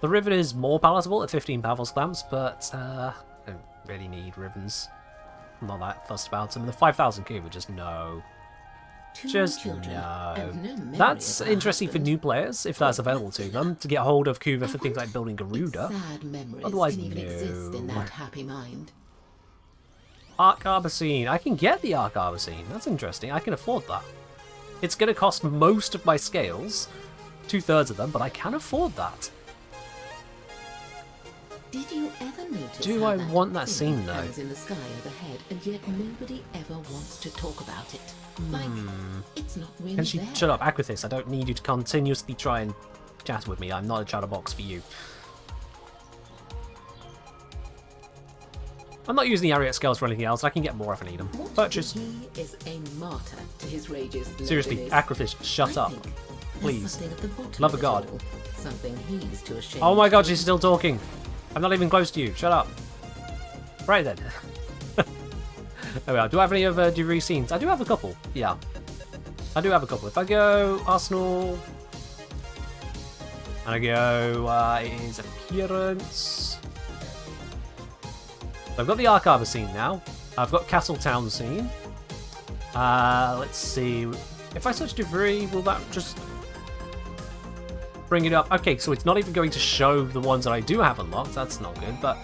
The Rivet is more palatable at 15 Pathos Clamps, but I don't really need ribbons. I'm not that fussed about them. The 5000 Cuba, just no. Just no. That's interesting for new players, if that's available to them, to get hold of Kuva for things like building Garuda. Otherwise, no. Arc Arbacene. I can get the Arc Arbacene. That's interesting. I can afford that. It's going to cost most of my scales, 2/3 of them, but I can afford that. Did you ever notice Do I want that scene though? in the sky overhead, and yet nobody ever wants to talk about it? Like, it's not really Can she there. shut up, Aquithis? I don't need you to continuously try and chat with me. I'm not a chatterbox for you. I'm not using the Ariat scales for anything else. I can get more if I need them. Purchase. He is a martyr to his rages. Seriously, Aquithis, shut up. Please. Love of God. Something he's too ashamed. Oh my god, she's still talking. I'm not even close to you. Shut up. Right then. There we are. Do I have any other Duviri scenes? I do have a couple. Yeah. I do have a couple. If I go Arsenal, and I go his appearance. So I've got the Arc Arbor scene now. I've got Castle Town scene. Let's see. If I search Duviri, will that just bring it up? Okay, so it's not even going to show the ones that I do have unlocked. That's not good. But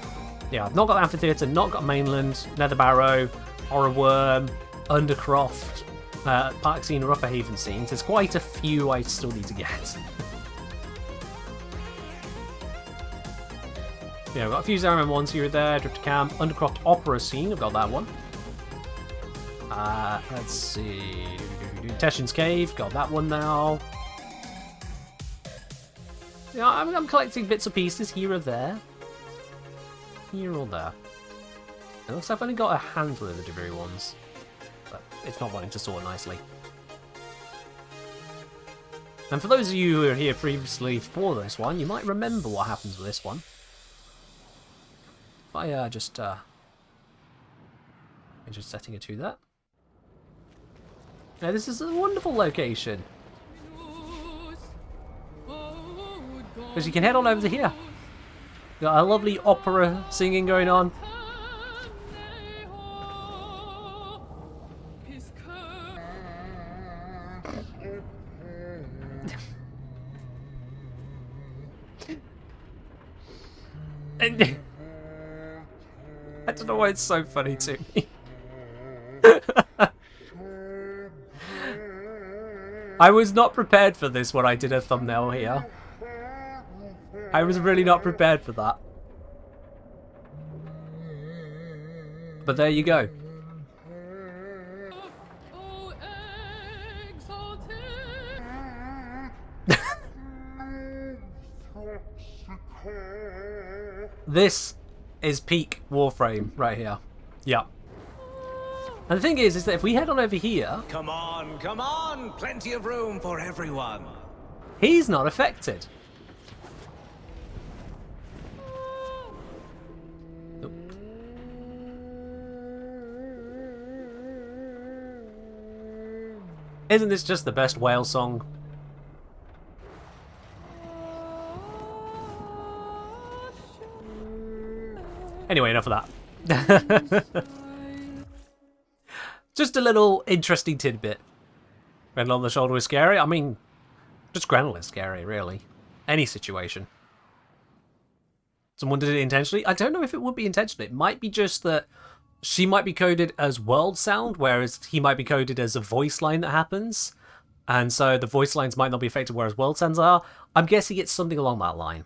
yeah, I've not got Amphitheatre, not got Mainland, Nether Barrow, Horror Worm, Undercroft, Park Scene, or Upper Haven scenes. There's quite a few I still need to get. Yeah, I've got a few Zariman ones here or there. Drifter Camp, Undercroft Opera scene. I've got that one. Let's see. Teshin's Cave. Got that one now. Yeah, I'm collecting bits and pieces here or there. Here or there. It looks like I've only got a handful of the Duviri ones. But it's not wanting to sort nicely. And for those of you who are here previously for this one, you might remember what happens with this one. If I just setting it to that. Now this is a wonderful location. Because you can head on over to here. Got a lovely opera singing going on. And I don't know why it's so funny to me. I was not prepared for this when I did a thumbnail here. I was really not prepared for that. But there you go. This is peak Warframe right here. Yeah. And the thing is that if we head on over here... Come on, come on! Plenty of room for everyone. He's not affected. Nope. Isn't this just the best whale song? Anyway, enough of that. Just a little interesting tidbit. Grendel on the shoulder is scary. I mean, just Grendel is scary, really. Any situation. Someone did it intentionally. I don't know if it would be intentional. It might be just that she might be coded as world sound, whereas he might be coded as a voice line that happens. And so the voice lines might not be affected, whereas world sounds are. I'm guessing it's something along that line.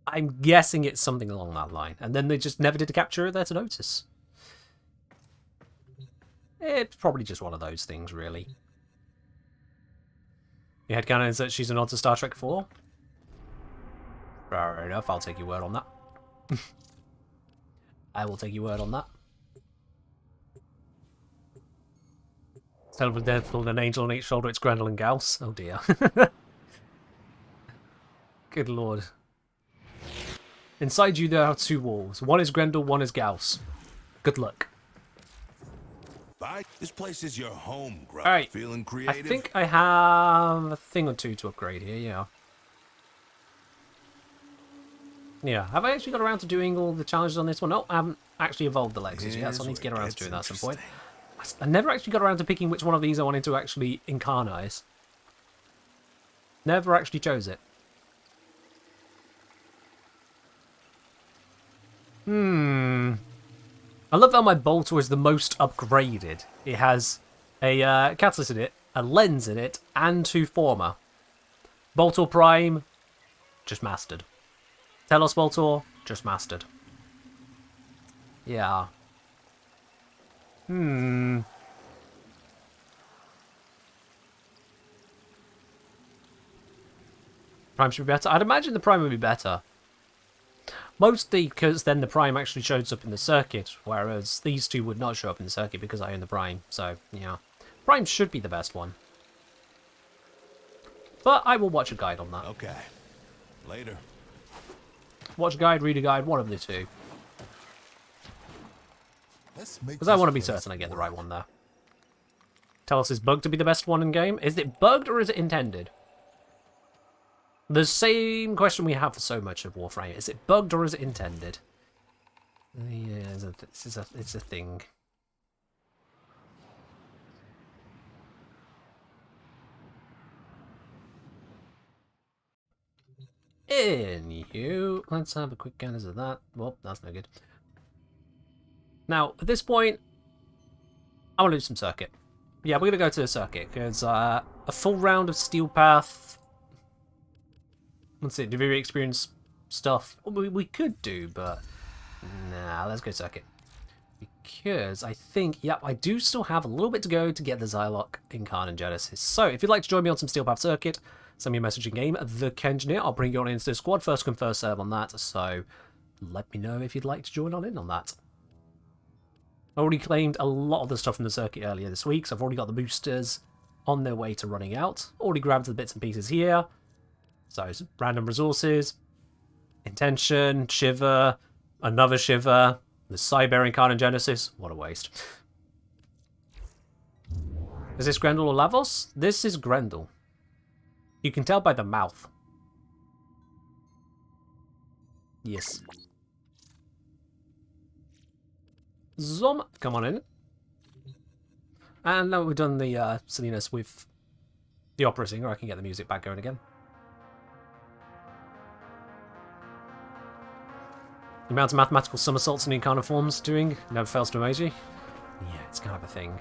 I'm guessing it's something along that line. And then they just never did a capture there to notice. It's probably just one of those things, really. Your headcanon is that she's a nod to Star Trek 4? Fair enough, I'll take your word on that. I will take your word on that. Instead of a devil and an angel on each shoulder, it's Grendel and Gauss. Oh dear. Good lord. Inside you there are two walls. One is Grendel, one is Gauss. Good luck. Bye. This place is your home, Grub. Alright. Feeling creative? I think I have a thing or two to upgrade here, yeah. Yeah, have I actually got around to doing all the challenges on this one? No, I haven't actually evolved the Lexus yet, so I need to get around to doing that at some point. I never actually got around to picking which one of these I wanted to actually incarnate. Never actually chose it. I love how my Bolter is the most upgraded. It has a catalyst in it, a lens in it, and 2 former. Bolter Prime, just mastered. Telos Bolter, just mastered. Yeah. Prime should be better. I'd imagine the Prime would be better. Mostly because then the Prime actually shows up in the circuit, whereas these two would not show up in the circuit because I own the Prime. So, yeah. Prime should be the best one. But I will watch a guide on that. Okay. Later. Watch a guide, read a guide, one of the two. Because I want to be certain I get the right one there. Tell us, is bugged to be the best one in game? Is it bugged or is it intended? The same question we have for so much of Warframe. Is it bugged or is it intended? Yeah, it's a thing. Anywho, let's have a quick gander at that. Well, that's no good. Now, at this point, I want to do some circuit. Yeah, we're going to go to the circuit, because a full round of Steel Path... Let's see, Duviri experience stuff. We could do, but... Nah, let's go circuit. Because I think, yep, I do still have a little bit to go to get the Zylok Incarn and Genesis. So, if you'd like to join me on some Steel Path circuit, send me a message in game, the Kengineer. I'll bring you on into the squad, first come, first serve on that. So, let me know if you'd like to join on in on that. I already claimed a lot of the stuff from the circuit earlier this week, so I've already got the boosters on their way to running out. Already grabbed the bits and pieces here. So, random resources, Intention, Shiver, another Shiver, the Cyber Incarn and Genesis. What a waste. Is this Grendel or Lavos? This is Grendel. You can tell by the mouth. Yes. Zom, come on in. And now we've done the silliness with the opera singer, I can get the music back going again. The amount of mathematical somersaults and incarnate forms doing never fails to amaze you. Yeah, it's kind of a thing.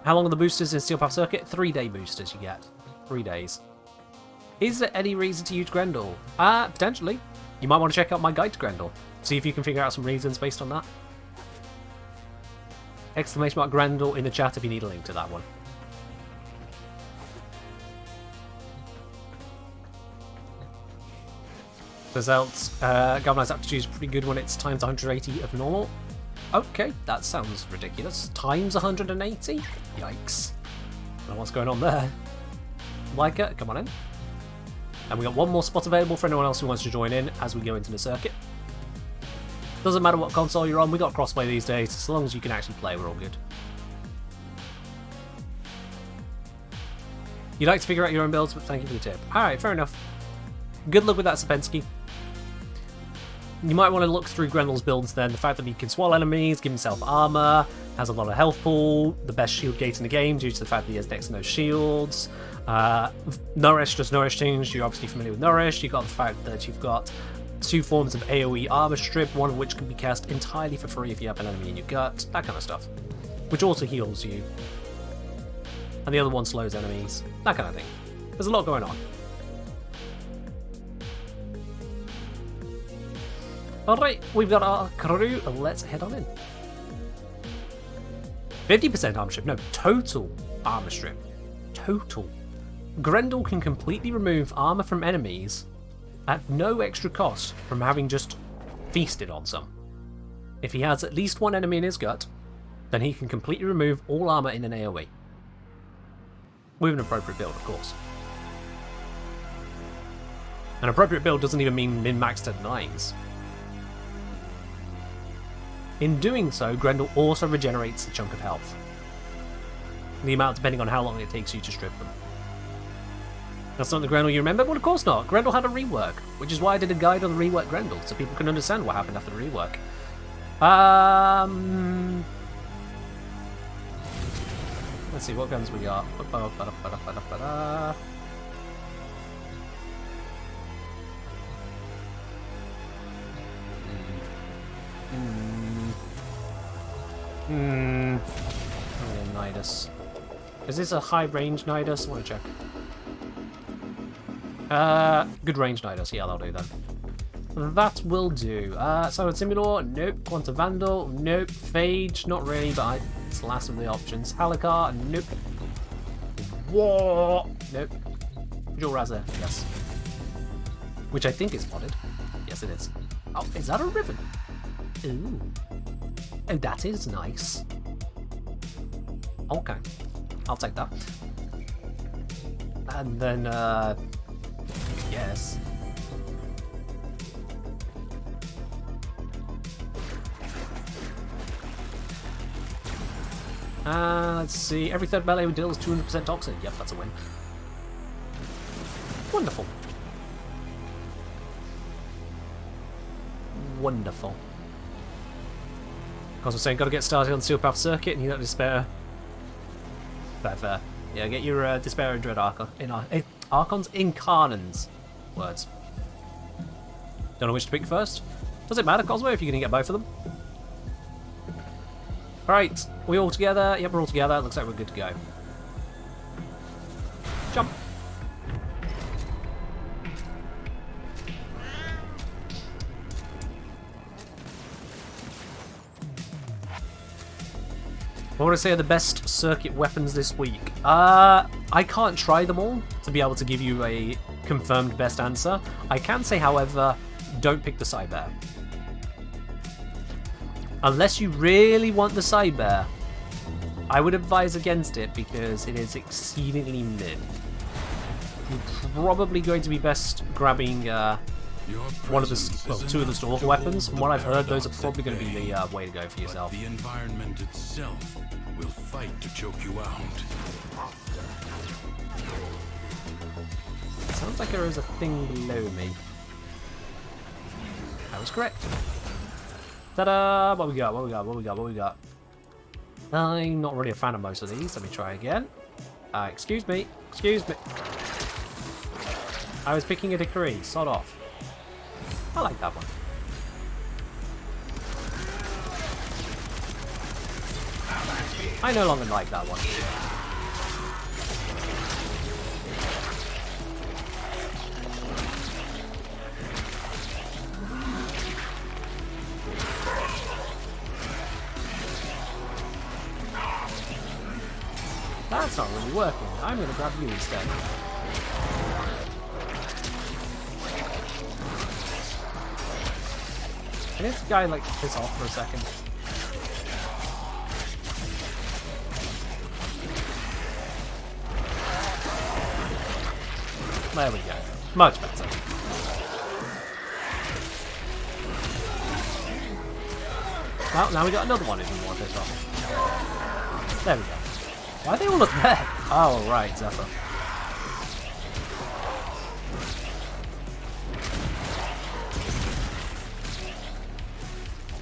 How long are the boosters in Steel Path Circuit? 3-day boosters you get. 3 days. Is there any reason to use Grendel? Potentially. You might want to check out my guide to Grendel. See if you can figure out some reasons based on that. Exclamation mark Grendel in the chat if you need a link to that one. Results. Galvanized aptitude is pretty good when it's times 180 of normal. Okay, that sounds ridiculous. Times 180? Yikes. I don't know what's going on there. Leica, come on in. And we got one more spot available for anyone else who wants to join in as we go into the circuit. Doesn't matter what console you're on, we got crossplay these days. As long as you can actually play, we're all good. You like to figure out your own builds, but thank you for the tip. Alright, fair enough. Good luck with that, Sapensky. You might want to look through Grendel's builds then. The fact that he can swallow enemies, give himself armor, has a lot of health pool, the best shield gate in the game due to the fact that he has next to no shields. Nourish does Nourish things. You're obviously familiar with Nourish. You've got the fact that you've got 2 forms of AoE armor strip, one of which can be cast entirely for free if you have an enemy in your gut, that kind of stuff. Which also heals you. And the other one slows enemies, that kind of thing. There's a lot going on. Alright, we've got our crew, let's head on in. 50% armor strip, no, total armor strip. Total. Grendel can completely remove armor from enemies at no extra cost from having just feasted on some. If he has at least one enemy in his gut, then he can completely remove all armor in an AoE. With an appropriate build, of course. An appropriate build doesn't even mean min-maxed at 9s. In doing so, Grendel also regenerates a chunk of health. The amount depending on how long it takes you to strip them. That's not the Grendel you remember? Well, of course not. Grendel had a rework, which is why I did a guide on the rework Grendel, so people can understand what happened after the rework. Let's see, what guns we got? Nidus. Is this a high range Nidus? I want to check. Good range Nidus. Yeah, that'll do then. That will do. Silent Simulator? Nope. Quantum Vandal? Nope. Phage? Not really, but it's the last of the options. Halicar? Nope. Whoa! Nope. Dual Razor? Yes. Which I think is modded. Yes, it is. Oh, is that a ribbon? Ooh. Oh, that is nice. Okay. I'll take that. And then, yes. Let's see. Every third melee deals 200% toxin. Yep, that's a win. Wonderful. Wonderful. Because we're saying, gotta get started on Steel Path Circuit, and you don't despair. Fair. Yeah, get your Despair and Dread Archons Incarnans. Words. Don't know which to pick first. Does it matter, Cosmo, if you're going to get both of them? Alright, we all together? Yep, we're all together. Looks like we're good to go. Jump! What would I say are the best circuit weapons this week? I can't try them all to be able to give you a confirmed best answer. I can say, however, don't pick the Cyber. Unless you really want the Cyber, I would advise against it because it is exceedingly mid. You're probably going to be best grabbing one of the, well, 2 of the Stalker weapons. From what I've heard, those are probably going to be the way to go for yourself. The environment itself will fight to choke you out. Sounds like there is a thing below me. I was correct. Ta-da! What we got? I'm not really a fan of most of these. Let me try again. Excuse me. I was picking a Decree. Sod off. I like that one. I no longer like that one. That's not really working. I'm going to grab you instead. Can this guy like piss off for a second? There we go. Much better. Well, now we got another one even more pissed off. There we go. Why they all look there? Oh, right, Zephyr.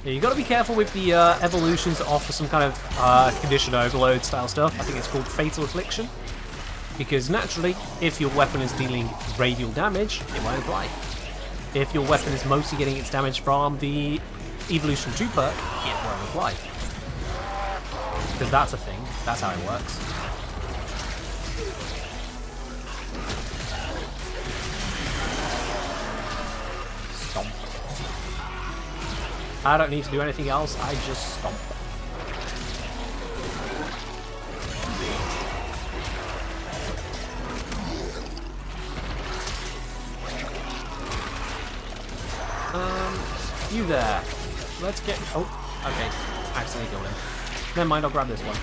Yeah, you got to be careful with the evolutions that offer some kind of condition overload style stuff. I think it's called Fatal Affliction. Because naturally, if your weapon is dealing radial damage, it won't apply. If your weapon is mostly getting its damage from the Evolution 2 perk, it won't apply. Because that's a thing. That's how it works. Stomp. I don't need to do anything else, I just stomp. You there. Let's get... Oh, okay. Accidentally killed him. Never mind, I'll grab this one.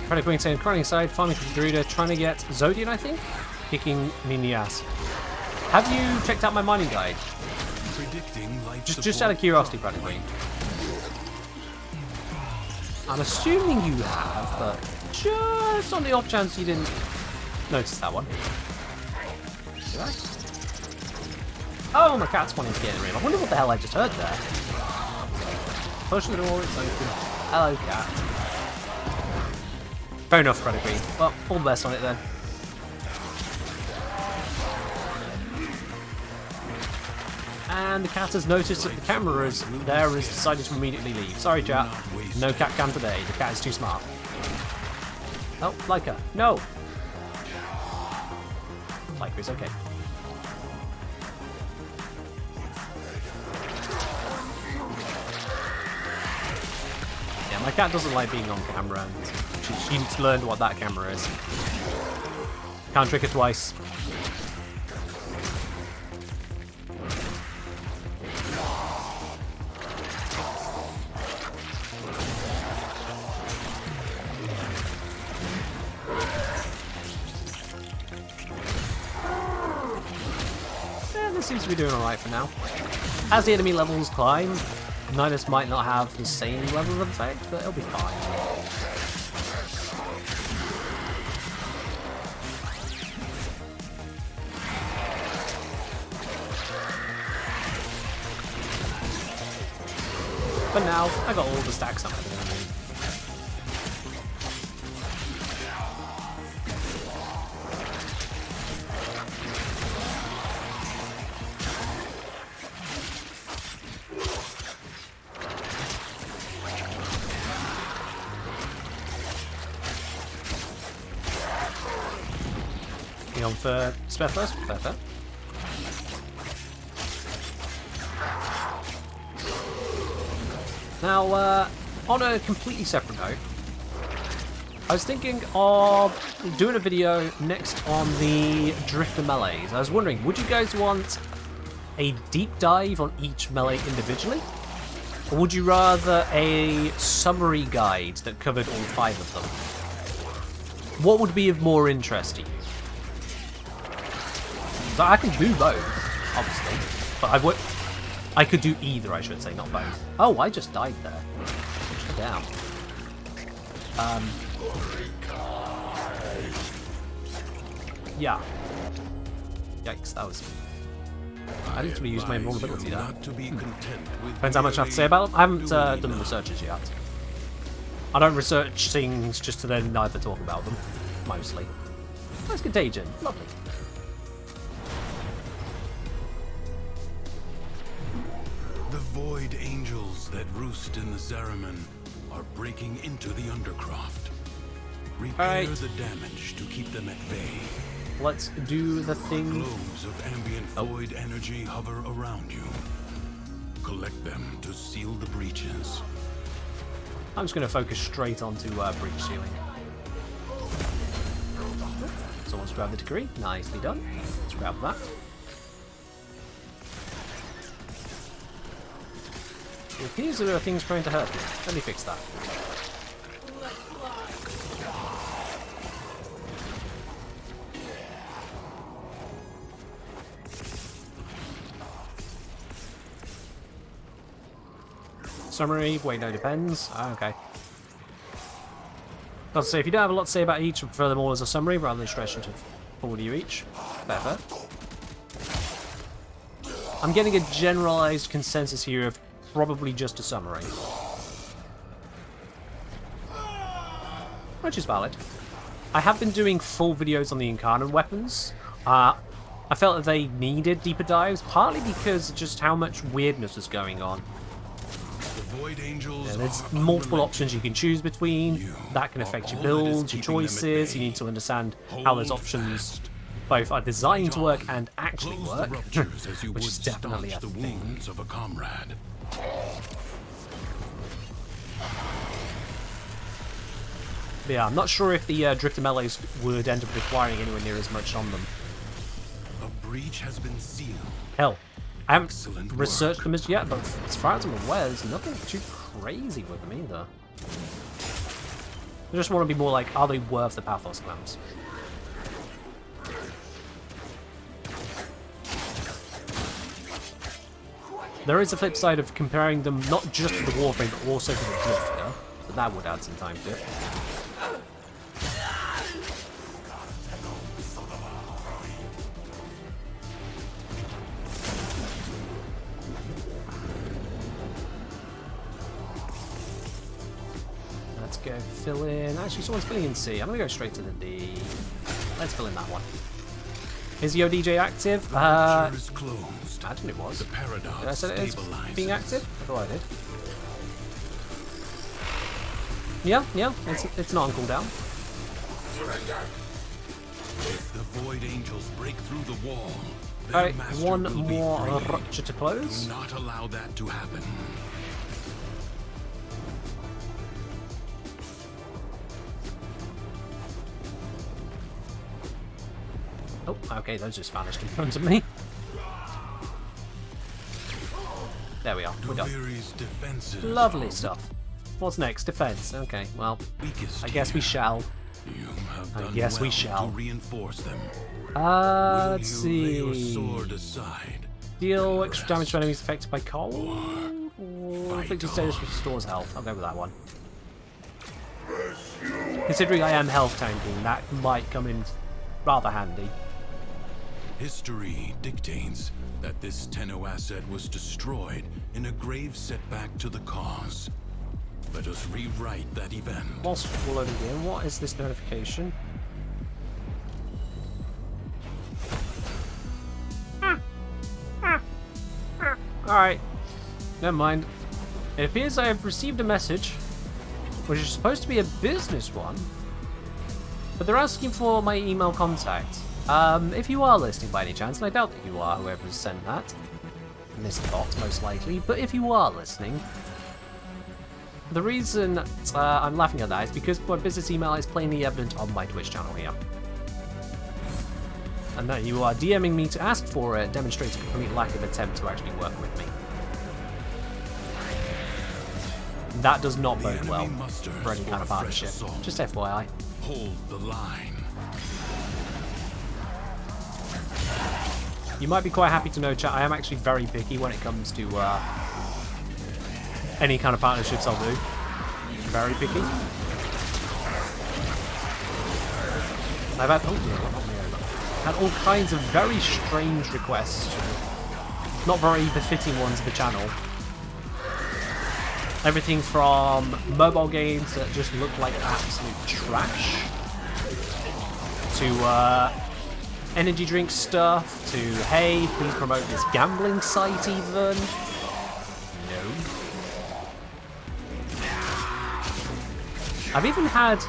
Chronic Wing saying, Chronic side, farming Duviri, trying to get Zodian, I think? Kicking me in the ass. Have you checked out my mining guide? Just out of curiosity, Chronic Wing. I'm assuming you have, but just on the off chance you didn't notice that one. Did I? Oh, my cat's wanting to get in the room. I wonder what the hell I just heard there. Push the door, it's open. Hello, cat. Fair enough, Credit Green. Well, all the best on it then. And the cat has noticed that the camera is there, has decided to immediately leave. Sorry, chat. No cat cam today. The cat is too smart. Oh, Leica. No! Leica is okay. Yeah, my cat doesn't like being on camera, and she's learned what that camera is. Can't trick her twice. Seems to be doing alright for now. As the enemy levels climb, Nidus might not have the same level of effect, but it'll be fine. But now, I got all the stacks I'm ever going to need. On for spare first, perfect. Now, on a completely separate note, I was thinking of doing a video next on the Drifter melees. I was wondering, would you guys want a deep dive on each melee individually? Or would you rather a summary guide that covered all 5 of them? What would be of more interest to you? So I can do both, obviously, but I could do either, I should say, not both. Oh, I just died there. Damn. Yeah. Yikes, that was... I didn't really use my invulnerability there. Depends how much I have to say about them. I haven't done the researches yet. I don't research things just to then neither talk about them, mostly. Nice Contagion, lovely. The Void Angels that roost in the Zariman are breaking into the Undercroft. Repair the damage to keep them at bay. Let's do the thing. Globes of ambient void energy hover around you. Collect them to seal the breaches. I'm just going to focus straight onto breach sealing. Someone's grabbed the degree. Nicely done. Let's grab that. It appears there are things trying to hurt me. Let me fix that. Summary, wait, no, depends. Ah, okay. Got to say, if you don't have a lot to say about each, I prefer them all as a summary rather than stretch into all of you each. Better. I'm getting a generalized consensus here of probably just a summary. Which is valid. I have been doing full videos on the Incarnate weapons. I felt that they needed deeper dives, partly because of just how much weirdness was going on. Yeah, there's multiple options you can choose between. That can affect your builds, your choices. You need to understand how those options both are designed to work and actually work, which is definitely a thing. But yeah, I'm not sure if the drifter melees would end up requiring anywhere near as much on them. A breach has been sealed. Hell, I haven't researched them as yet, but as far as I'm aware, there's nothing too crazy with them either. I just want to be more like, are they worth the Pathos clamps? There is a flip side of comparing them not just to the Warframe, but also to the Drifter, but that would add some time to it. Let's go fill in. Actually, someone's filling in C. I'm going to go straight to the D. Let's fill in that one. Is the ODJ active? I imagine it was. Did I say it is being active? I thought I did. Yeah, it's not on cooldown. If the Void Angels break through the wall, alright, one more rupture to close. Do not allow that to happen. Oh, okay, those just vanished in front of me. There we are, we're done. Lovely stuff. What's next? Defense. Okay, well, I guess we shall. I guess we shall. Let's see. Deal extra damage to enemies affected by cold. Or inflicted status restores health. I'll go with that one. Considering I am health tanking, that might come in rather handy. History dictates that this Tenno asset was destroyed in a grave setback to the cause. Let us rewrite that event. Whilst we're loading in, what is this notification? Alright, never mind. It appears I have received a message, which is supposed to be a business one, but they're asking for my email contact. If you are listening by any chance, and I doubt that you are, whoever's sent that, in this bot most likely, but if you are listening, the reason I'm laughing at that is because my business email is plainly evident on my Twitch channel here. And that you are DMing me to ask for it demonstrates a complete lack of attempt to actually work with me. That does not bode well for any kind of partnership. Just FYI. Hold the line. You might be quite happy to know, chat, I am actually very picky when it comes to any kind of partnerships I'll do. Very picky. I've had all kinds of very strange requests. Not very befitting ones of the channel. Everything from mobile games that just look like absolute trash, to energy drink stuff, to hey, please promote this gambling site even. No. I've even had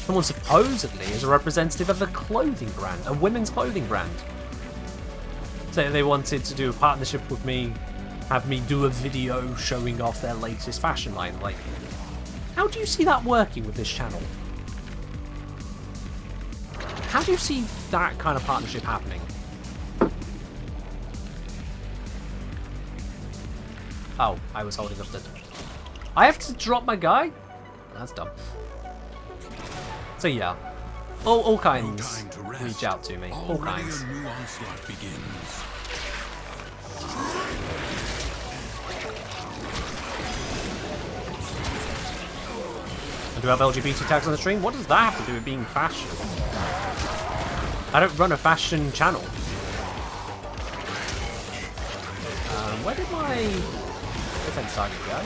someone supposedly as a representative of a clothing brand, a women's clothing brand. So they wanted to do a partnership with me, have me do a video showing off their latest fashion line. Like, How do you see that working with this channel? How do you see that kind of partnership happening? Oh, I was holding up the... I have to drop my guy? That's dumb. So yeah, all kinds reach out to me. All kinds. A new onslaught begins. And do I have LGBT tags on the stream? What does that have to do with being fashion? I don't run a fashion channel. Where did my defense target go?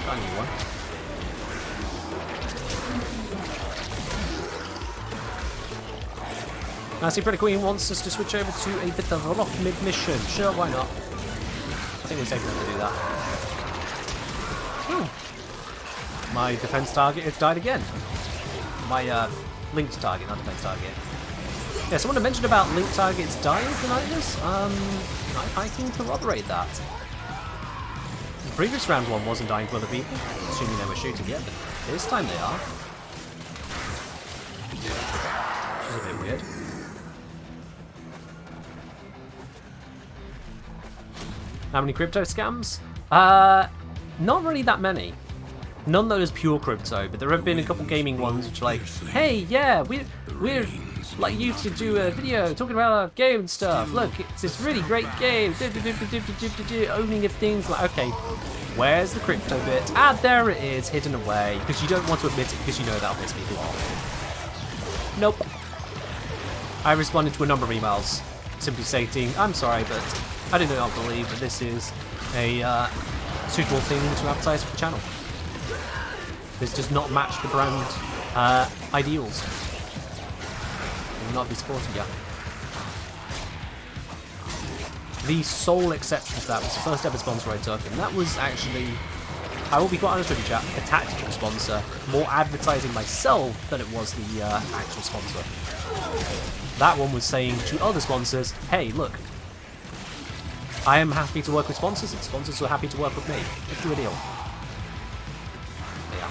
Got a new one. I see Pretty Queen wants us to switch over to a bit of a rock mid-mission. Sure, why not? I think we're safe enough to do that. Oh. My defense target has died again. My linked target, not defense target. Yeah, someone had mentioned about linked targets dying tonight. I can corroborate that. The previous round one wasn't dying to other people, assuming they were shooting yet, but this time they are. Which is a bit weird. How many crypto scams? Not really that many. None that is pure crypto, but there have been a couple gaming ones which are like, hey, yeah, we're like used to do a video talking about our game and stuff. Look, it's this really great game. Owning of things. Like, okay, where's the crypto bit? Ah, there it is, hidden away, because you don't want to admit it because you know that'll piss people off. Nope. I responded to a number of emails simply stating, I'm sorry, but I do not believe that this is a suitable thing to advertise for the channel. This does not match the brand ideals. I will not be supporting you. The sole exception to that was the first ever sponsor I took, and that was actually, I will be quite honest with you, chat, a tactical sponsor, more advertising myself than it was the actual sponsor. That one was saying to other sponsors, hey, look, I am happy to work with sponsors, and sponsors are happy to work with me. Let's do a deal. Yeah.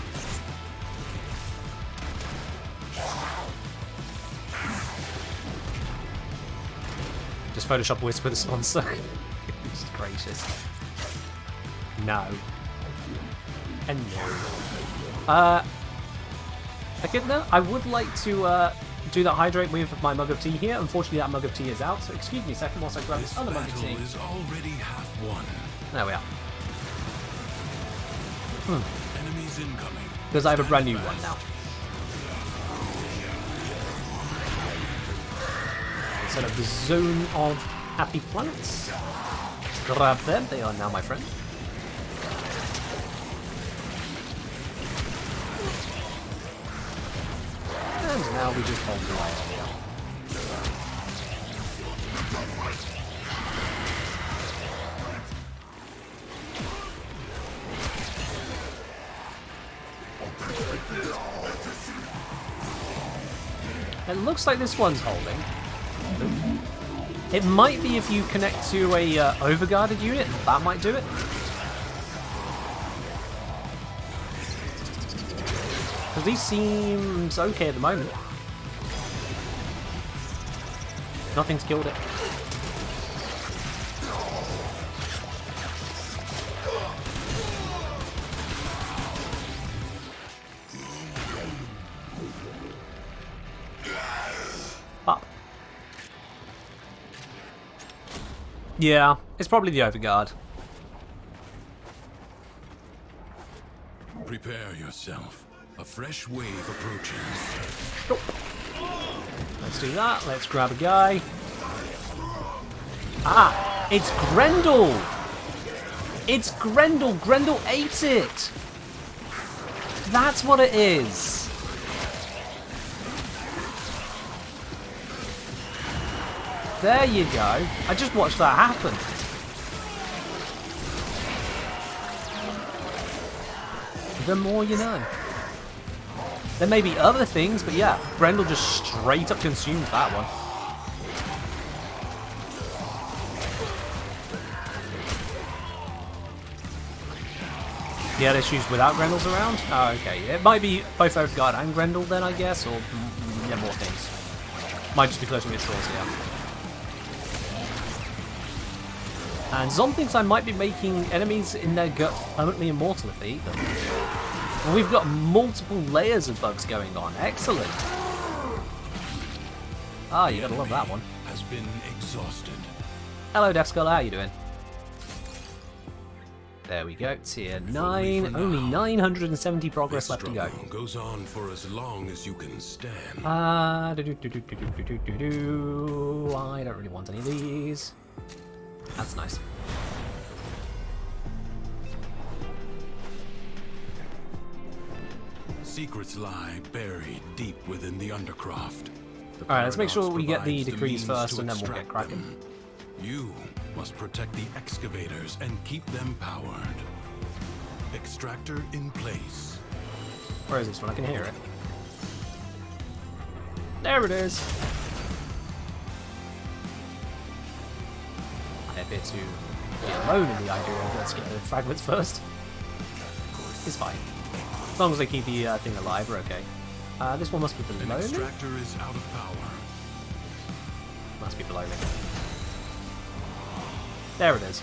Just Photoshop whisper the sponsor. Goodness gracious. No. And no. Echidna, I would like to do that hydrate with my mug of tea here. Unfortunately, that mug of tea is out, so excuse me a second whilst I grab this other mug of tea. Is already half won. There we are. Enemies incoming. Because I have a brand new one now. Set up the zone of happy planets. Grab them, they are now my friend. And now we just hold the line here. It looks like this one's holding. It might be if you connect to a overguarded unit, that might do it. Because he seems okay at the moment. Nothing's killed it. Up. Yeah, it's probably the overguard. Prepare yourself. A fresh wave approaches. Let's do that. Let's grab a guy. Ah, it's Grendel. It's Grendel. Grendel ate it. That's what it is. There you go. I just watched that happen. The more you know. There may be other things, but yeah, Grendel just straight up consumed that one. You had issues without Grendel's around? Oh, okay. It might be both Odegaard and Grendel then, I guess, or yeah, more things. Might just be closing its doors, yeah. And Zom thinks I might be making enemies in their gut permanently immortal if they eat them. And we've got multiple layers of bugs going on. Excellent. Ah, you gotta love that one. Has been exhausted. Hello, Death Skull. How are you doing? There we go. Tier 9. Only 970 progress left to go. Goes on for as long as you can stand. I don't really want any of these. That's nice. Secrets lie buried deep within the Undercroft. Alright, let's make sure we get the decrees first and then we'll get cracking. You must protect the excavators and keep them powered. Extractor in place. Where is this one? I can hear it. There it is. I appear to be alone in the idea of let's get the fragments first. It's fine. As long as they keep the thing alive, we're okay. This one must be below An me? extractor is out of power. Must be below me. There it is.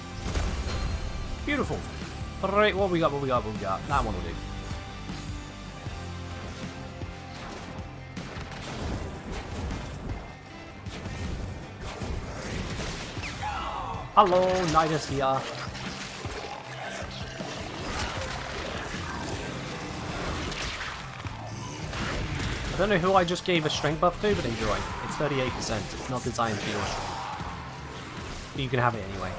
Beautiful. Alright, what we got, what we got, what we got. That one will do. Hello, Nidus here. I don't know who I just gave a strength buff to, but enjoy. It's 38%. It's not designed for your strength. You can have it anyway.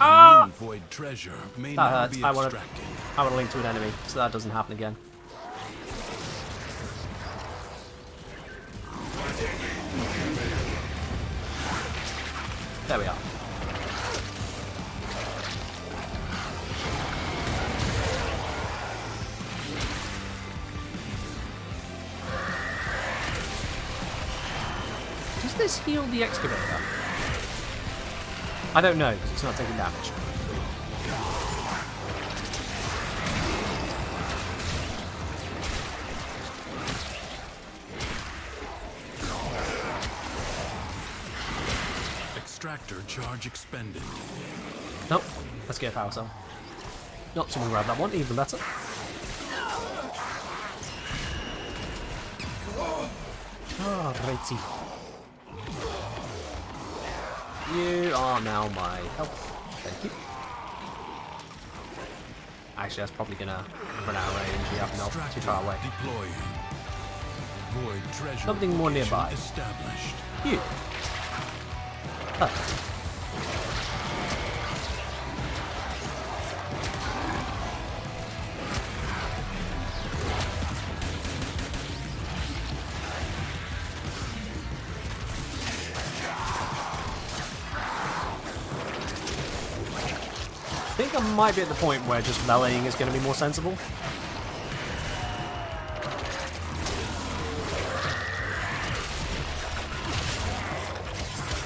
Ah! New void treasure may That now hurts. be I want extracted. to link to an enemy, so that doesn't happen again. There we are. Does this heal the excavator? I don't know, because it's not taking damage. Extractor charge expended. Nope. Let's get a power cell. Not someone grab that one, even better. Ah, righty. You are now my health. Thank you. Actually, that's probably gonna run out of range. Yeah, no, too far away. Deploying. Void treasure Something more location nearby. Established. You. Perfect. I think I might be at the point where just meleeing is going to be more sensible.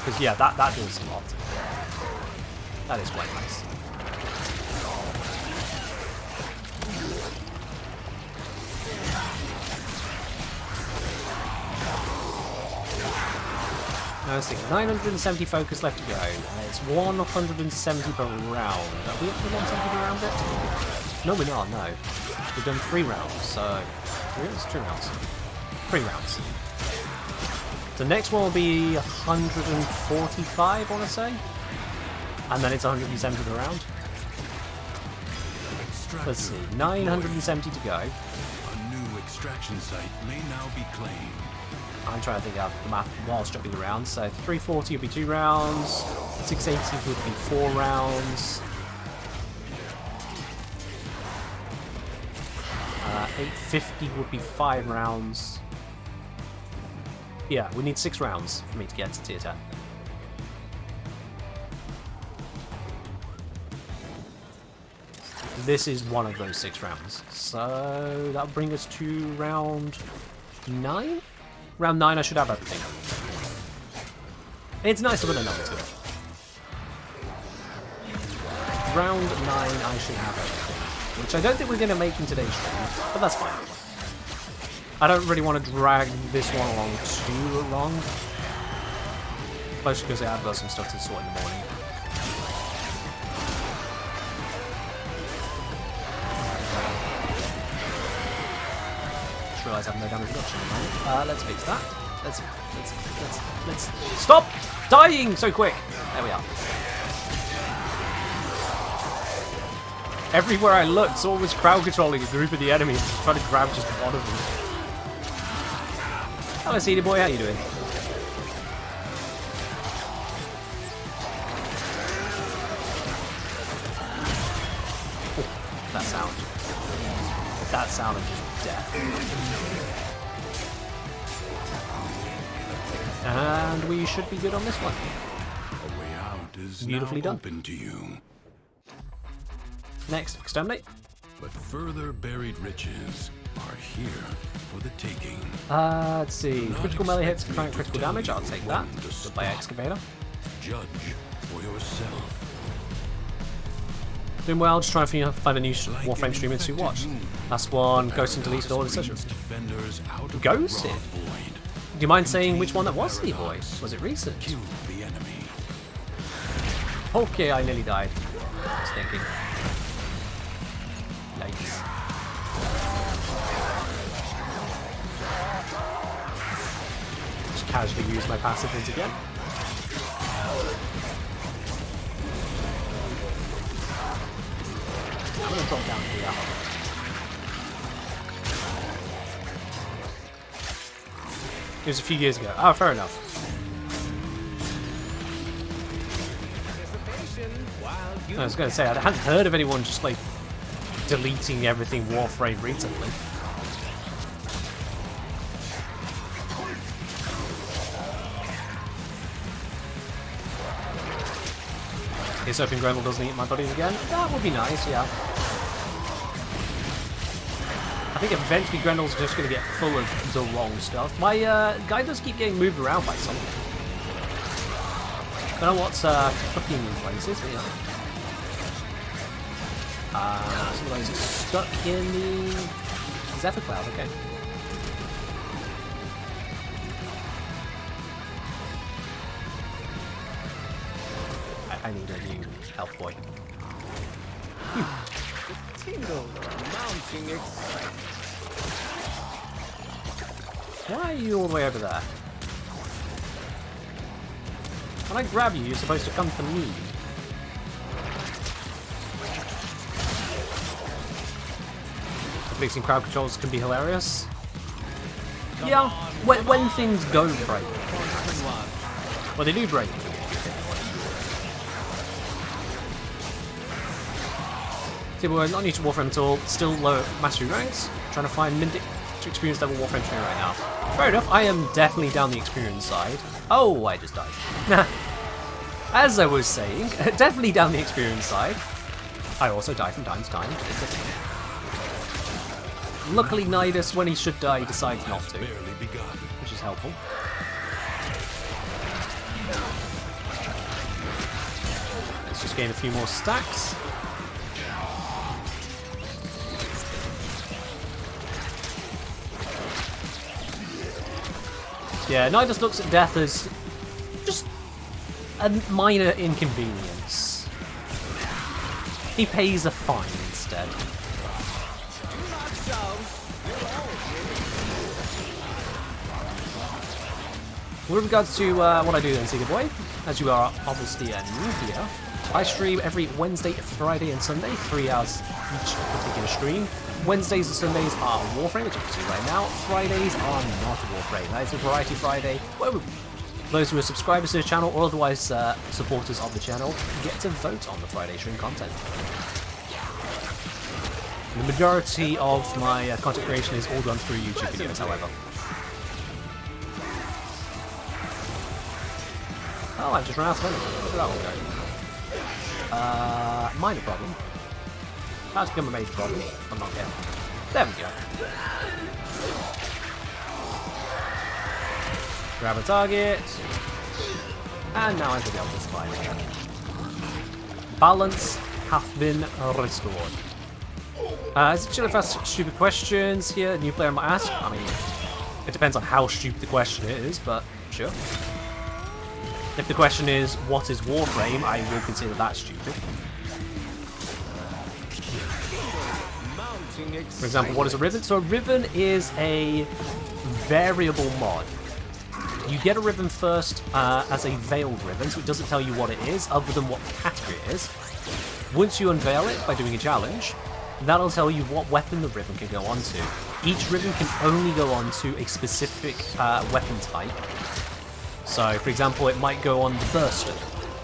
Because yeah, that does a lot. That is quite nice. Now let's see, 970 focus left to go, and it's 170 per round. Are we up to 170 per round bit? No, we're not, no. We've done 3 rounds, so... 3 rounds? 2 rounds. 3 rounds. The next one will be 145, I want to say. And then it's 170 per round. Let's see, 970 to go. A new extraction site may now be claimed. I'm trying to think out the math whilst jumping around. So 340 would be 2 rounds, 680 would be 4 rounds, 850 would be 5 rounds. Yeah, we need 6 rounds for me to get to tier 10. This is one of those 6 rounds. So that'll bring us to round 9? Round 9 I should have everything. It's nice to put a number to it. round 9 I should have everything. Which I don't think we're going to make in today's stream, but that's fine. I don't really want to drag this one along too long. Mostly because I've got some stuff to sort in the morning. Just realised I have no damage reduction at the moment. Let's fix that. Let's stop dying so quick. There we are. Everywhere I looked, someone was crowd controlling a group of the enemies, trying to grab just one of them. Hello, CD boy, how you doing? Oh, that sound. That sound of just death. And we should be good on this one. A way out is Beautifully now done. open to you. Next, exterminate. But further buried riches are here for the taking. Let's see. Critical melee hits, current critical damage. I'll take that. Goodbye, excavator. Judge for yourself. Doing well, just trying to find a new Warframe streamer to watch. Last one, Ghosted, deleted, all, etc. Ghosted? Do you mind saying which one that was, Steve Boy? Was it recent? Kill the enemy. Okay, I nearly died. I was thinking. Yikes. Just casually use my passive once again. I'm gonna drop down here. It was a few years ago. Oh, fair enough. I was going to say, I hadn't heard of anyone just like deleting everything Warframe recently. Guess hoping Grendel doesn't eat my buddies again. That would be nice, yeah. I think eventually Grendel's just going to get full of the wrong stuff. My guy does keep getting moved around by something. Don't know what's cooking in places, but yeah. Some of those are stuck in the Zephyr Cloud, okay. I need a new elf boy. Why are you all the way over there? When I grab you, you're supposed to come to me. Fixing crowd controls can be hilarious. Yeah, when things go break. Well, they do break. See, we're not new to Warframe at all. Still low mastery ranks. Trying to find Mindic to experience level Warframe training right now. Fair enough, I am definitely down the experience side. Oh, I just died. As I was saying, definitely down the experience side. I also die from time to time. Luckily, Nidus, when he should die, decides not to, which is helpful. Let's just gain a few more stacks. Yeah, Nidus looks at death as just a minor inconvenience. He pays a fine instead. With regards to what I do then, Seeker Boy, as you are obviously new here, I stream every Wednesday, Friday and Sunday, 3 hours each particular stream. Wednesdays and Sundays are Warframe, which you can see right now. Fridays are not Warframe. That is a Variety Friday, where those who are subscribers to the channel or otherwise supporters of the channel get to vote on the Friday stream content. The majority of my content creation is all done through YouTube videos, however. Oh, I've just run out of energy. Look at that one go. Minor problem. That's become a major problem. I'm not getting. There we go. Grab a target. And now I should be able to survive again. Balance hath been restored. Is it chill if I ask stupid questions here? A new player might ask. I mean, it depends on how stupid the question is, but sure. If the question is, what is Warframe, I will consider that stupid. For example, what is a ribbon? So a ribbon is a variable mod. You get a ribbon first as a veiled ribbon, so it doesn't tell you what it is, other than what category it is. Once you unveil it by doing a challenge, that'll tell you what weapon the ribbon can go onto. Each ribbon can only go onto a specific weapon type. So, for example, it might go on the Burster.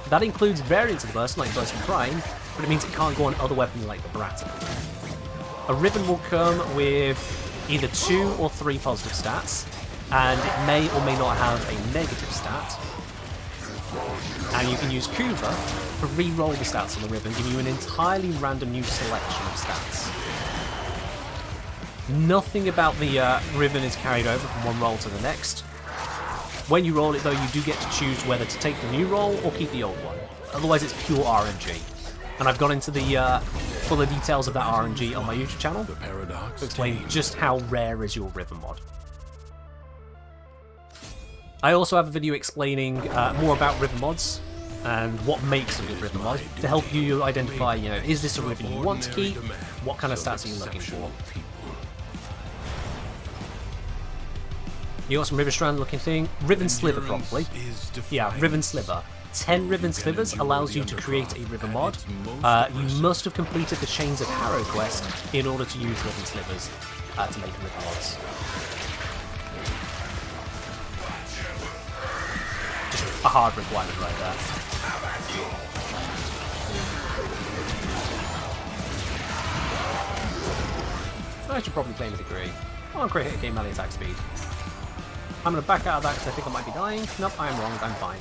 That includes variants of the Burster, like Burster Prime, but it means it can't go on other weapons like the Barata. A ribbon will come with either 2 or 3 positive stats, and it may or may not have a negative stat. And you can use Kuva to re-roll the stats on the ribbon, giving you an entirely random new selection of stats. Nothing about the ribbon is carried over from one roll to the next. When you roll it though, you do get to choose whether to take the new roll or keep the old one. Otherwise it's pure RNG. And I've gone into the fuller details of that RNG on my YouTube channel to explain just how rare is your ribbon mod. I also have a video explaining more about ribbon mods and what makes a good ribbon mod to help you identify, you know, is this a ribbon you want to keep? What kind of stats are you looking for? You got some ribbon strand looking thing. Ribbon sliver, probably. Yeah, ribbon sliver. 10 ribbon slivers allows you to create a ribbon mod. You must have completed the Chains of Harrow quest in order to use ribbon slivers to make ribbon mods. Just a hard requirement right there. I should probably claim a degree. I'll create a game melee attack speed. I'm going to back out of that because I think I might be dying. Nope, I am wrong. I'm fine.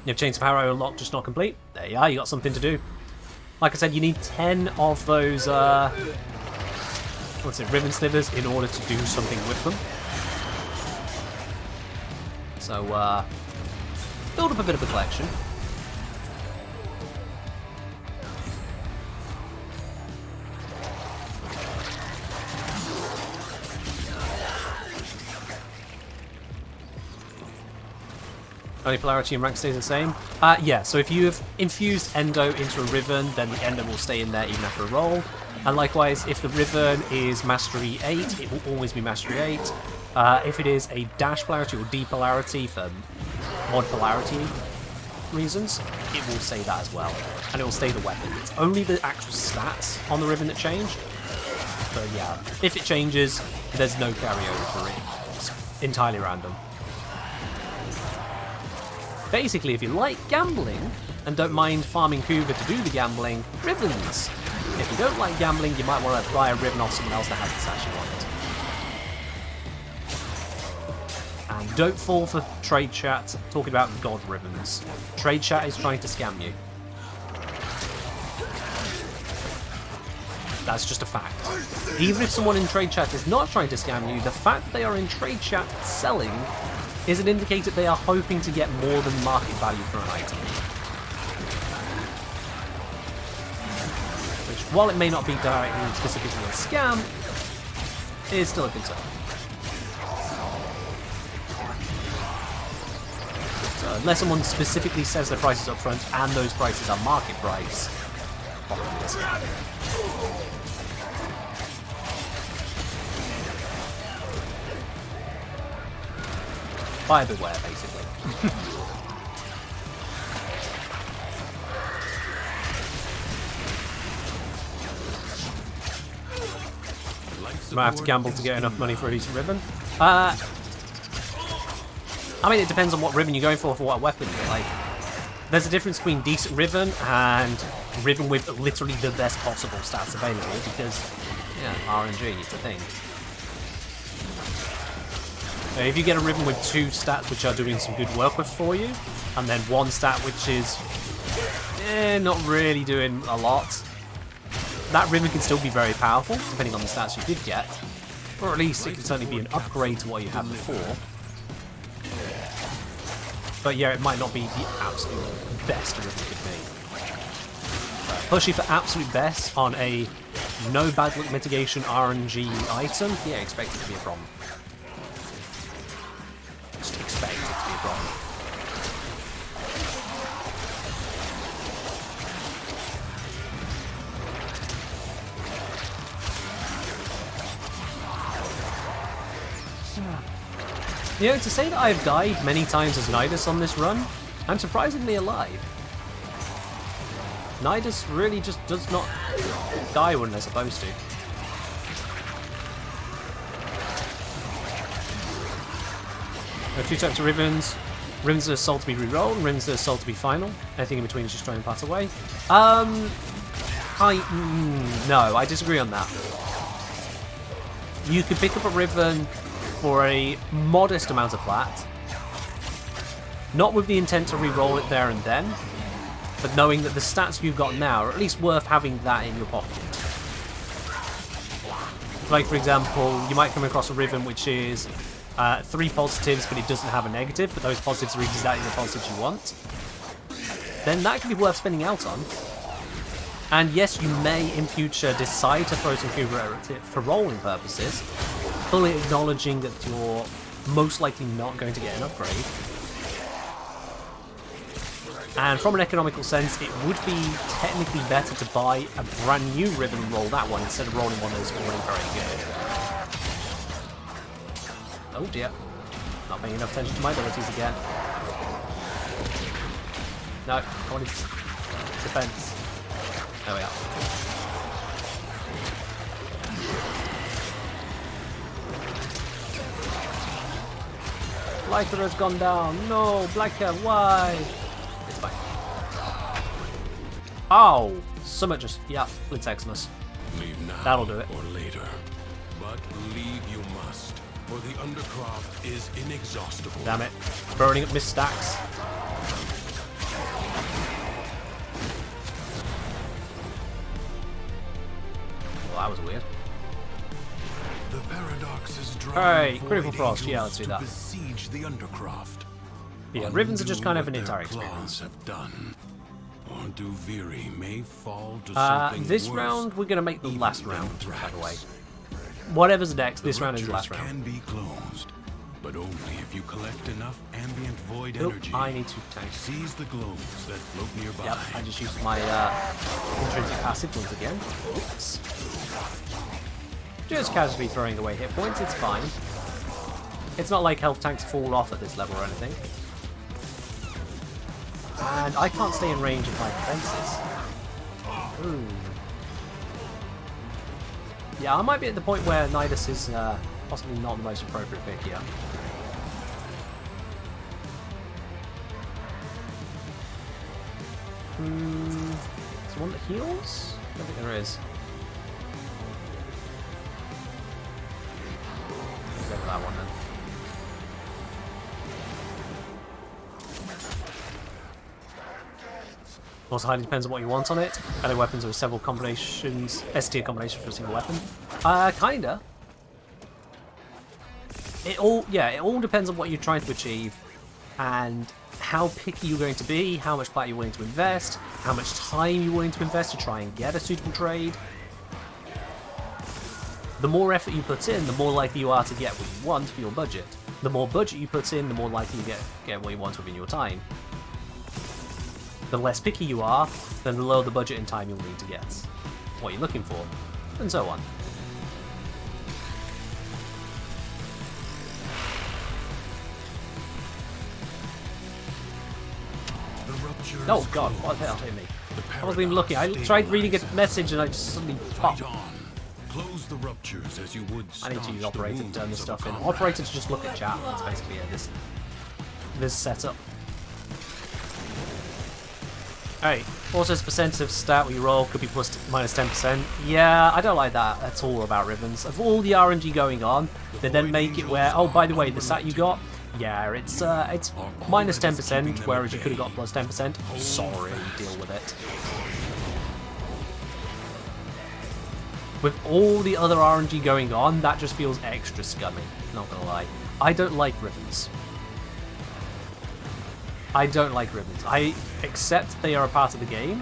You have Chains of Harrow unlocked, just not complete. There you are, you got something to do. Like I said, you need 10 of those, ribbon slivers in order to do something with them. So, build up a bit of a collection. Only polarity and rank stays the same? Yeah, so if you have infused Endo into a ribbon, then the Endo will stay in there even after a roll. And likewise, if the ribbon is Mastery 8, it will always be Mastery 8. If it is a dash polarity or D polarity for mod polarity reasons, it will say that as well. And it will stay the weapon. It's only the actual stats on the ribbon that change. But yeah, if it changes, there's no carryover for it. It's entirely random. Basically, if you like gambling and don't mind farming Kuva to do the gambling, ribbons. If you don't like gambling, you might want to buy a ribbon off someone else that has this actually on it. And don't fall for trade chat talking about god ribbons. Trade chat is trying to scam you. That's just a fact. Even if someone in trade chat is not trying to scam you, the fact they are in trade chat selling is an indicator they are hoping to get more than market value for an item. Which, while it may not be directly specifically a scam, is still a concern. So unless someone specifically says their prices up front and those prices are market price, probably a scam. Buyer beware, basically. Might have to gamble to get enough money for a decent ribbon. I mean, it depends on what ribbon you're going for what weapon. Like, there's a difference between decent ribbon and ribbon with literally the best possible stats available because, yeah, RNG, it's a thing. If you get a ribbon with 2 stats which are doing some good work with for you, and then 1 stat which is not really doing a lot, that ribbon can still be very powerful, depending on the stats you did get, or at least it can certainly be an upgrade to what you had before. But yeah, it might not be the absolute best a Riven could be. Pushing for absolute best on a no bad luck mitigation RNG item, yeah, expect it to be a problem. Just expect it to be a problem. You know, to say that I've died many times as Nidus on this run, I'm surprisingly alive. Nidus really just does not die when they're supposed to. There are two types of Rivens. Rivens that are sold to be rerolled, and Rivens that are sold to be final. Anything in between is just throwing parts away. No, I disagree on that. You could pick up a Riven for a modest amount of plat, not with the intent to re-roll it there and then, but knowing that the stats you've got now are at least worth having that in your pocket. Like, for example, you might come across a Riven which is 3 positives, but it doesn't have a negative, but those positives are exactly the positives you want. Then that could be worth spending out on. And yes, you may in future decide to throw some Kubernetes for rolling purposes, fully acknowledging that you're most likely not going to get an upgrade. And from an economical sense, it would be technically better to buy a brand new Riven and roll that one instead of rolling one that's already very good. Oh dear. Not paying enough attention to my abilities again. No, I wanted defense. There we are. Lighter has gone down. No, Black Cat, why? It's fine. Oh, Summit just, yeah, it's Xmas. Leave now That'll do it. or later. But leave you must, for the Undercroft is inexhaustible. Damn it. Burning up mist stacks. Well, that was weird. The paradox is Alright, Critical Frost, yeah, let's do that. Besiege the Undercroft. Yeah, Rivens are just kind of an Undo entire what their experience. claws have done. Or Duviri may fall to something This worse, round, we're going to make the even last than round, by threats. the way. Whatever's next, The this round is the last ruptures round. can be closed, but only if you collect enough ambient void Oh, energy. I need to tank. Seize the globes that float nearby. Yep, I just used my intrinsic passive once again. Oops. Just casually throwing away hit points, it's fine. It's not like health tanks fall off at this level or anything. And I can't stay in range of my defenses. Ooh. Yeah, I might be at the point where Nidus is possibly not the most appropriate pick here. Is there one that heals? I don't think there is. Let's go for that one then. Also, highly depends on what you want on it. Melee weapons are several combinations, S-tier combinations for a single weapon. Kinda. It all depends on what you're trying to achieve, and how picky you're going to be, how much plat you're willing to invest, how much time you're willing to invest to try and get a suitable trade. The more effort you put in, the more likely you are to get what you want for your budget. The more budget you put in, the more likely you get what you want within your time. The less picky you are, then the lower the budget and time you'll need to get what you're looking for, and so on. Oh god, what the hell hit me? I wasn't even looking. I tried reading a message and I just suddenly popped. Close the ruptures as you would. I need to use Operator to turn this stuff in. Operator to just look at chat. That's basically it. This setup. Alright, also percent of stat when you roll could be plus minus 10%. Yeah, I don't like that. That's all about Rivens. Of all the RNG going on, they then make it where, oh, by the way, the stat you got, yeah, it's minus 10%, whereas you could have got plus 10%. Sorry, deal with it. With all the other RNG going on, that just feels extra scummy, not gonna lie. I don't like Rivens. I don't like ribbons. I accept they are a part of the game,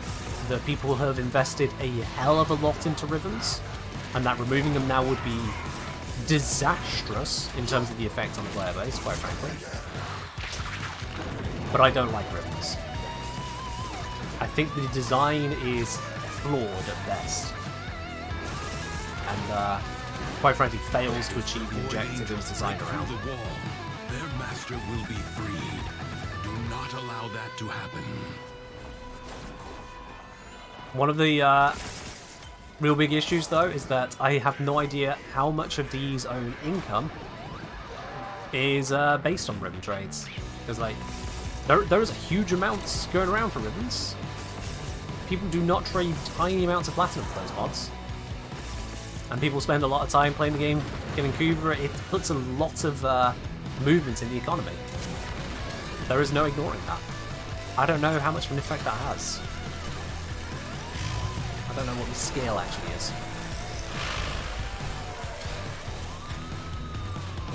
that people have invested a hell of a lot into ribbons, and that removing them now would be disastrous in terms of the effect on the player base, quite frankly. But I don't like ribbons. I think the design is flawed at best. And, quite frankly, fails to achieve the objective it was designed around. The wall. Their master will be freed. Do not allow that to happen. One of the real big issues, though, is that I have no idea how much of D's own income is based on ribbon trades. Because, like, there is a huge amount going around for ribbons. People do not trade tiny amounts of platinum for those mods. And people spend a lot of time playing the game, getting Kuva. It puts a lot of movement in the economy. There is no ignoring that. I don't know how much of an effect that has. I don't know what the scale actually is.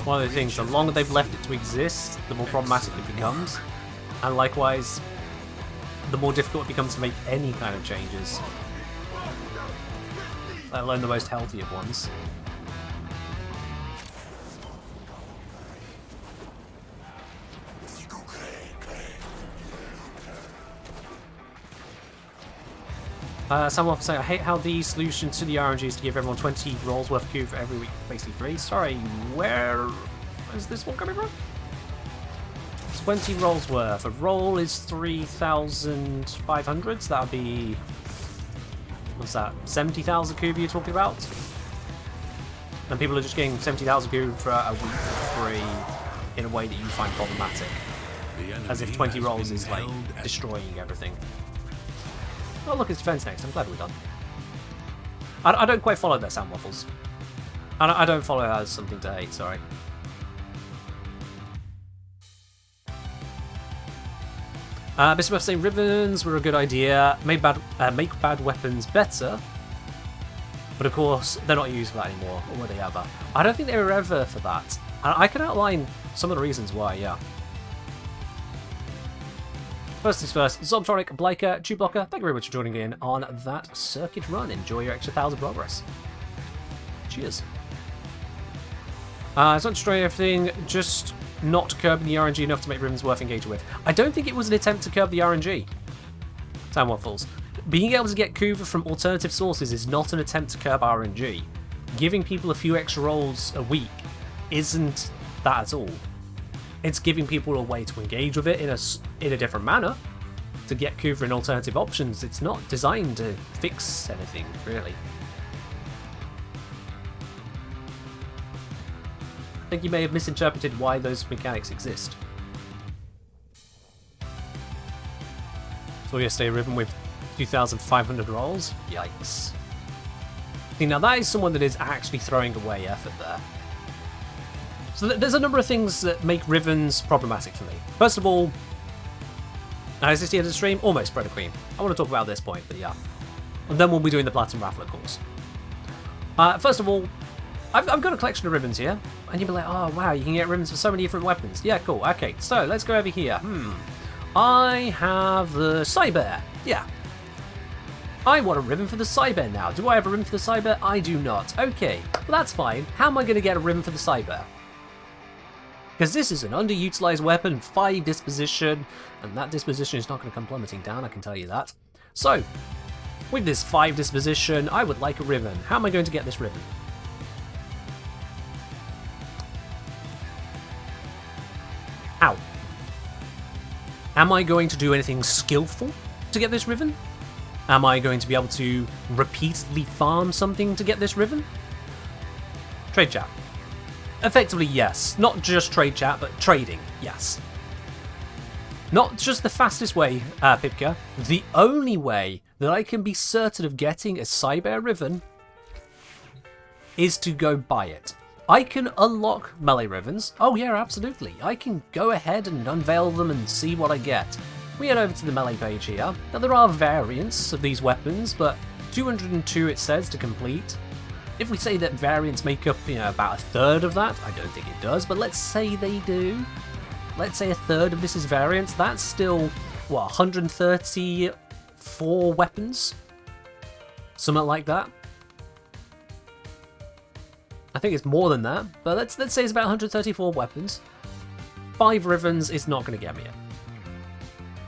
One of the things, the longer they've left it to exist, the more problematic it becomes. And likewise, the more difficult it becomes to make any kind of changes. Let alone the most healthy of ones. Someone saying, I hate how the solution to the RNG is to give everyone 20 rolls worth of Q for every week, basically free. Sorry, where is this one coming from? 20 rolls worth. A roll is 3,500, so that would be... what's that? 70,000 Kuva you're talking about? And people are just getting 70,000 Kuva for a week for free in a way that you find problematic. As if 20 rolls is like destroying everything. Oh look, it's defense next. I'm glad we're done. I don't quite follow their sound waffles. I don't follow it as something to hate, sorry. Bismuth saying ribbons were a good idea. Make bad weapons better. But of course, they're not used for that anymore, or were they ever? I don't think they were ever for that. And I can outline some of the reasons why, yeah. First things first, Zobtronic, Bliker, Tubeblocker, thank you very much for joining in on that circuit run. Enjoy your extra 1,000 progress. Cheers. It's not destroying everything, just not curbing the RNG enough to make ribbons worth engaging with. I don't think it was an attempt to curb the RNG. Sound waffles. Being able to get Kuva from alternative sources is not an attempt to curb RNG. Giving people a few extra rolls a week isn't that at all. It's giving people a way to engage with it in a different manner, to get Kuva in alternative options. It's not designed to fix anything, really. I think you may have misinterpreted why those mechanics exist. So yesterday, ribbon with 2,500 rolls? Yikes. See, now that is someone that is actually throwing away effort there. So there's a number of things that make ribbons problematic for me. First of all, is this the end of the stream? Almost, Brother Queen. I want to talk about this point, but yeah. And then we'll be doing the Platinum Raffle, of course. First of all, I've got a collection of ribbons here, and you'll be like, oh wow, you can get ribbons for so many different weapons. Yeah, cool. Okay, so let's go over here. I have the Cyber. Yeah. I want a ribbon for the Cyber now. Do I have a ribbon for the Cyber? I do not. Okay, well that's fine. How am I going to get a ribbon for the Cyber? Because this is an underutilized weapon, 5 disposition, and that disposition is not going to come plummeting down, I can tell you that. So, with this 5 disposition, I would like a ribbon. How am I going to get this ribbon? How? Am I going to do anything skillful to get this ribbon? Am I going to be able to repeatedly farm something to get this ribbon? Trade chat. Effectively, yes. Not just trade chat, but trading, yes. Not just the fastest way, Pipka. The only way that I can be certain of getting a Cyber ribbon is to go buy it. I can unlock melee ribbons. Oh yeah, absolutely. I can go ahead and unveil them and see what I get. We head over to the melee page here. Now there are variants of these weapons, but 202 it says to complete. If we say that variants make up, about a third of that, I don't think it does, but let's say they do. let's say a third of this is variants, that's still, what, 134 weapons? Something like that. I think it's more than that, but let's say it's about 134 weapons. 5 ribbons is not going to get me it.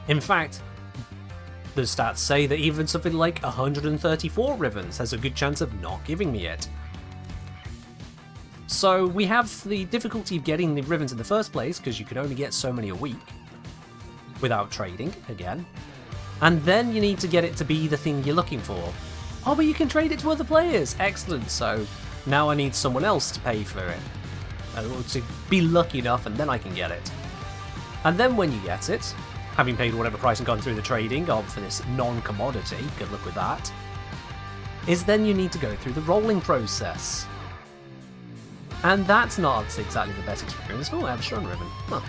In fact, the stats say that even something like 134 ribbons has a good chance of not giving me it. So we have the difficulty of getting the ribbons in the first place, because you can only get so many a week without trading, again. And then you need to get it to be the thing you're looking for. Oh, but you can trade it to other players! Excellent, so now I need someone else to pay for it. To be lucky enough, and then I can get it. And then when you get it, having paid whatever price and gone through the trading of this non-commodity, good luck with that, is then you need to go through the rolling process. And that's not exactly the best experience. Oh, I have a Shrun ribbon. Huh.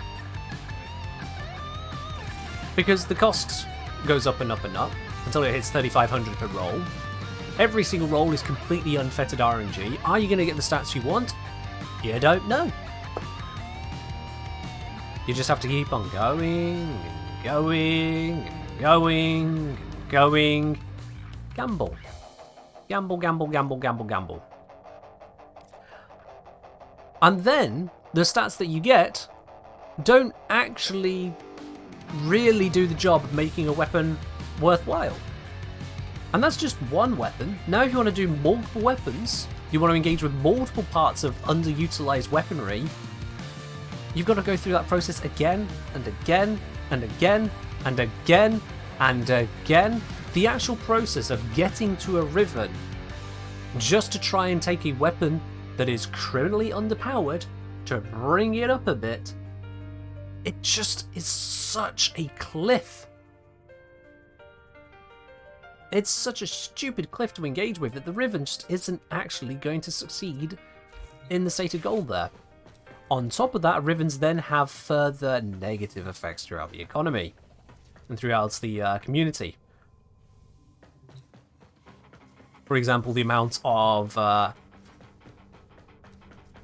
Because the cost goes up and up and up until it hits 3,500 per roll. Every single roll is completely unfettered RNG. Are you going to get the stats you want? You don't know. You just have to keep on going and going and going and going. Gamble. Gamble, gamble, gamble, gamble, gamble. And then the stats that you get don't actually really do the job of making a weapon worthwhile. And that's just one weapon. Now if you want to do multiple weapons, you want to engage with multiple parts of underutilized weaponry, you've got to go through that process again and again and again and again and again. The actual process of getting to a ribbon just to try and take a weapon that is criminally underpowered to bring it up a bit, it just is such a cliff. It's such a stupid cliff to engage with that the ribbon just isn't actually going to succeed in the stated goal there. On top of that, ribbons then have further negative effects throughout the economy and throughout the community. For example, the amount of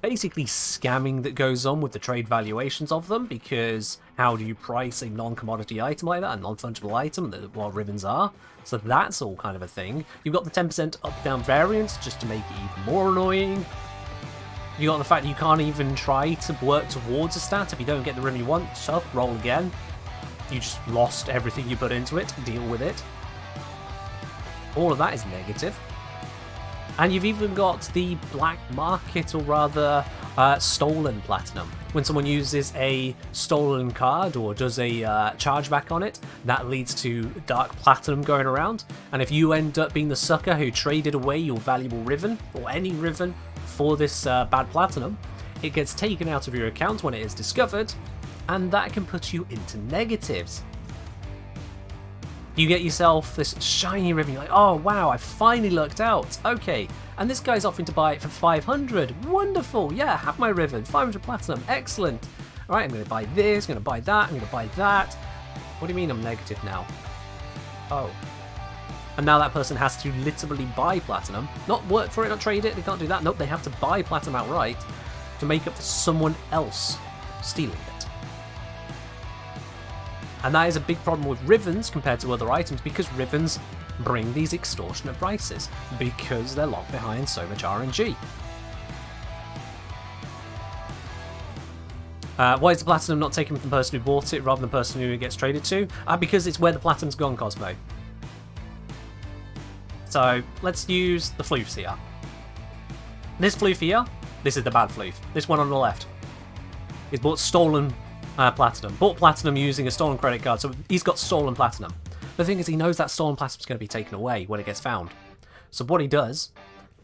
basically scamming that goes on with the trade valuations of them, because how do you price a non-commodity item like that, a non-fungible item, that what ribbons are? So that's all kind of a thing. You've got the 10% up-down variance just to make it even more annoying. You've got the fact that you can't even try to work towards a stat. If you don't get the ribbon you want, tough, roll again. You just lost everything you put into it, deal with it. All of that is negative. And you've even got the black market, or rather stolen platinum. When someone uses a stolen card or does a chargeback on it, that leads to dark platinum going around. And if you end up being the sucker who traded away your valuable ribbon, or any ribbon, for this bad platinum, it gets taken out of your account when it is discovered, and that can put you into negatives. You get yourself this shiny ribbon, you're like, oh wow, I finally lucked out. Okay, and this guy's offering to buy it for 500. Wonderful, yeah, have my ribbon, 500 platinum, excellent. Alright, I'm going to buy this, I'm going to buy that, I'm going to buy that. What do you mean I'm negative now? Oh. And now that person has to literally buy platinum. Not work for it, not trade it, they can't do that. Nope, they have to buy platinum outright to make up for someone else stealing it. And that is a big problem with ribbons compared to other items, because ribbons bring these extortionate prices because they're locked behind so much RNG. Why is the platinum not taken from the person who bought it rather than the person who it gets traded to? Because it's where the platinum's gone, Cosmo. So let's use the floof here. This floof here, this is the bad floof. This one on the left. He's bought stolen platinum. Bought platinum using a stolen credit card, so he's got stolen platinum. The thing is, he knows that stolen platinum is going to be taken away when it gets found. So what he does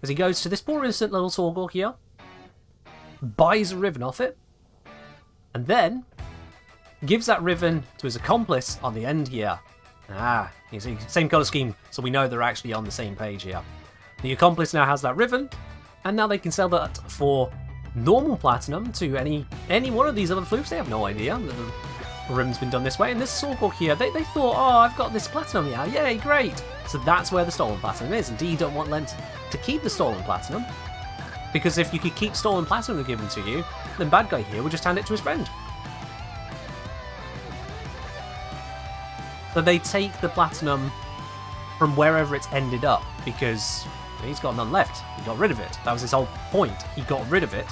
is he goes to this poor innocent little Torgor here, buys a ribbon off it, and then gives that ribbon to his accomplice on the end here. Ah, you see, same colour scheme, so we know they're actually on the same page here. The accomplice now has that ribbon, and now they can sell that for normal platinum to any one of these other floofs. They have no idea that the ribbon's been done this way. And this Sorgor here, they thought, oh, I've got this platinum now, yay, great. So that's where the stolen platinum is. Indeed, you don't want Lent to keep the stolen platinum, because if you could keep stolen platinum given to you, then bad guy here would just hand it to his friend. that they take the platinum from wherever it's ended up, because he's got none left. He got rid of it. That was his whole point. He got rid of it.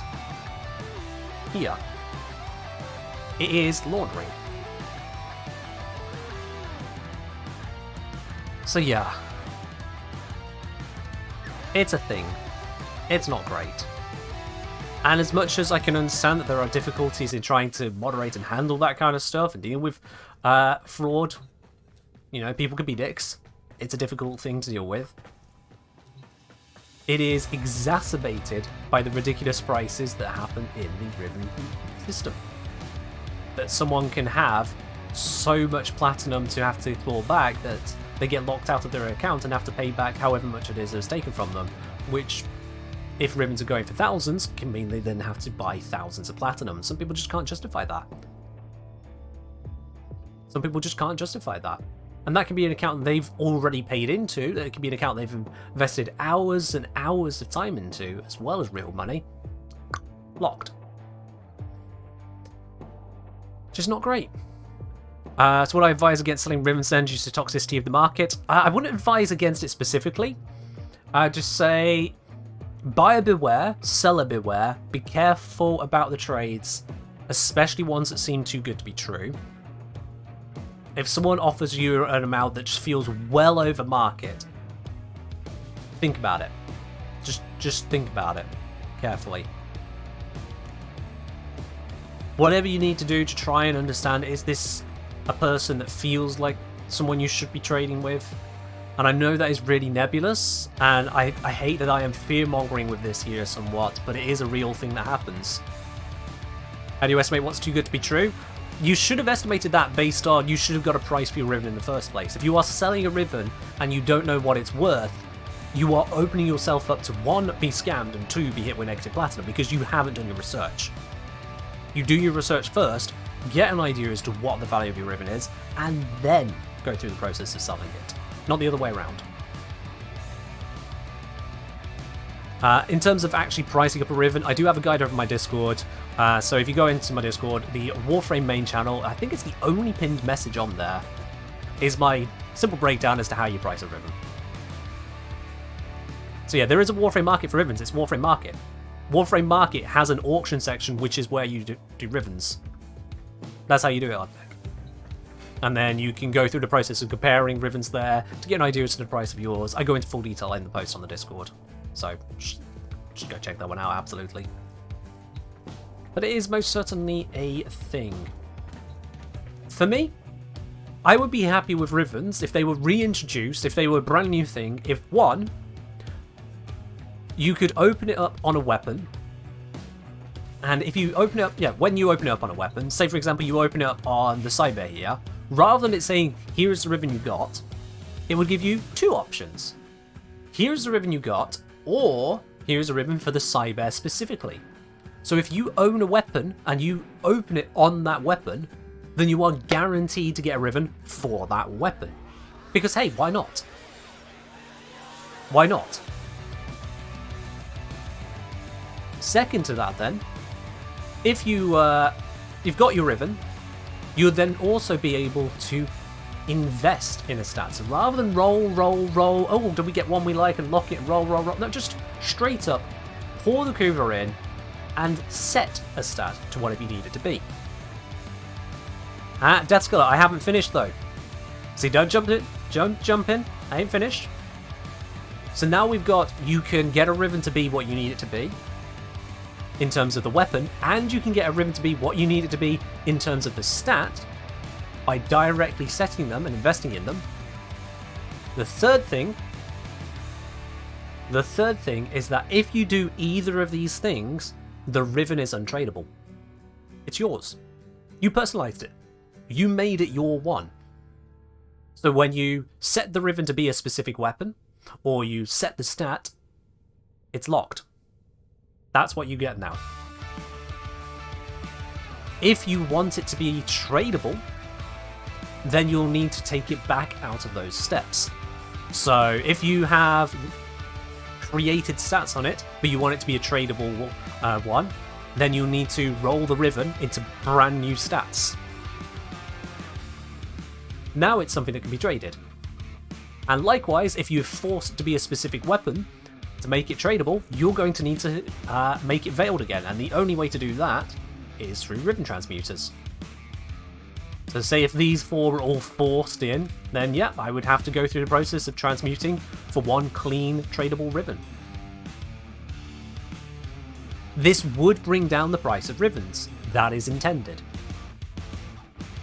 Here. It is laundering. So yeah. It's a thing. It's not great. And as much as I can understand that there are difficulties in trying to moderate and handle that kind of stuff and deal with fraud, you know, people can be dicks. It's a difficult thing to deal with. It is exacerbated by the ridiculous prices that happen in the Riven system. That someone can have so much platinum to have to claw back that they get locked out of their account and have to pay back however much it is that's taken from them, which, if Rivens are going for thousands, can mean they then have to buy thousands of platinum. Some people just can't justify that. Some people just can't justify that. And that can be an account they've already paid into, that can be an account they've invested hours and hours of time into, as well as real money. Locked. Which is not great. So what I advise against selling Rivens then, due to the toxicity of the market? I wouldn't advise against it specifically. I'd just say, buyer beware, seller beware, be careful about the trades, especially ones that seem too good to be true. If someone offers you an amount that just feels well over market, think about it. Just think about it carefully. Whatever you need to do to try and understand, is this a person that feels like someone you should be trading with? And I know that is really nebulous, and I hate that I am fear-mongering with this here somewhat, but it is a real thing that happens. How do you estimate what's too good to be true? You should have estimated that based on, you should have got a price for your Riven in the first place. If you are selling a Riven and you don't know what it's worth, you are opening yourself up to 1, be scammed, and 2, be hit with negative platinum, because you haven't done your research. You do your research first, get an idea as to what the value of your Riven is, and then go through the process of selling it. Not the other way around. In terms of actually pricing up a Riven, I do have a guide over my Discord. So if you go into my Discord, the Warframe main channel, I think it's the only pinned message on there, is my simple breakdown as to how you price a Riven. So yeah, there is a Warframe market for Rivens. It's Warframe Market. Warframe Market has an auction section, which is where you do Rivens. That's how you do it, I think. And then you can go through the process of comparing Rivens there to get an idea as to the price of yours. I go into full detail in the post on the Discord. So just go check that one out, absolutely. But it is most certainly a thing. For me, I would be happy with Rivens if they were reintroduced, if they were a brand new thing, if one, you could open it up on a weapon. And if you open it up, yeah, when you open it up on a weapon, say for example you open it up on the Cyber here, rather than it saying, here's the Riven you got, it would give you 2 options. Here's the Riven you got, or here's a Riven for the Cyber specifically. So if you own a weapon and you open it on that weapon, then you are guaranteed to get a Riven for that weapon. Because hey, why not? Why not? Second to that then, if you've got your Riven, you'll then also be able to invest in a stat. So rather than roll, oh, do we get one we like and lock it and roll. No, just straight up, pour the Kuva in and set a stat to whatever you need it to be. Death Sculler, I haven't finished though. See, don't jump in, I ain't finished. So now we've got, you can get a Riven to be what you need it to be in terms of the weapon, and you can get a Riven to be what you need it to be in terms of the stat by directly setting them and investing in them. The third thing is that if you do either of these things, the Riven is untradeable. It's yours. You personalized it. You made it your one. So when you set the Riven to be a specific weapon, or you set the stat, it's locked. That's what you get now. If you want it to be tradable, then you'll need to take it back out of those steps. So if you have created stats on it, but you want it to be a tradable one, then you'll need to roll the Riven into brand new stats. Now it's something that can be traded. And likewise, if you force it to be a specific weapon to make it tradable, you're going to need to make it veiled again, and the only way to do that is through ribbon transmuters. So say if these 4 are all forced in, then yeah, I would have to go through the process of transmuting for one clean tradable ribbon. This would bring down the price of ribbons. That is intended.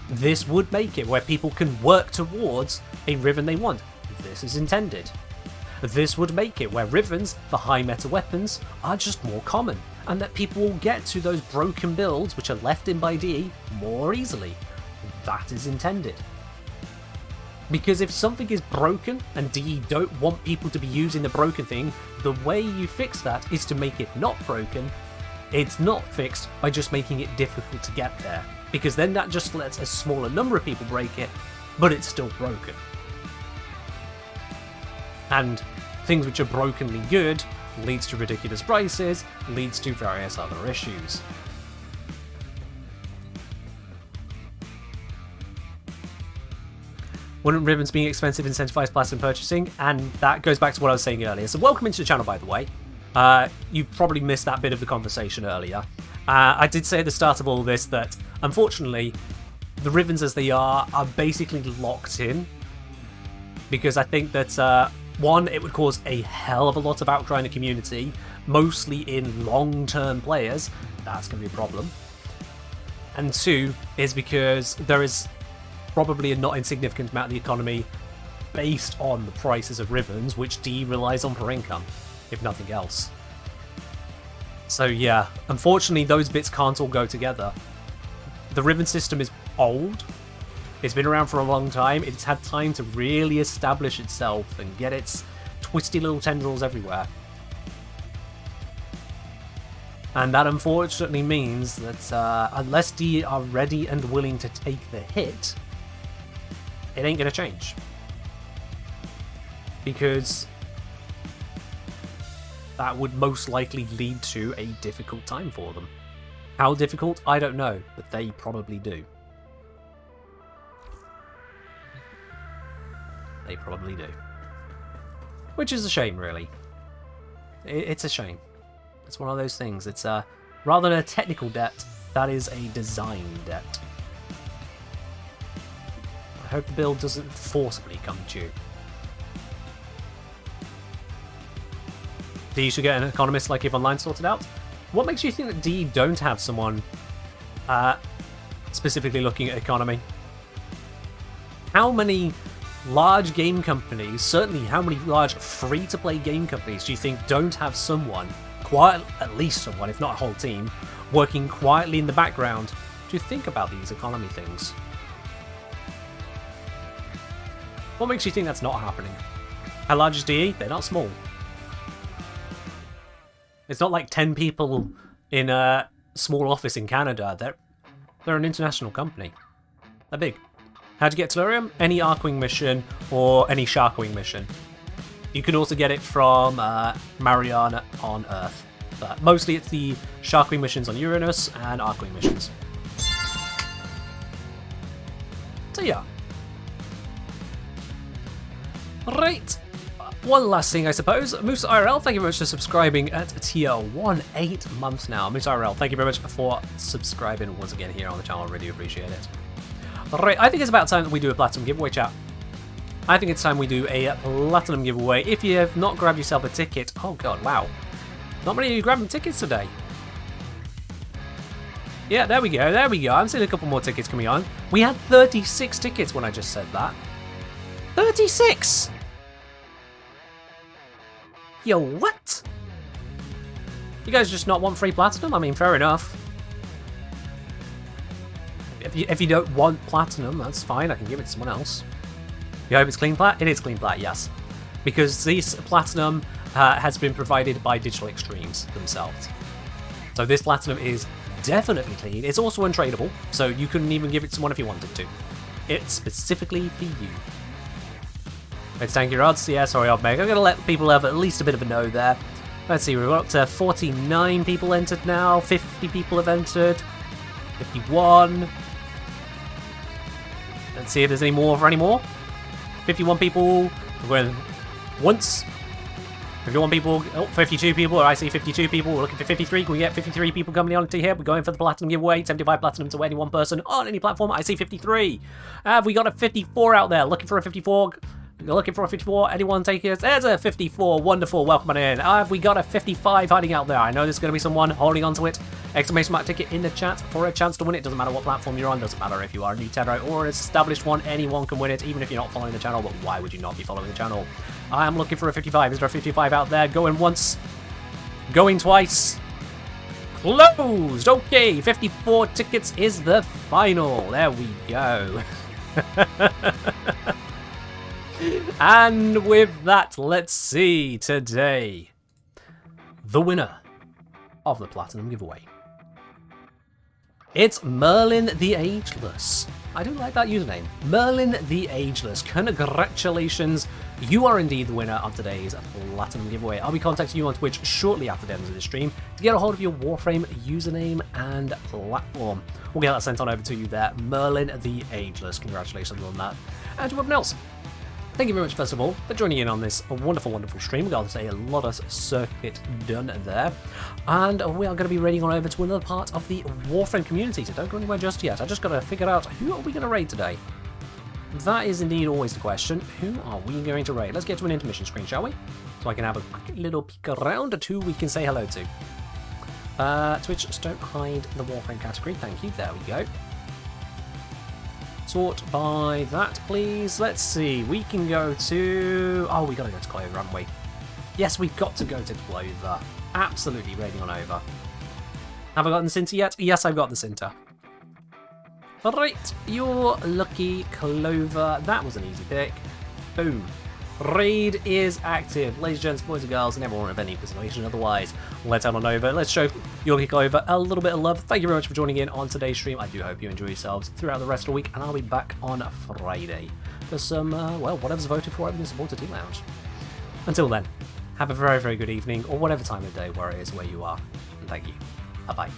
This would make it where people can work towards a ribbon they want. This is intended. This would make it where ribbons for high meta weapons are just more common, and that people will get to those broken builds which are left in by DE more easily. That is intended. Because if something is broken and DE don't want people to be using the broken thing, the way you fix that is to make it not broken. It's not fixed by just making it difficult to get there, because then that just lets a smaller number of people break it, but it's still broken. And things which are brokenly good leads to ridiculous prices, leads to various other issues. Wouldn't ribbons being expensive incentivize platinum purchasing? And that goes back to what I was saying earlier. So welcome into the channel, by the way. You probably missed that bit of the conversation earlier. I did say at the start of all this that, unfortunately, the ribbons as they are basically locked in. Because I think that, one, it would cause a hell of a lot of outcry in the community, mostly in long-term players. That's going to be a problem. And two, is because there is probably a not insignificant amount of the economy based on the prices of ribbons, which DE relies on per income, if nothing else. So yeah, unfortunately those bits can't all go together. The ribbon system is old, it's been around for a long time, it's had time to really establish itself and get its twisty little tendrils everywhere. And that unfortunately means that unless DE are ready and willing to take the hit, it ain't gonna change. Because that would most likely lead to a difficult time for them. How difficult? I don't know, but they probably do. They probably do. Which is a shame, really. It's a shame. It's one of those things. It's rather than a technical debt, that is a design debt. I hope the build doesn't forcibly come due. DE should get an economist like EVE Online sorted out. What makes you think that DE don't have someone specifically looking at economy? How many large game companies, certainly how many large free-to-play game companies do you think don't have someone, at least someone, if not a whole team, working quietly in the background to think about these economy things? What makes you think that's not happening? How large is DE? They're not small. It's not like 10 people in a small office in Canada. They're an international company. They're big. How'd you get Tellurium? Any Arcwing mission or any Sharkwing mission. You can also get it from Mariana on Earth. But mostly it's the Sharkwing missions on Uranus and Arcwing missions. So yeah. Right. One last thing, I suppose. Moose IRL, thank you very much for subscribing at tier 1, 8 months now. Moose IRL, thank you very much for subscribing once again here on the channel. I really appreciate it. Right, I think it's about time that we do a platinum giveaway, chat. I think it's time we do a platinum giveaway. If you have not grabbed yourself a ticket, oh god, wow. Not many of you grabbing tickets today. Yeah, there we go, there we go. I'm seeing a couple more tickets coming on. We had 36 tickets when I just said that. 36! Yo, what? You guys just not want free platinum? I mean, fair enough. If you don't want platinum, that's fine. I can give it to someone else. You hope it's clean plat? It is clean plat, yes. Because this platinum has been provided by Digital Extremes themselves. So this platinum is definitely clean. It's also untradeable, so you couldn't even give it to someone if you wanted to. It's specifically for you. It's thank you, Rods. Yeah, sorry, Odd Meg. I'm going to let people have at least a bit of a no there. Let's see, we're up to 49 people entered now. 50 people have entered. 51. Let's see if there's any more for any more. 51 people. We're going once. 51 people. Oh, 52 people. I see 52 people. We're looking for 53. Can we get 53 people coming on to here? We're going for the platinum giveaway. 75 platinum to any one person on any platform. I see 53. Have we got a 54 out there? Looking for a 54. You're looking for a 54. Anyone take it? There's a 54. Wonderful. Welcome on in. Have we got a 55 hiding out there? I know there's going to be someone holding on to it. Exclamation mark ticket in the chat for a chance to win it. Doesn't matter what platform you're on. Doesn't matter if you are a new Tedro or an established one. Anyone can win it, even if you're not following the channel. But why would you not be following the channel? I am looking for a 55. Is there a 55 out there? Going once. Going twice. Closed. Okay. 54 tickets is the final. There we go. And with that, let's see today the winner of the Platinum giveaway. It's Merlin the Ageless. I do like that username. Merlin the Ageless. Congratulations. You are indeed the winner of today's Platinum giveaway. I'll be contacting you on Twitch shortly after the end of the stream to get a hold of your Warframe username and platform. We'll get that sent on over to you there. Merlin the Ageless. Congratulations on that. And to everyone else, thank you very much, first of all, for joining in on this wonderful, wonderful stream. We got to say a lot of circuit done there. And we are going to be raiding on over to another part of the Warframe community, so don't go anywhere just yet. I just got to figure out who are we going to raid today. That is indeed always the question. Who are we going to raid? Let's get to an intermission screen, shall we? So I can have a quick little peek around at who we can say hello to. Twitch, just don't hide the Warframe category. Thank you. There we go. Sort by that, please. Let's see. We can go to... Oh, we got to go to Clover, haven't we? Yes, we've got to go to Clover. Absolutely raiding on over. Have I gotten the Cinta yet? Yes, I've got the Cinta. Alright, you're lucky, Clover. That was an easy pick. Boom. Raid is active. Ladies and gents, boys and girls, and everyone of any persuasion otherwise. Let's head on over. Let's show your kick over a little bit of love. Thank you very much for joining in on today's stream. I do hope you enjoy yourselves throughout the rest of the week, and I'll be back on Friday for some, well, whatever's voted for over in the supporter team lounge. Until then, have a very, very good evening, or whatever time of day where it is where you are. And thank you. Bye-bye.